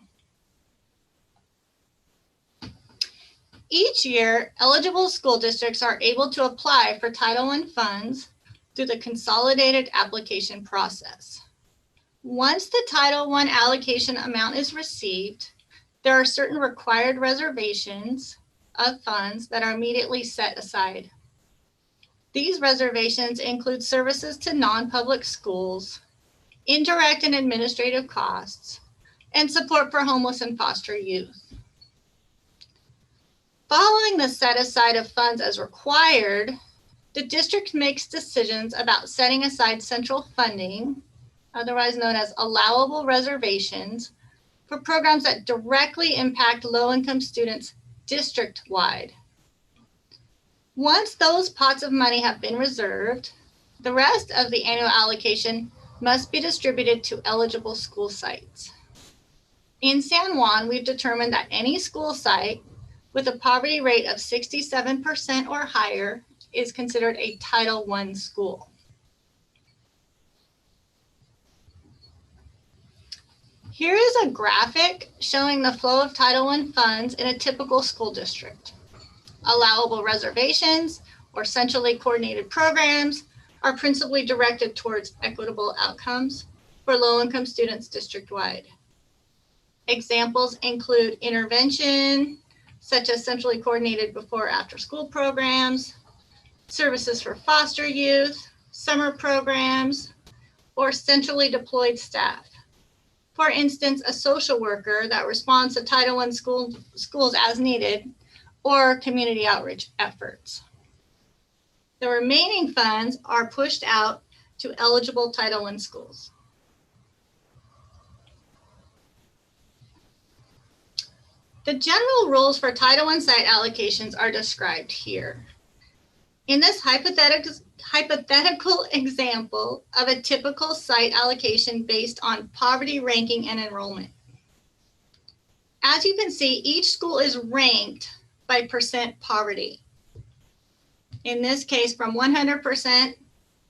M: Each year, eligible school districts are able to apply for Title I funds through the consolidated application process. Once the Title I allocation amount is received, there are certain required reservations of funds that are immediately set aside. These reservations include services to non-public schools, indirect and administrative costs, and support for homeless and foster youth. Following the set aside of funds as required, the district makes decisions about setting aside central funding, otherwise known as allowable reservations, for programs that directly impact low-income students district-wide. Once those pots of money have been reserved, the rest of the annual allocation must be distributed to eligible school sites. In San Juan, we've determined that any school site with a poverty rate of 67% or higher is considered a Title I school. Here is a graphic showing the flow of Title I funds in a typical school district. Allowable reservations or centrally coordinated programs are principally directed towards equitable outcomes for low-income students district-wide. Examples include intervention, such as centrally coordinated before or after school programs, services for foster youth, summer programs, or centrally deployed staff. For instance, a social worker that responds to Title I schools as needed, or community outreach efforts. The remaining funds are pushed out to eligible Title I schools. The general rules for Title I site allocations are described here. In this hypothetical example of a typical site allocation based on poverty ranking and enrollment. As you can see, each school is ranked by percent poverty. In this case, from 100%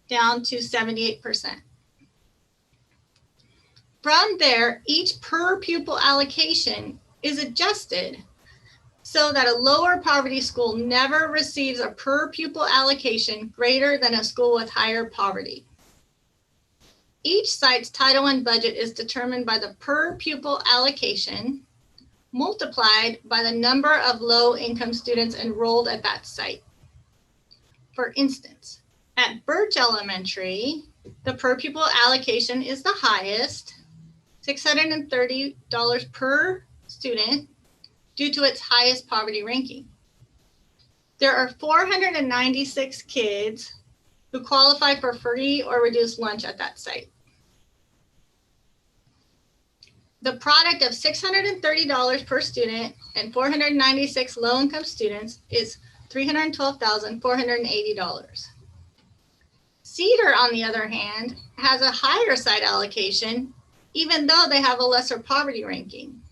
M: down to 78%. From there, each per pupil allocation is adjusted so that a lower poverty school never receives a per pupil allocation greater than a school with higher poverty. Each site's Title I budget is determined by the per pupil allocation multiplied by the number of low-income students enrolled at that site. For instance, at Birch Elementary, the per pupil allocation is the highest, $630 per student, due to its highest poverty ranking. There are 496 kids who qualify for free or reduced lunch at that site. The product of $630 per student and 496 low-income students is $312,480. Cedar, on the other hand, has a higher site allocation, even though they have a lesser poverty ranking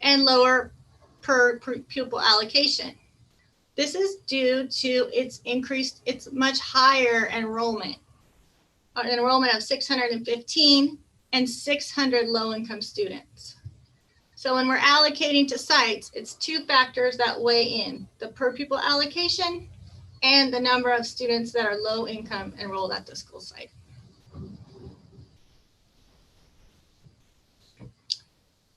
M: and lower per pupil allocation. This is due to its much higher enrollment, an enrollment of 615 and 600 low-income students. So when we're allocating to sites, it's two factors that weigh in: the per pupil allocation and the number of students that are low income enrolled at the school site.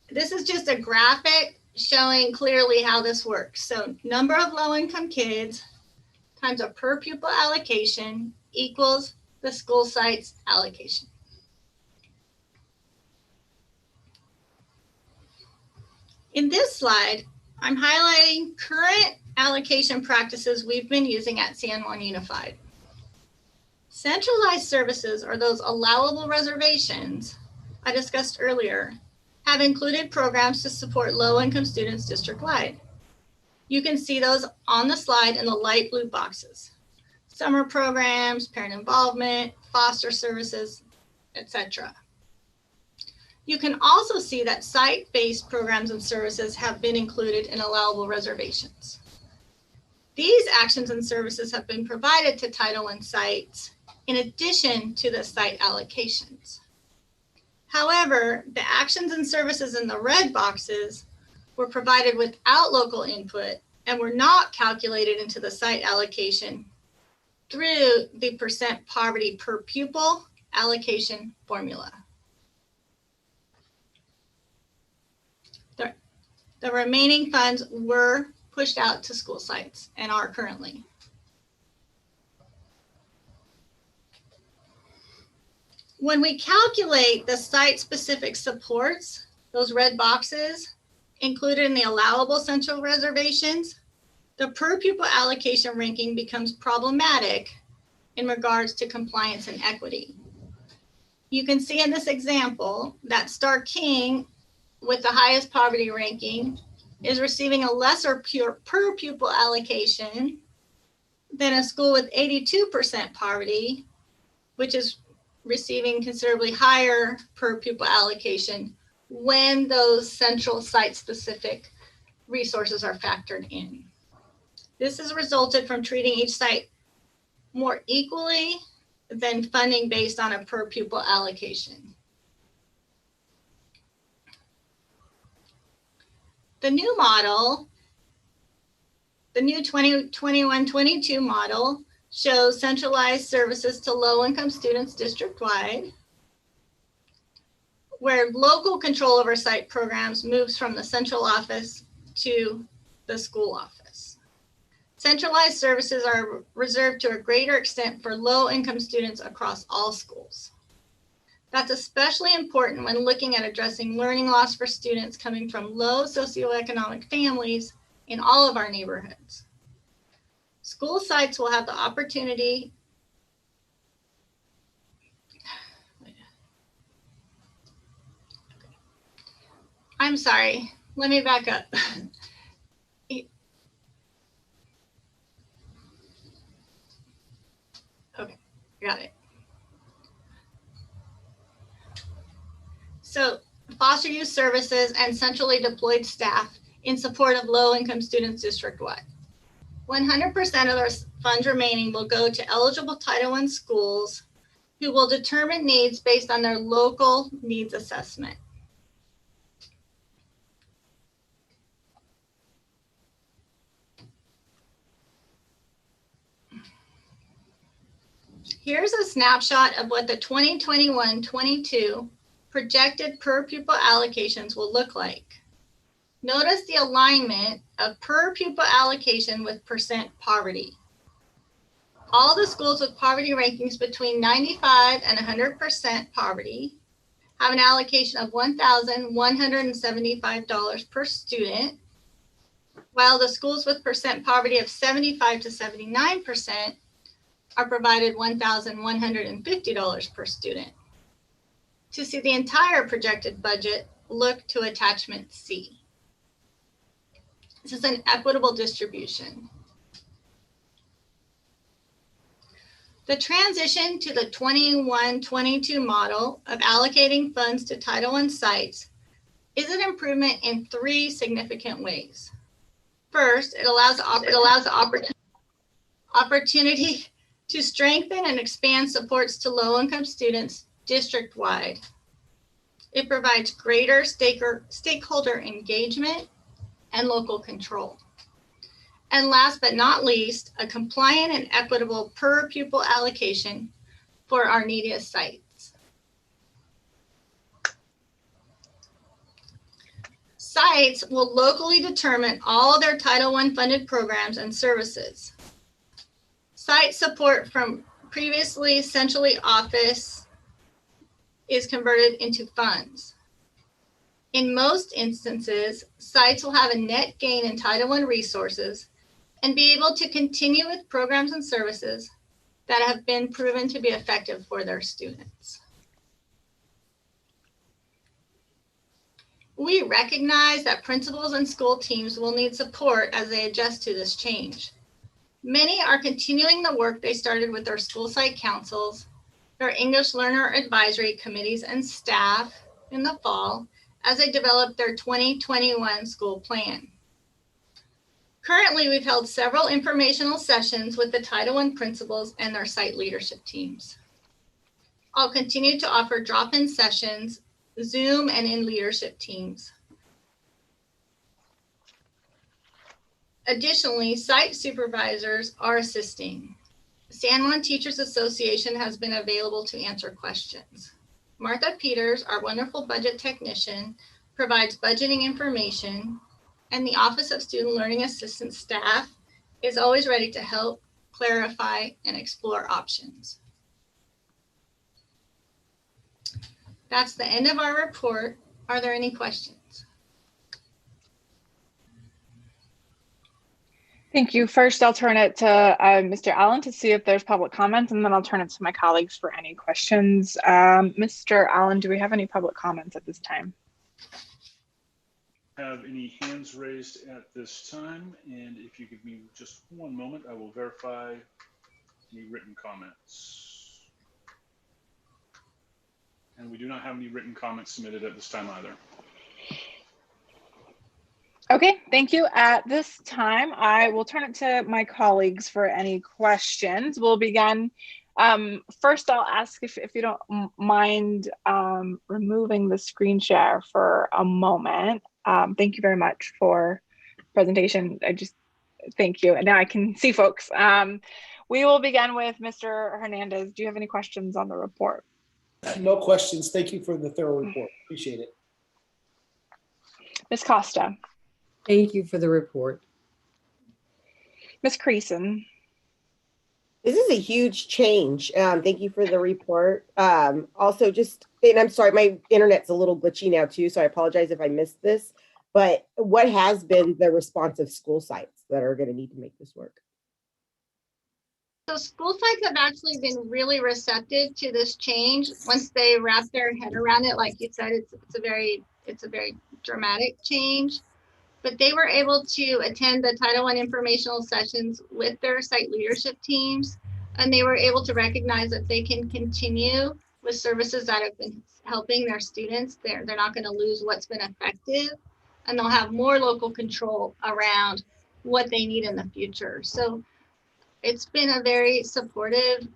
M: This is just a graphic showing clearly how this works. So number of low-income kids times a per pupil allocation equals the school site's allocation. In this slide, I'm highlighting current allocation practices we've been using at San Juan Unified. Centralized services, or those allowable reservations I discussed earlier, have included programs to support low-income students district-wide. You can see those on the slide in the light blue boxes. Summer programs, parent involvement, foster services, etc. You can also see that site-based programs and services have been included in allowable reservations. These actions and services have been provided to Title I sites in addition to the site allocations. However, the actions and services in the red boxes were provided without local input and were not calculated into the site allocation through the percent poverty per pupil allocation formula. The remaining funds were pushed out to school sites and are currently. When we calculate the site-specific supports, those red boxes included in the allowable central reservations, the per pupil allocation ranking becomes problematic in regards to compliance and equity. You can see in this example that Star King, with the highest poverty ranking, is receiving a lesser per pupil allocation than a school with 82% poverty, which is receiving considerably higher per pupil allocation when those central site-specific resources are factored in. This has resulted from treating each site more equally than funding based on a per pupil allocation. The new model, the new 2021-22 model, shows centralized services to low-income students district-wide, where local control over site programs moves from the central office to the school office. Centralized services are reserved to a greater extent for low-income students across all schools. That's especially important when looking at addressing learning loss for students coming from low socioeconomic families in all of our neighborhoods. School sites will have the opportunity I'm sorry, let me back up. Okay, got it. So foster youth services and centrally deployed staff in support of low-income students district-wide. 100% of those funds remaining will go to eligible Title I schools who will determine needs based on their local needs assessment. Here's a snapshot of what the 2021-22 projected per pupil allocations will look like. Notice the alignment of per pupil allocation with percent poverty. All the schools with poverty rankings between 95 and 100% poverty have an allocation of $1,175 per student, while the schools with percent poverty of 75 to 79% are provided $1,150 per student. To see the entire projected budget, look to attachment C. This is an equitable distribution. The transition to the 21-22 model of allocating funds to Title I sites is an improvement in three significant ways. First, it allows opportunity to strengthen and expand supports to low-income students district-wide. It provides greater stakeholder engagement and local control. And last but not least, a compliant and equitable per pupil allocation for our neediest sites. Sites will locally determine all their Title I funded programs and services. Site support from previously centrally office is converted into funds. In most instances, sites will have a net gain in Title I resources and be able to continue with programs and services that have been proven to be effective for their students. We recognize that principals and school teams will need support as they adjust to this change. Many are continuing the work they started with their school site councils, their English learner advisory committees and staff in the fall as they develop their 2021 school plan. Currently, we've held several informational sessions with the Title I principals and their site leadership teams. I'll continue to offer drop-in sessions, Zoom and in leadership teams. Additionally, site supervisors are assisting. San Juan Teachers Association has been available to answer questions. Martha Peters, our wonderful budget technician, provides budgeting information, and the Office of Student Learning Assistance staff is always ready to help, clarify, and explore options. That's the end of our report. Are there any questions?
A: Thank you. First, I'll turn it to Mr. Allen to see if there's public comments, and then I'll turn it to my colleagues for any questions. Mr. Allen, do we have any public comments at this time?
B: Have any hands raised at this time? And if you give me just one moment, I will verify any written comments. And we do not have any written comments submitted at this time either.
A: Okay, thank you. At this time, I will turn it to my colleagues for any questions. We'll begin. First, I'll ask if you don't mind removing the screen share for a moment. Thank you very much for presentation. Thank you. And now I can see folks. We will begin with Mr. Hernandez. Do you have any questions on the report?
N: No questions. Thank you for the thorough report. Appreciate it.
A: Ms. Costa.
G: Thank you for the report.
A: Ms. Creason.
F: This is a huge change. Thank you for the report. Also, and I'm sorry, my internet's a little glitchy now too, so I apologize if I missed this, but what has been the response of school sites that are going to need to make this work?
M: So school sites have actually been really receptive to this change. Once they wrap their head around it, like you said, it's a very dramatic change. But they were able to attend the Title I informational sessions with their site leadership teams, and they were able to recognize that they can continue with services that have been helping their students. They're not going to lose what's been effective, and they'll have more local control around what they need in the future. So it's been a very supported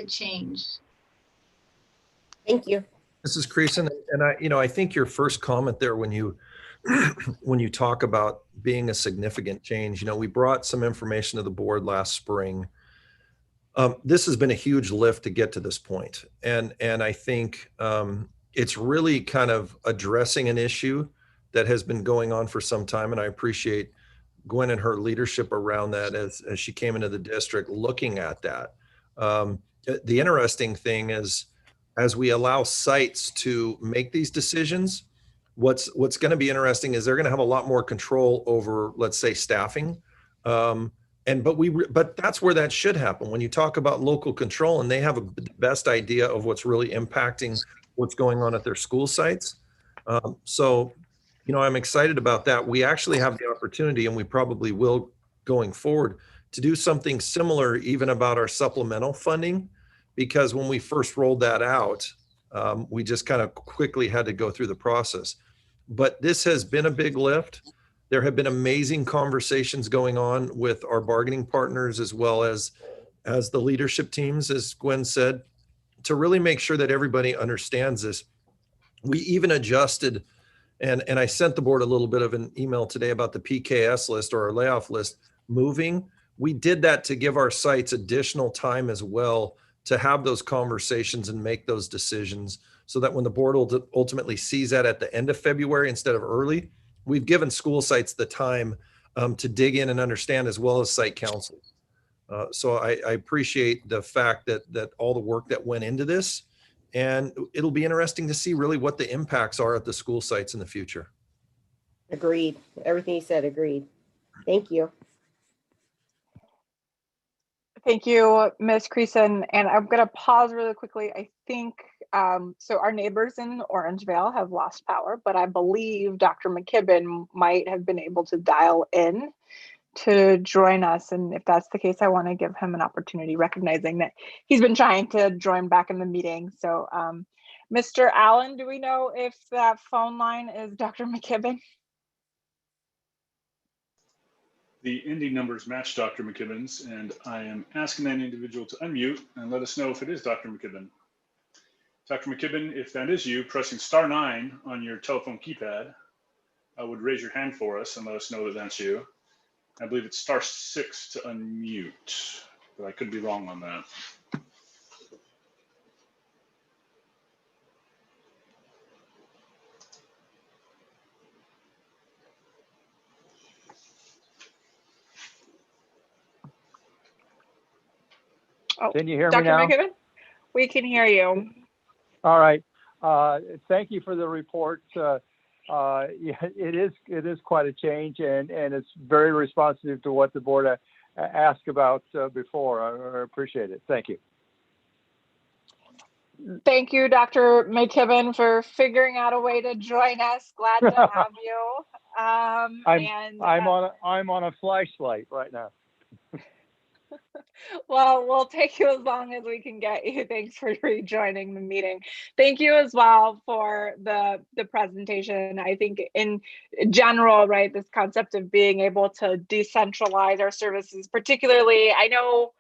M: change.
F: Thank you.
C: Mrs. Creason, and I think your first comment there when you talk about being a significant change, we brought some information to the board last spring. This has been a huge lift to get to this point. And I think it's really kind of addressing an issue that has been going on for some time. And I appreciate Gwen and her leadership around that as she came into the district looking at that. The interesting thing is, as we allow sites to make these decisions, what's going to be interesting is they're going to have a lot more control over, let's say, staffing. But that's where that should happen. When you talk about local control and they have the best idea of what's really impacting what's going on at their school sites. So I'm excited about that. We actually have the opportunity, and we probably will going forward, to do something similar even about our supplemental funding, because when we first rolled that out, we just kind of quickly had to go through the process. But this has been a big lift. There have been amazing conversations going on with our bargaining partners as well as the leadership teams, as Gwen said, to really make sure that everybody understands this. We even adjusted, and I sent the board a little bit of an email today about the PKS list or our layoff list moving. We did that to give our sites additional time as well to have those conversations and make those decisions so that when the board ultimately sees that at the end of February instead of early, we've given school sites the time to dig in and understand, as well as site councils. So I appreciate the fact that all the work that went into this, and it'll be interesting to see really what the impacts are at the school sites in the future.
F: Agreed. Everything you said, agreed. Thank you.
A: Thank you, Ms. Creason. And I'm going to pause really quickly. I think, so our neighbors in Orangevale have lost power, but I believe Dr. McKibben might have been able to dial in to join us. And if that's the case, I want to give him an opportunity, recognizing that he's been trying to join back in the meeting. So Mr. Allen, do we know if that phone line is Dr. McKibben?
B: The ending numbers match Dr. McKibben's, and I am asking that individual to unmute and let us know if it is Dr. McKibben. Dr. McKibben, if that is you, pressing *9 on your telephone keypad, I would raise your hand for us and let us know that that's you. I believe it's *6 to unmute, but I could be wrong on that.
A: Oh,
D: can you hear
A: Dr.
D: me now?
A: McKibben? We can hear you.
D: All right. Thank you for the report. Yeah, it is quite a change, and it's very responsive to what the board asked about before. I appreciate it. Thank you.
A: Thank you, Dr. McKibben, for figuring out a way to join us. Glad to have you.
D: I'm on a flashlight right now.
A: Well, we'll take you as long as we can get you. Thanks for rejoining the meeting. Thank you as well for the presentation. I think in general, right, this concept of being able to decentralize our services, particularly, I know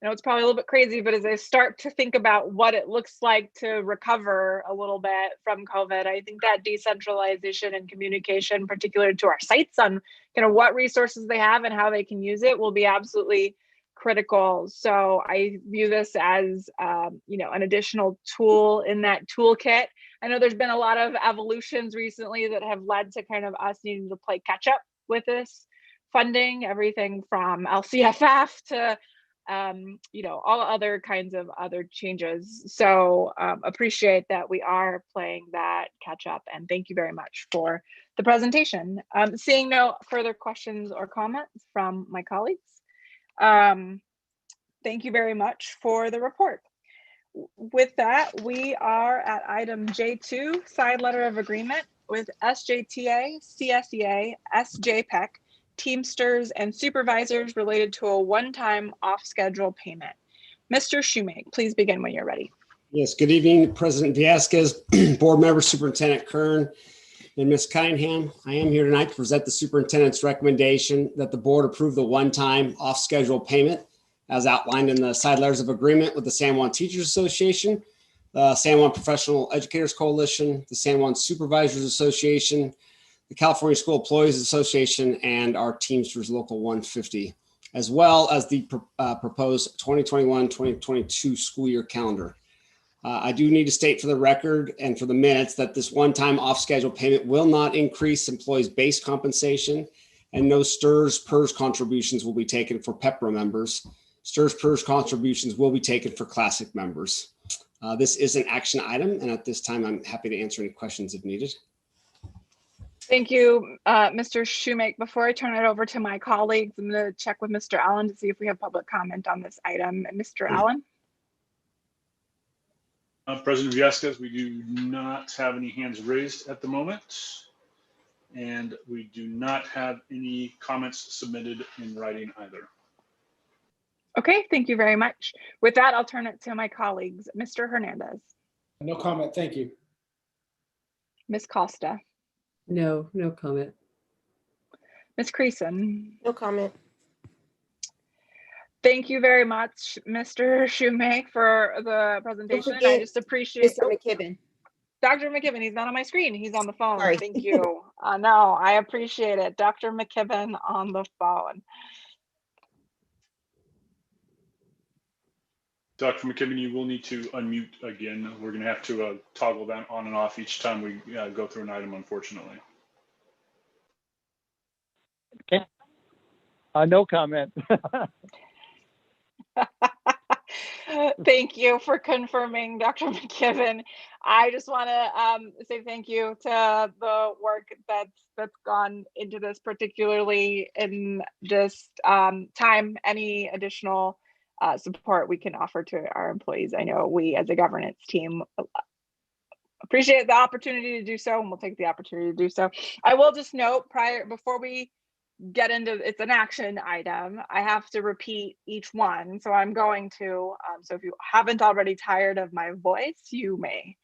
A: it's probably a little bit crazy, but as I start to think about what it looks like to recover a little bit from COVID, I think that decentralization and communication, particularly to our sites on kind of what resources they have and how they can use it, will be absolutely critical. So I view this as, an additional tool in that toolkit. I know there's been a lot of evolutions recently that have led to kind of us needing to play catch up with this funding, everything from LCFF to all other kinds of other changes. So appreciate that we are playing that catch up, and thank you very much for the presentation. Seeing no further questions or comments from my colleagues, thank you very much for the report. With that, we are at item J2, side letter of agreement with SJTA, CSEA, SJPEC, Teamsters, and supervisors related to a one-time off-schedule payment. Mr. Shoemake, please begin when you're ready.
P: Yes, good evening, President Villescaz, board member, Superintendent Kern, and Ms. Cunningham. I am here tonight to present the superintendent's recommendation that the board approve the one-time off-schedule payment as outlined in the side letters of agreement with the San Juan Teachers Association, the San Juan Professional Educators Coalition, the San Juan Supervisors Association, the California School Employees Association, and our Teamsters Local 150, as well as the proposed 2021-2022 school year calendar. I do need to state for the record and for the minutes that this one-time off-schedule payment will not increase employees' base compensation, and no STRS PERS contributions will be taken for PEPRA members. STRS PERS contributions will be taken for Classic members. This is an action item, and at this time, I'm happy to answer any questions if needed.
A: Thank you, Mr. Shoemake. Before I turn it over to my colleagues, I'm going to check with Mr. Allen to see if we have public comment on this item. Mr. Allen?
B: President Villescaz, we do not have any hands raised at the moment, and we do not have any comments submitted in writing either.
A: Okay, thank you very much. With that, I'll turn it to my colleagues. Mr. Hernandez.
N: No comment, thank you.
A: Ms. Costa.
G: No comment.
A: Ms. Creason.
F: No comment.
A: Thank you very much, Mr. Shoemake, for the presentation. I just appreciate
F: Mr. McKibben.
A: Dr. McKibben, he's not on my screen. He's on the phone.
F: Sorry.
A: Thank you. No, I appreciate it. Dr. McKibben on the phone.
B: Dr. McKibben, you will need to unmute again. We're going to have to toggle that on and off each time we go through an item, unfortunately.
D: Okay. No comment.
A: Thank you for confirming, Dr. McKibben. I just want to say thank you to the work that's gone into this, particularly in just time. Any additional support we can offer to our employees. I know we as a governance team appreciate the opportunity to do so, and we'll take the opportunity to do so. I will just note before we get into, it's an action item, I have to repeat each one, so I'm going to, so if you haven't already tired of my voice, you may.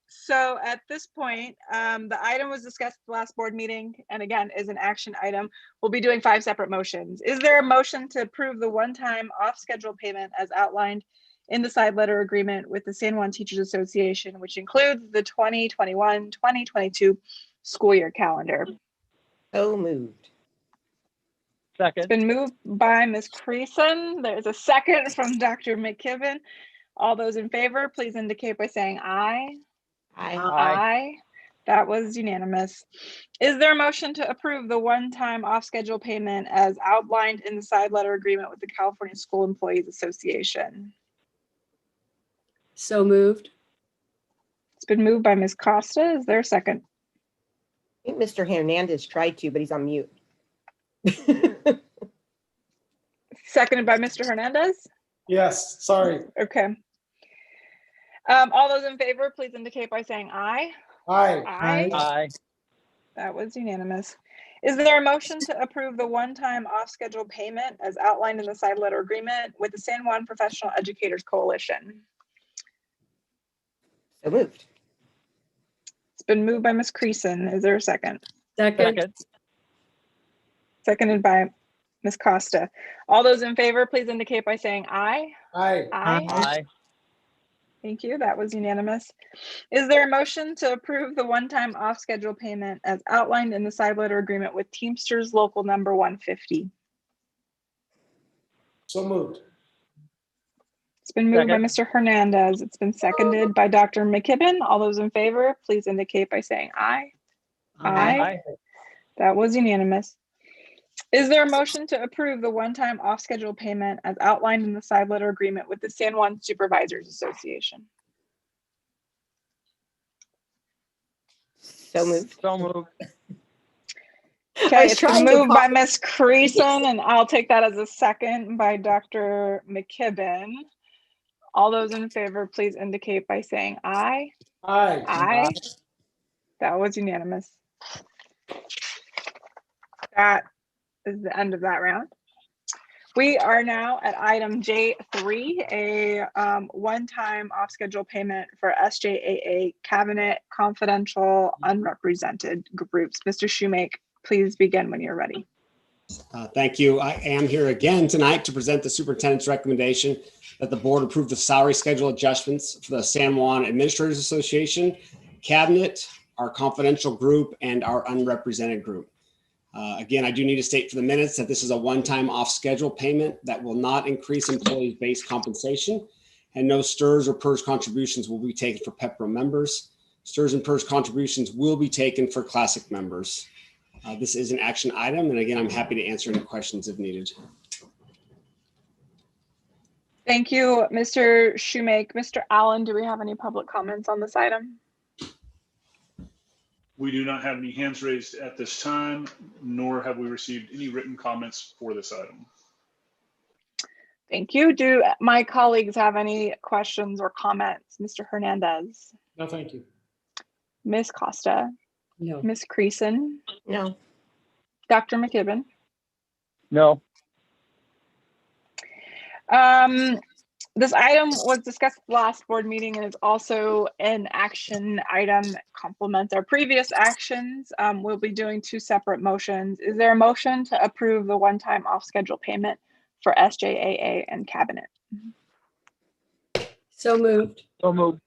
A: So at this point, the item was discussed at the last board meeting, and again is an action item. We'll be doing 5 separate motions. Is there a motion to approve the one-time off-schedule payment as outlined in the side letter agreement with the San Juan Teachers Association, which includes the 2021-2022 school year calendar?
F: So moved.
D: Second.
A: It's been moved by Ms. Creason. There's a second from Dr. McKibben. All those in favor, please indicate by saying aye.
F: Aye.
A: Aye. That was unanimous. Is there a motion to approve the one-time off-schedule payment as outlined in the side letter agreement with the California School Employees Association?
G: So moved.
A: It's been moved by Ms. Costa. Is there a second?
F: I think Mr. Hernandez tried to, but he's on mute.
A: Seconded by Mr. Hernandez?
N: Yes, sorry.
A: Okay. All those in favor, please indicate by saying aye.
N: Aye.
A: Aye.
D: Aye.
A: That was unanimous. Is there a motion to approve the one-time off-schedule payment as outlined in the side letter agreement with the San Juan Professional Educators Coalition?
F: So moved.
A: It's been moved by Ms. Creason. Is there a second?
G: Second.
A: Seconded by Ms. Costa. All those in favor, please indicate by saying aye.
N: Aye.
A: Aye.
D: Aye.
A: Thank you. That was unanimous. Is there a motion to approve the one-time off-schedule payment as outlined in the side letter agreement with Teamsters Local Number 150?
N: So moved.
A: It's been moved by Mr. Hernandez. It's been seconded by Dr. McKibben. All those in favor, please indicate by saying aye. Aye. That was unanimous. Is there a motion to approve the one-time off-schedule payment as outlined in the side letter agreement with the San Juan Supervisors Association?
F: So moved.
D: So moved.
A: Okay, it's been moved by Ms. Creason, and I'll take that as a second by Dr. McKibben. All those in favor, please indicate by saying aye.
N: Aye.
A: Aye. That was unanimous. That is the end of that round. We are now at item J3, a one-time off-schedule payment for SJAA Cabinet Confidential Unrepresented Groups. Mr. Shoemake, please begin when you're ready.
P: Thank you. I am here again tonight to present the superintendent's recommendation that the board approve the salary schedule adjustments for the San Juan Administrators Association, Cabinet, our confidential group, and our unrepresented group. Again, I do need to state for the minutes that this is a one-time off-schedule payment that will not increase employees' base compensation, and no STRS or PERS contributions will be taken for PEPRO members. STRS and PERS contributions will be taken for Classic members. This is an action item, and again, I'm happy to answer any questions if needed.
A: Thank you, Mr. Shoemake. Mr. Allen, do we have any public comments on this item?
B: We do not have any hands raised at this time, nor have we received any written comments for this item.
A: Thank you. Do my colleagues have any questions or comments? Mr. Hernandez?
N: No, thank you.
A: Ms. Costa?
G: No.
A: Ms. Creason?
F: No.
A: Dr. McKibben?
D: No.
A: This item was discussed at the last board meeting and is also an action item that complements our previous actions. We'll be doing 2 separate motions. Is there a motion to approve the one-time off-schedule payment for SJAA and Cabinet?
G: So moved.
D: So moved.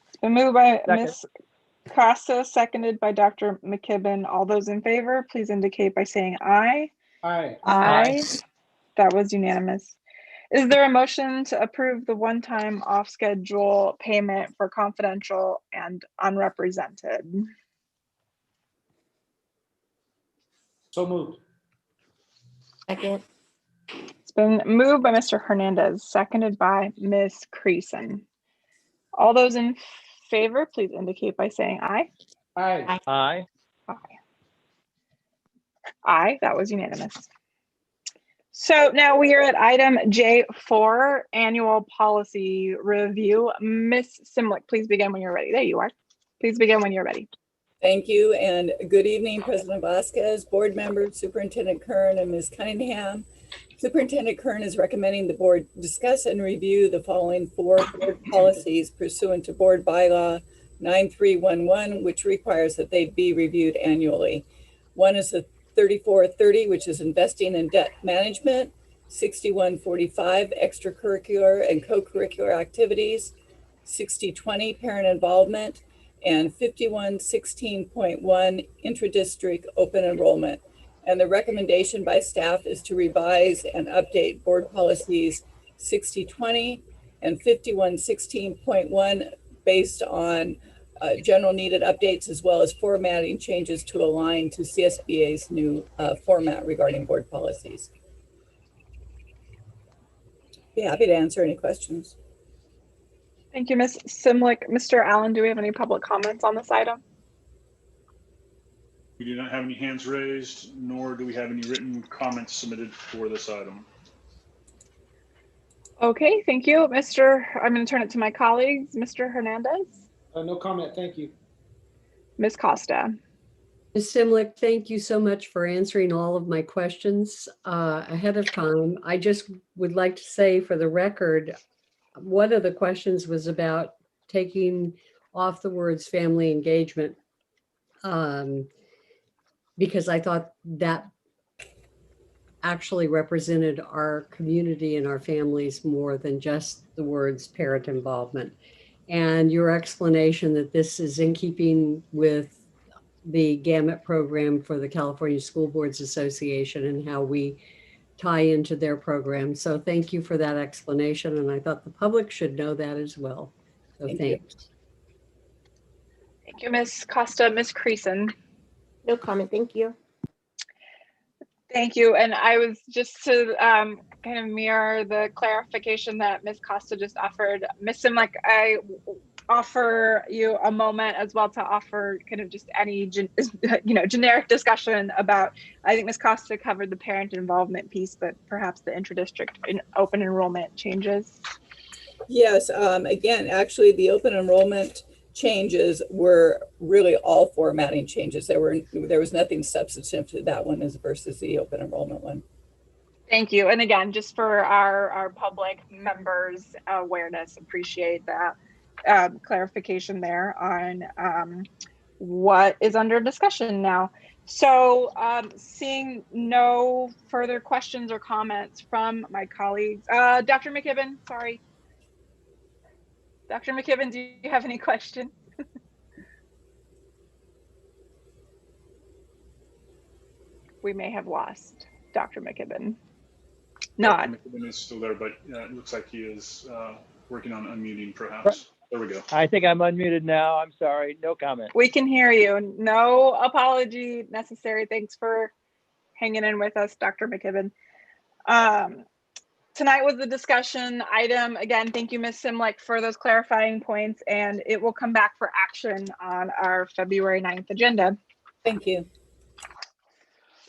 A: It's been moved by
D: Second.
A: Ms. Costa, seconded by Dr. McKibben. All those in favor, please indicate by saying aye.
N: Aye.
A: Aye. That was unanimous. Is there a motion to approve the one-time off-schedule payment for confidential and unrepresented?
N: So moved.
V: Second.
A: It's been moved by Mr. Hernandez, seconded by Ms. Creason. All those in favor, please indicate by saying aye.
N: Aye.
D: Aye.
A: Aye. Aye, that was unanimous. So now we are at item J4, annual policy review. Ms. Simlick, please begin when you're ready. There you are. Please begin when you're ready.
O: Thank you, and good evening, President Vasquez, board members, Superintendent Kern, and Ms. Cunningham. Superintendent Kern is recommending the board discuss and review the following 4 board policies pursuant to Board Bylaw 9311, which requires that they be reviewed annually. One is the 3430, which is investing in debt management, 6145, extracurricular and co-curricular activities, 6020, parent involvement, and 5116.1, intra-district open enrollment. And the recommendation by staff is to revise and update board policies 6020 and 5116.1 based on general needed updates, as well as formatting changes to align to CSBA's new format regarding board policies. Be happy to answer any questions.
A: Thank you, Ms. Simlick. Mr. Allen, do we have any public comments on this item?
B: We do not have any hands raised, nor do we have any written comments submitted for this item.
A: Okay, thank you. I'm going to turn it to my colleagues. Mr. Hernandez?
N: No comment, thank you.
A: Ms. Costa?
G: Ms. Simlick, thank you so much for answering all of my questions ahead of time. I just would like to say for the record, one of the questions was about taking off the words family engagement, because I thought that actually represented our community and our families more than just the words parent involvement. And your explanation that this is in keeping with the Gamut program for the California School Boards Association and how we tie into their program. So thank you for that explanation. And I thought the public should know that as well. So thanks.
A: Thank you, Ms. Costa. Ms. Creason?
F: No comment, thank you.
A: Thank you. And I was just to kind of mirror the clarification that Ms. Costa just offered. Ms. Simlick, I offer you a moment as well to offer kind of just any generic discussion about, I think Ms. Costa covered the parent involvement piece, but perhaps the intra-district open enrollment changes.
O: Yes, again, actually the open enrollment changes were really all formatting changes. There was nothing substantive to that one as versus the open enrollment one.
A: Thank you. And again, just for our public members' awareness, appreciate that clarification there on what is under discussion now. So seeing no further questions or comments from my colleagues. Dr. McKibben, sorry. Dr. McKibben, do you have any questions? We may have lost Dr. McKibben. Not.
B: Dr. McKibben is still there, but it looks like he is working on unmuting perhaps. There we go.
D: I think I'm unmuted now. I'm sorry. No comment.
A: We can hear you. No apology necessary. Thanks for hanging in with us, Dr. McKibben. Tonight was the discussion item. Again, thank you, Ms. Simlick, for those clarifying points, and it will come back for action on our February 9th agenda.
O: Thank you.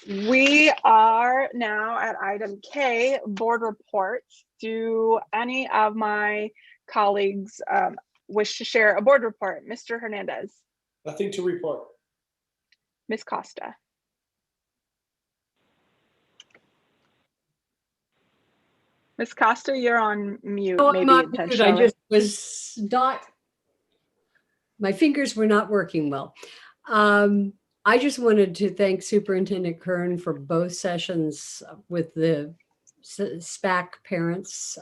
A: We are now at item K, board reports. Do any of my colleagues wish to share a board report? Mr. Hernandez.
N: Nothing to report.
A: Ms. Costa. Ms. Costa, you're on mute.
G: Oh,
A: maybe intentionally.
G: I just was not, my fingers were not working well. I just wanted to thank Superintendent Kern for both sessions with the SPAC parents.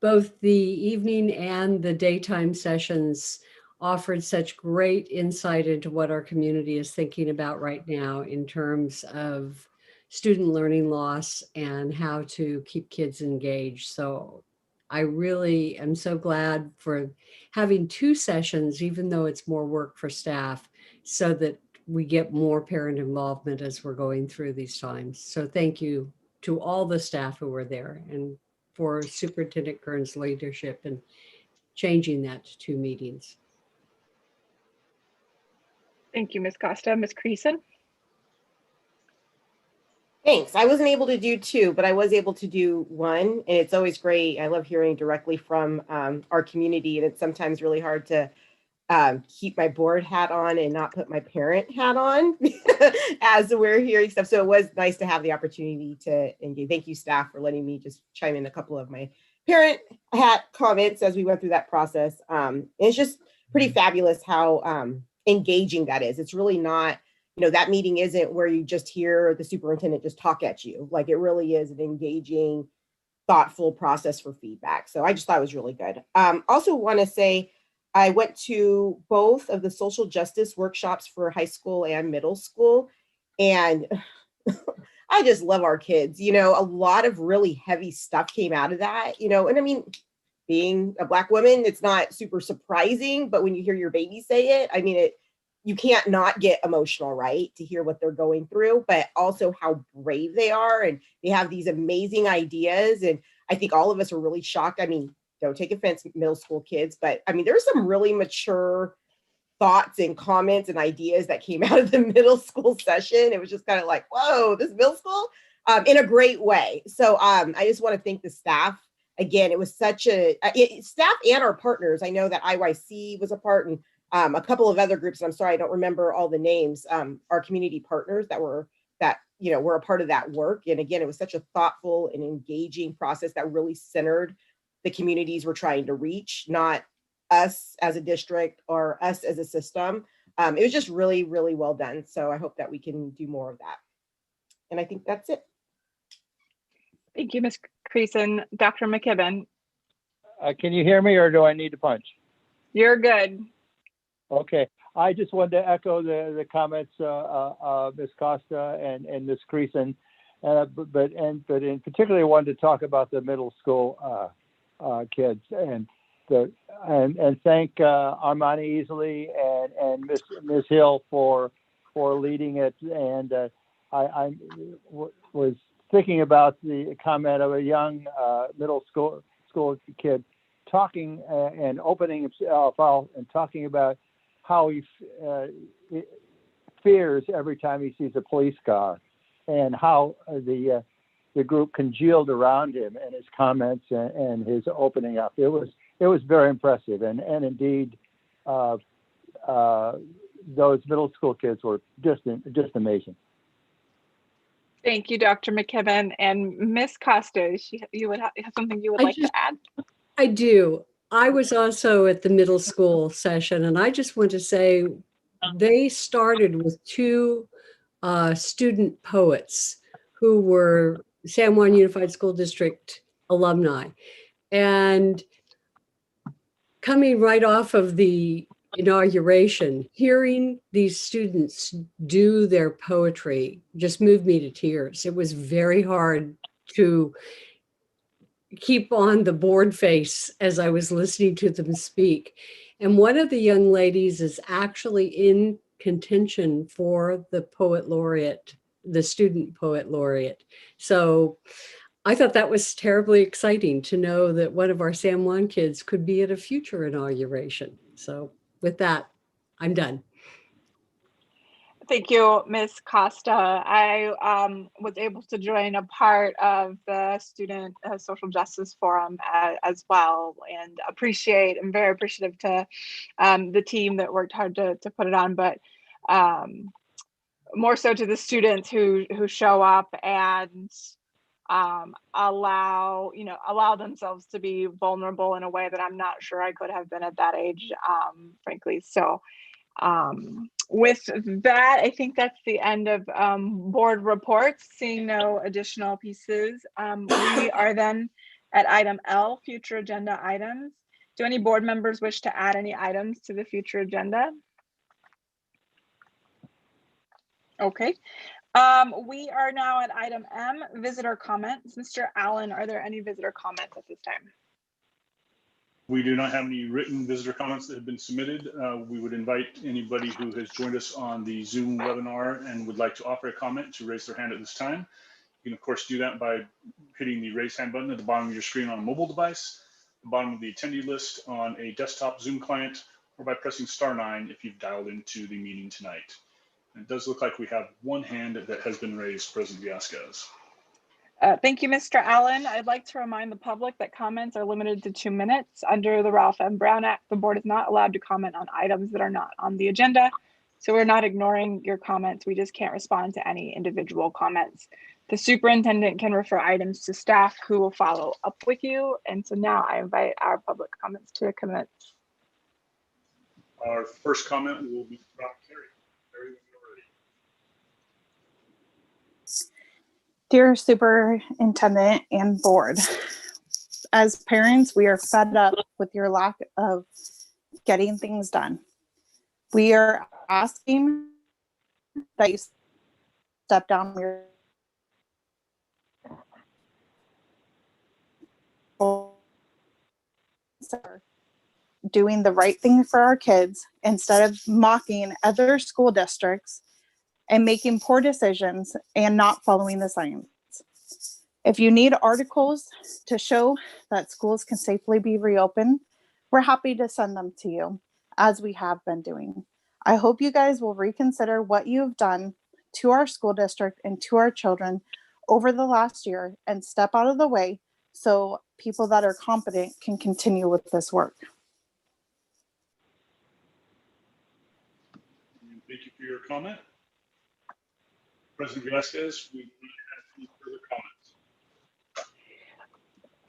G: Both the evening and the daytime sessions offered such great insight into what our community is thinking about right now in terms of student learning loss and how to keep kids engaged. So I really am so glad for having 2 sessions, even though it's more work for staff, so that we get more parent involvement as we're going through these times. So thank you to all the staff who were there and for Superintendent Kern's leadership and changing that to 2 meetings.
A: Thank you, Ms. Costa. Ms. Creason?
F: Thanks. I wasn't able to do 2, but I was able to do 1. And it's always great. I love hearing directly from our community. And it's sometimes really hard to keep my board hat on and not put my parent hat on as we're hearing stuff. So it was nice to have the opportunity to engage. Thank you, staff, for letting me just chime in a couple of my parent hat comments as we went through that process. It's just pretty fabulous how engaging that is. It's really not, that meeting isn't where you just hear the superintendent just talk at you. Like, it really is an engaging, thoughtful process for feedback. So I just thought it was really good. Also want to say, I went to both of the social justice workshops for high school and middle school, and I just love our kids. A lot of really heavy stuff came out of that, and I mean, being a Black woman, it's not super surprising, but when you hear your baby say it, I mean, you can't not get emotional, right? To hear what they're going through, but also how brave they are, and they have these amazing ideas. And I think all of us are really shocked. I mean, don't take offense, middle school kids, but I mean, there's some really mature thoughts and comments and ideas that came out of the middle school session. It was just kind of like, whoa, this middle school, in a great way. So I just want to thank the staff. Again, it was such staff and our partners. I know that IYC was a part, and a couple of other groups. And I'm sorry, I don't remember all the names. Our community partners that were a part of that work. And again, it was such a thoughtful and engaging process that really centered the communities we're trying to reach, not us as a district or us as a system. It was just really, really well done. So I hope that we can do more of that. And I think that's it.
A: Thank you, Ms. Creason. Dr. McKibben?
D: Can you hear me, or do I need to punch?
A: You're good.
D: Okay. I just wanted to echo the comments, Ms. Costa and Ms. Creason, but in particular, I wanted to talk about the middle school kids and thank Armani Easley and Ms. Hill for leading it. And I was thinking about the comment of a young middle school kid talking and opening himself out and talking about how he fears every time he sees a police car, and how the group congealed around him and his comments and his opening up. It was very impressive, and indeed those middle school kids were just amazing.
A: Thank you, Dr. McKibben. And Ms. Costa, you would have something you would like to add?
G: I do. I was also at the middle school session, and I just want to say they started with 2 student poets who were San Juan Unified School District alumni. And coming right off of the inauguration, hearing these students do their poetry just moved me to tears. It was very hard to keep on the board face as I was listening to them speak. And one of the young ladies is actually in contention for the poet laureate, the student poet laureate. So I thought that was terribly exciting to know that one of our San Juan kids could be at a future inauguration. So with that, I'm done.
A: Thank you, Ms. Costa. I was able to join a part of the Student Social Justice Forum as well, and I'm very appreciative to the team that worked hard to put it on, but more so to the students who show up and allow themselves to be vulnerable in a way that I'm not sure I could have been at that age, frankly. So with that, I think that's the end of board reports. Seeing no additional pieces, we are then at item L, future agenda items. Do any board members wish to add any items to the future agenda? Okay. We are now at item M, visitor comments. Mr. Allen, are there any visitor comments at this time?
B: We do not have any written visitor comments that have been submitted. We would invite anybody who has joined us on the Zoom webinar and would like to offer a comment to raise their hand at this time. You can, of course, do that by hitting the raise hand button at the bottom of your screen on a mobile device, the bottom of the attendee list on a desktop Zoom client, or by pressing *9 if you've dialed into the meeting tonight. It does look like we have one hand that has been raised, President Villescaz.
A: Thank you, Mr. Allen. I'd like to remind the public that comments are limited to 2 minutes. Under the Ralph M. Brown Act, the board is not allowed to comment on items that are not on the agenda. So we're not ignoring your comments. We just can't respond to any individual comments. The superintendent can refer items to staff who will follow up with you. And so now I invite our public comments to commence.
B: Our first comment will be from Carrie. Carrie, when you're ready.
Q: Dear Superintendent and Board, as parents, we are fed up with your lack of getting things done. We are asking that you step down your doing the right thing for our kids instead of mocking other school districts and making poor decisions and not following the science. If you need articles to show that schools can safely be reopened, we're happy to send them to you, as we have been doing. I hope you guys will reconsider what you've done to our school district and to our children over the last year and step out of the way so people that are competent can continue with this work.
B: Thank you for your comment. President Villescaz, we do not have any further comments.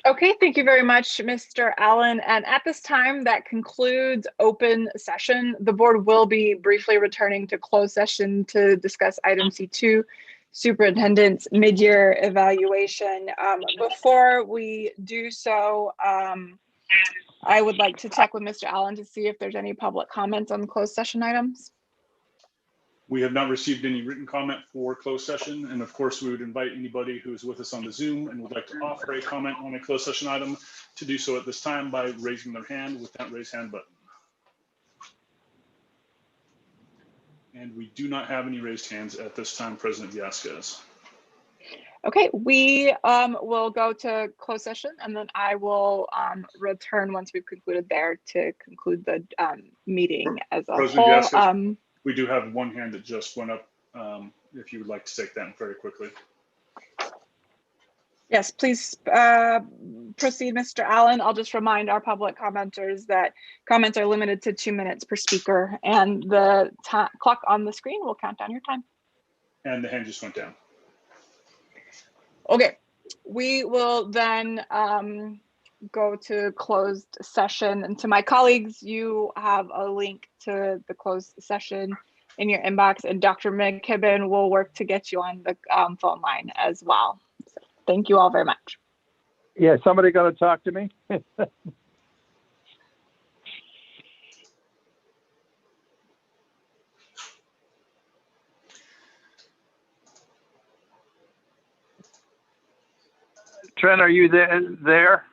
A: Okay, thank you very much, Mr. Allen. And at this time, that concludes open session. The board will be briefly returning to closed session to discuss item C2, superintendent's mid-year evaluation. Before we do so, I would like to check with Mr. Allen to see if there's any public comments on closed session items.
B: We have not received any written comment for closed session. And of course, we would invite anybody who is with us on the Zoom and would like to offer a comment on a closed session item to do so at this time by raising their hand with that raise hand button. And we do not have any raised hands at this time, President Villescaz.
A: Okay, we will go to closed session and then I will return once we've concluded there to conclude the meeting as a
B: President
A: whole.
B: Villescaz, we do have one hand that just went up. If you would like to take that very quickly.
A: Yes, please proceed, Mr. Allen. I'll just remind our public commenters that comments are limited to 2 minutes per speaker and the clock on the screen will count down your time.
B: And the hand just went down.
A: Okay, we will then go to closed session. And to my colleagues, you have a link to the closed session in your inbox, and Dr. McKibben will work to get you on the phone line as well. So thank you all very much.
D: Yeah, somebody going to talk to me? Trent, are you there?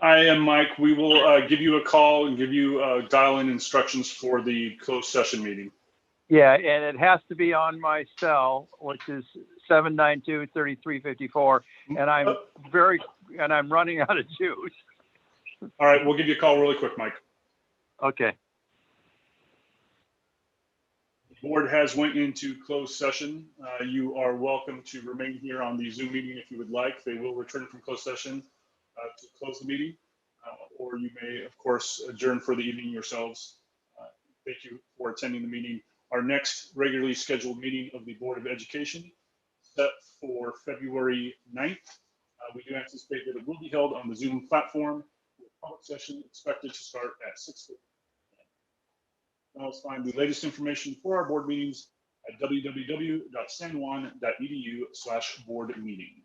B: I am Mike. We will give you a call and give you dial-in instructions for the closed session meeting.
D: Yeah, and it has to be on my cell, which is 792-3354, and I'm running out of juice.
B: All right, we'll give you a call really quick, Mike.
D: Okay.
B: The board has went into closed session. You are welcome to remain here on the Zoom meeting if you would like. They will return from closed session to close the meeting, or you may, of course, adjourn for the evening yourselves. Thank you for attending the meeting. Our next regularly scheduled meeting of the Board of Education set for February 9th. We do anticipate that it will be held on the Zoom platform, with public session expected to start at 6:30. Now let's find the latest information for our board meetings at www.sanjuan.edu/board meeting.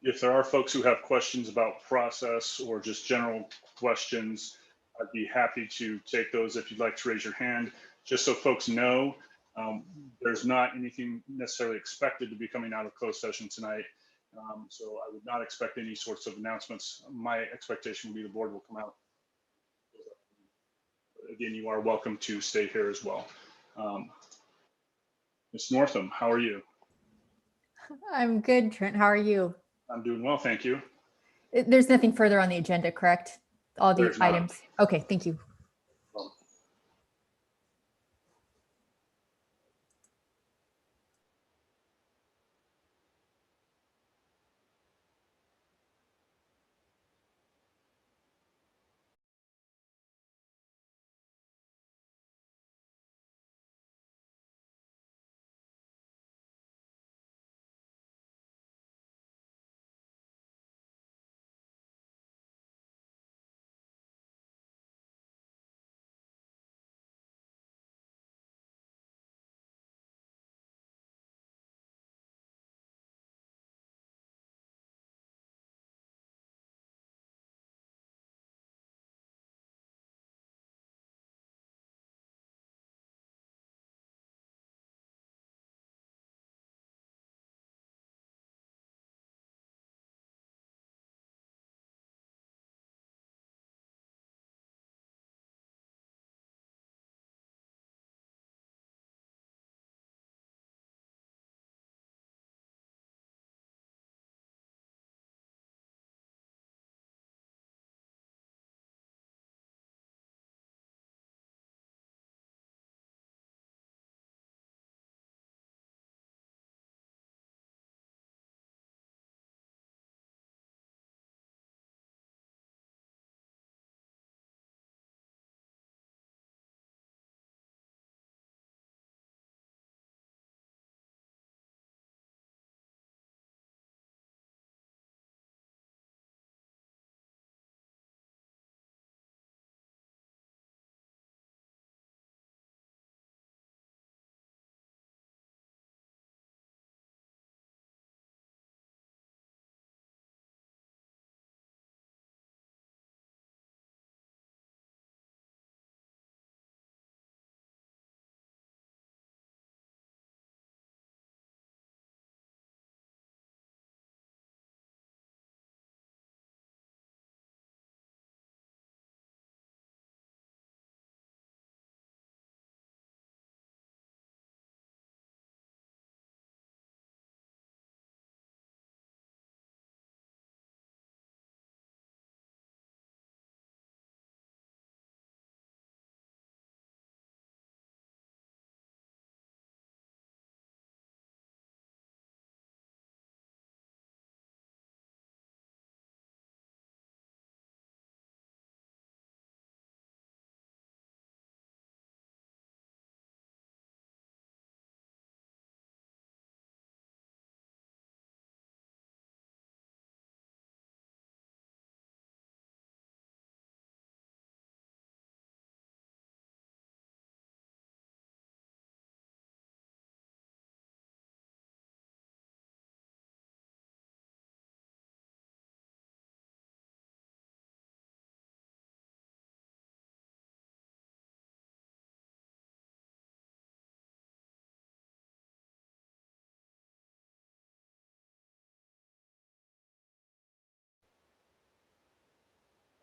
B: If there are folks who have questions about process or just general questions, I'd be happy to take those if you'd like to raise your hand. Just so folks know, there's not anything necessarily expected to be coming out of closed session tonight. So I would not expect any sorts of announcements. My expectation would be the board will come out. Again, you are welcome to stay here as well. Ms. Northam, how are you?
R: I'm good, Trent. How are you?
B: I'm doing well, thank you.
R: There's nothing further on the agenda, correct? All the
B: There's not.
R: items. Okay, thank you.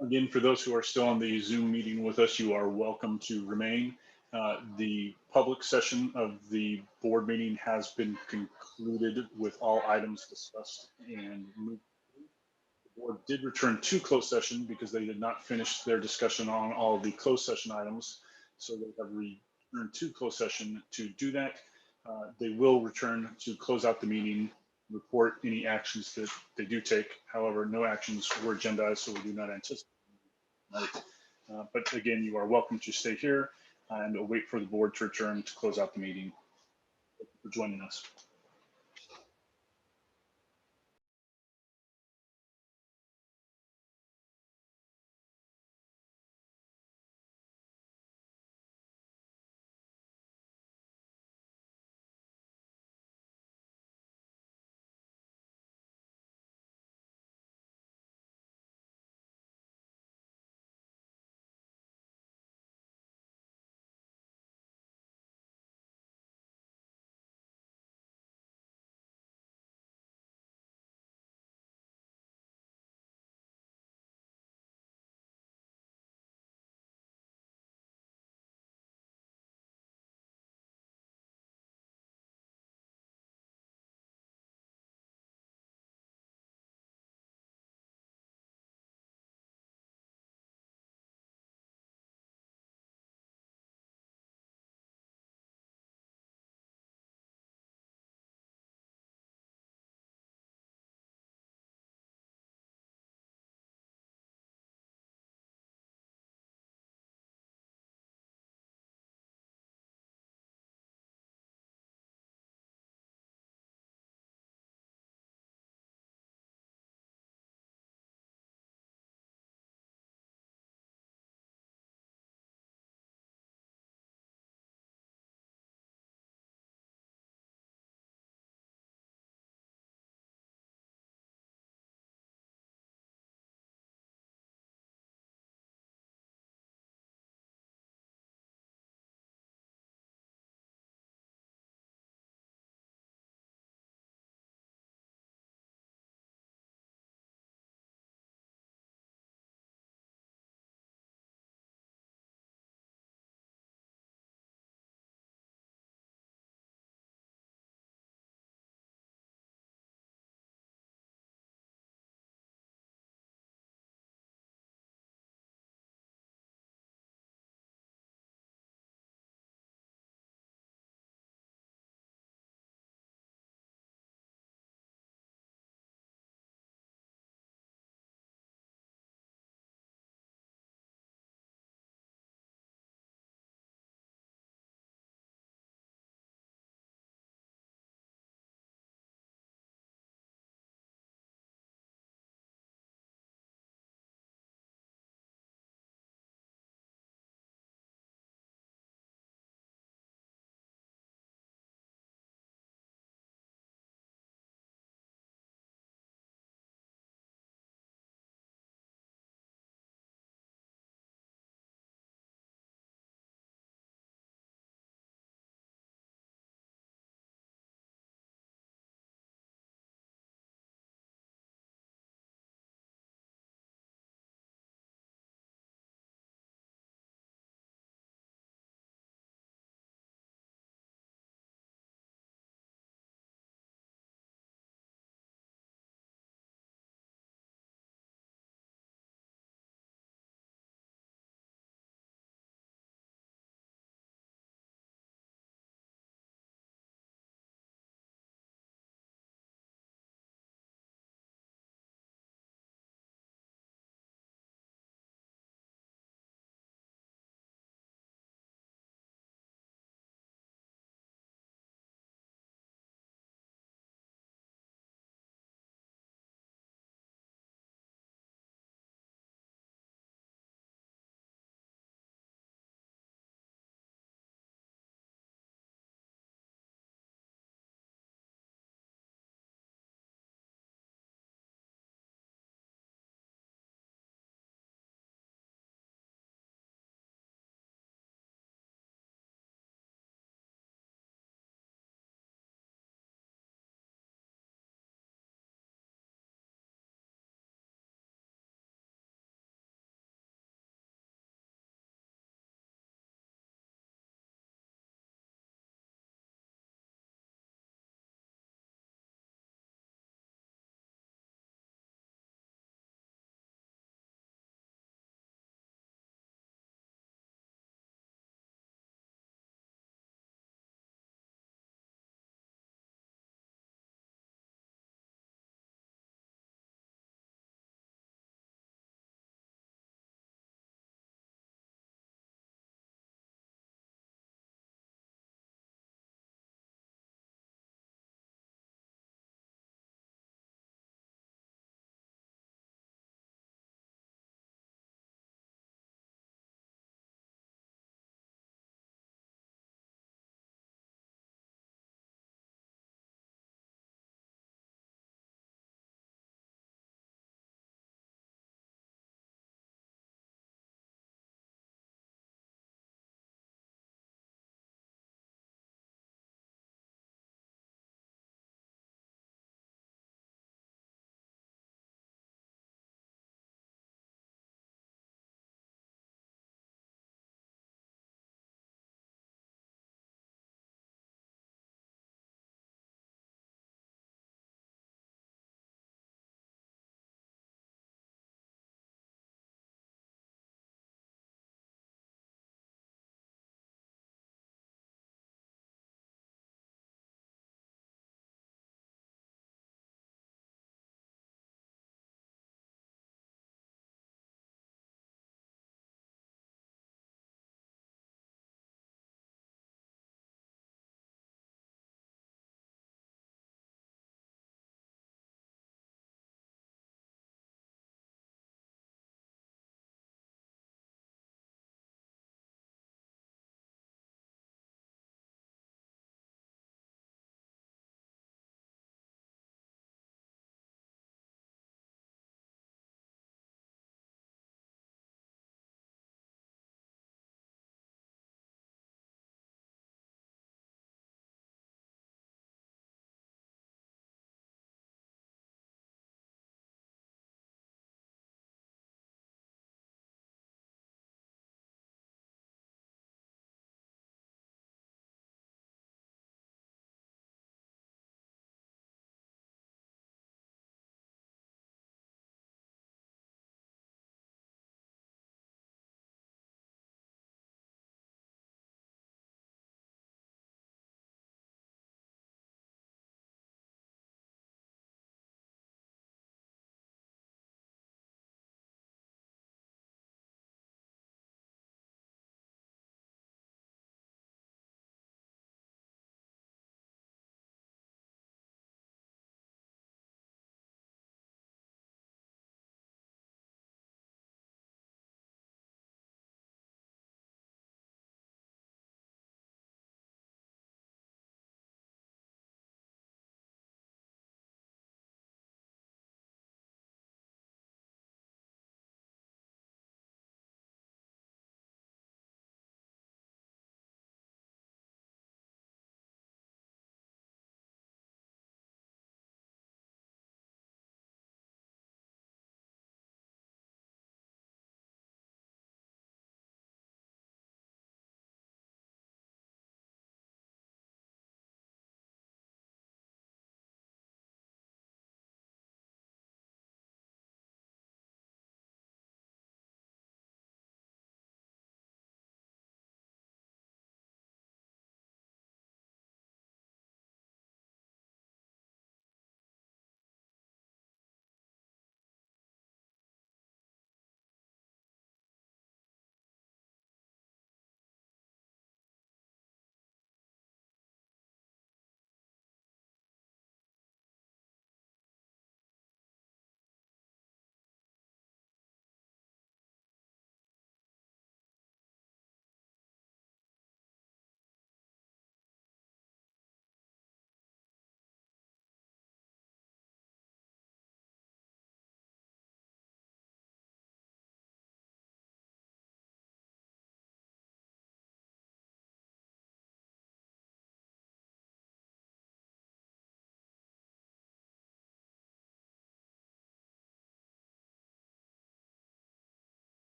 B: Again, for those who are still on the Zoom meeting with us, you are welcome to remain. The public session of the board meeting has been concluded with all items discussed and moved. The board did return to closed session because they did not finish their discussion on all the closed session items. So they have returned to closed session to do that. They will return to close out the meeting, report any actions that they do take. However, no actions were agendized, so we do not anticipate. But again, you are welcome to stay here and wait for the board to return to close out the meeting. Thank you for joining us.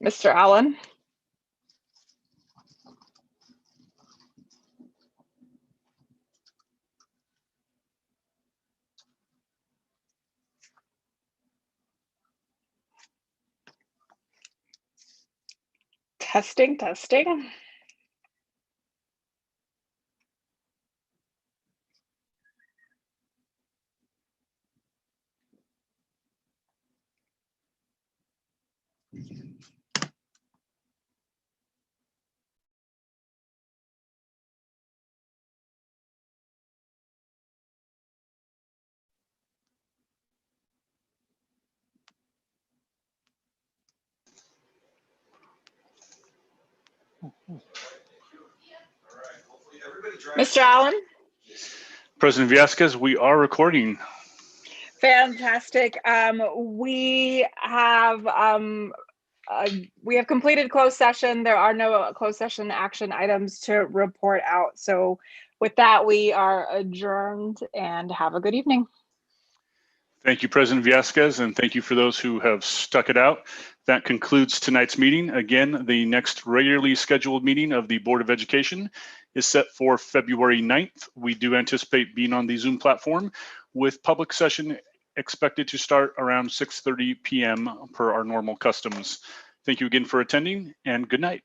A: Mr. Allen. Testing, testing. Mr. Allen.
B: President Viasquez, we are recording.
A: Fantastic. We have completed closed session. There are no closed session action items to report out. So with that, we are adjourned and have a good evening.
B: Thank you, President Viasquez, and thank you for those who have stuck it out. That concludes tonight's meeting. Again, the next regularly scheduled meeting of the Board of Education is set for February 9th. We do anticipate being on the Zoom platform with public session expected to start around 6:30 p.m. per our normal customs. Thank you again for attending, and good night.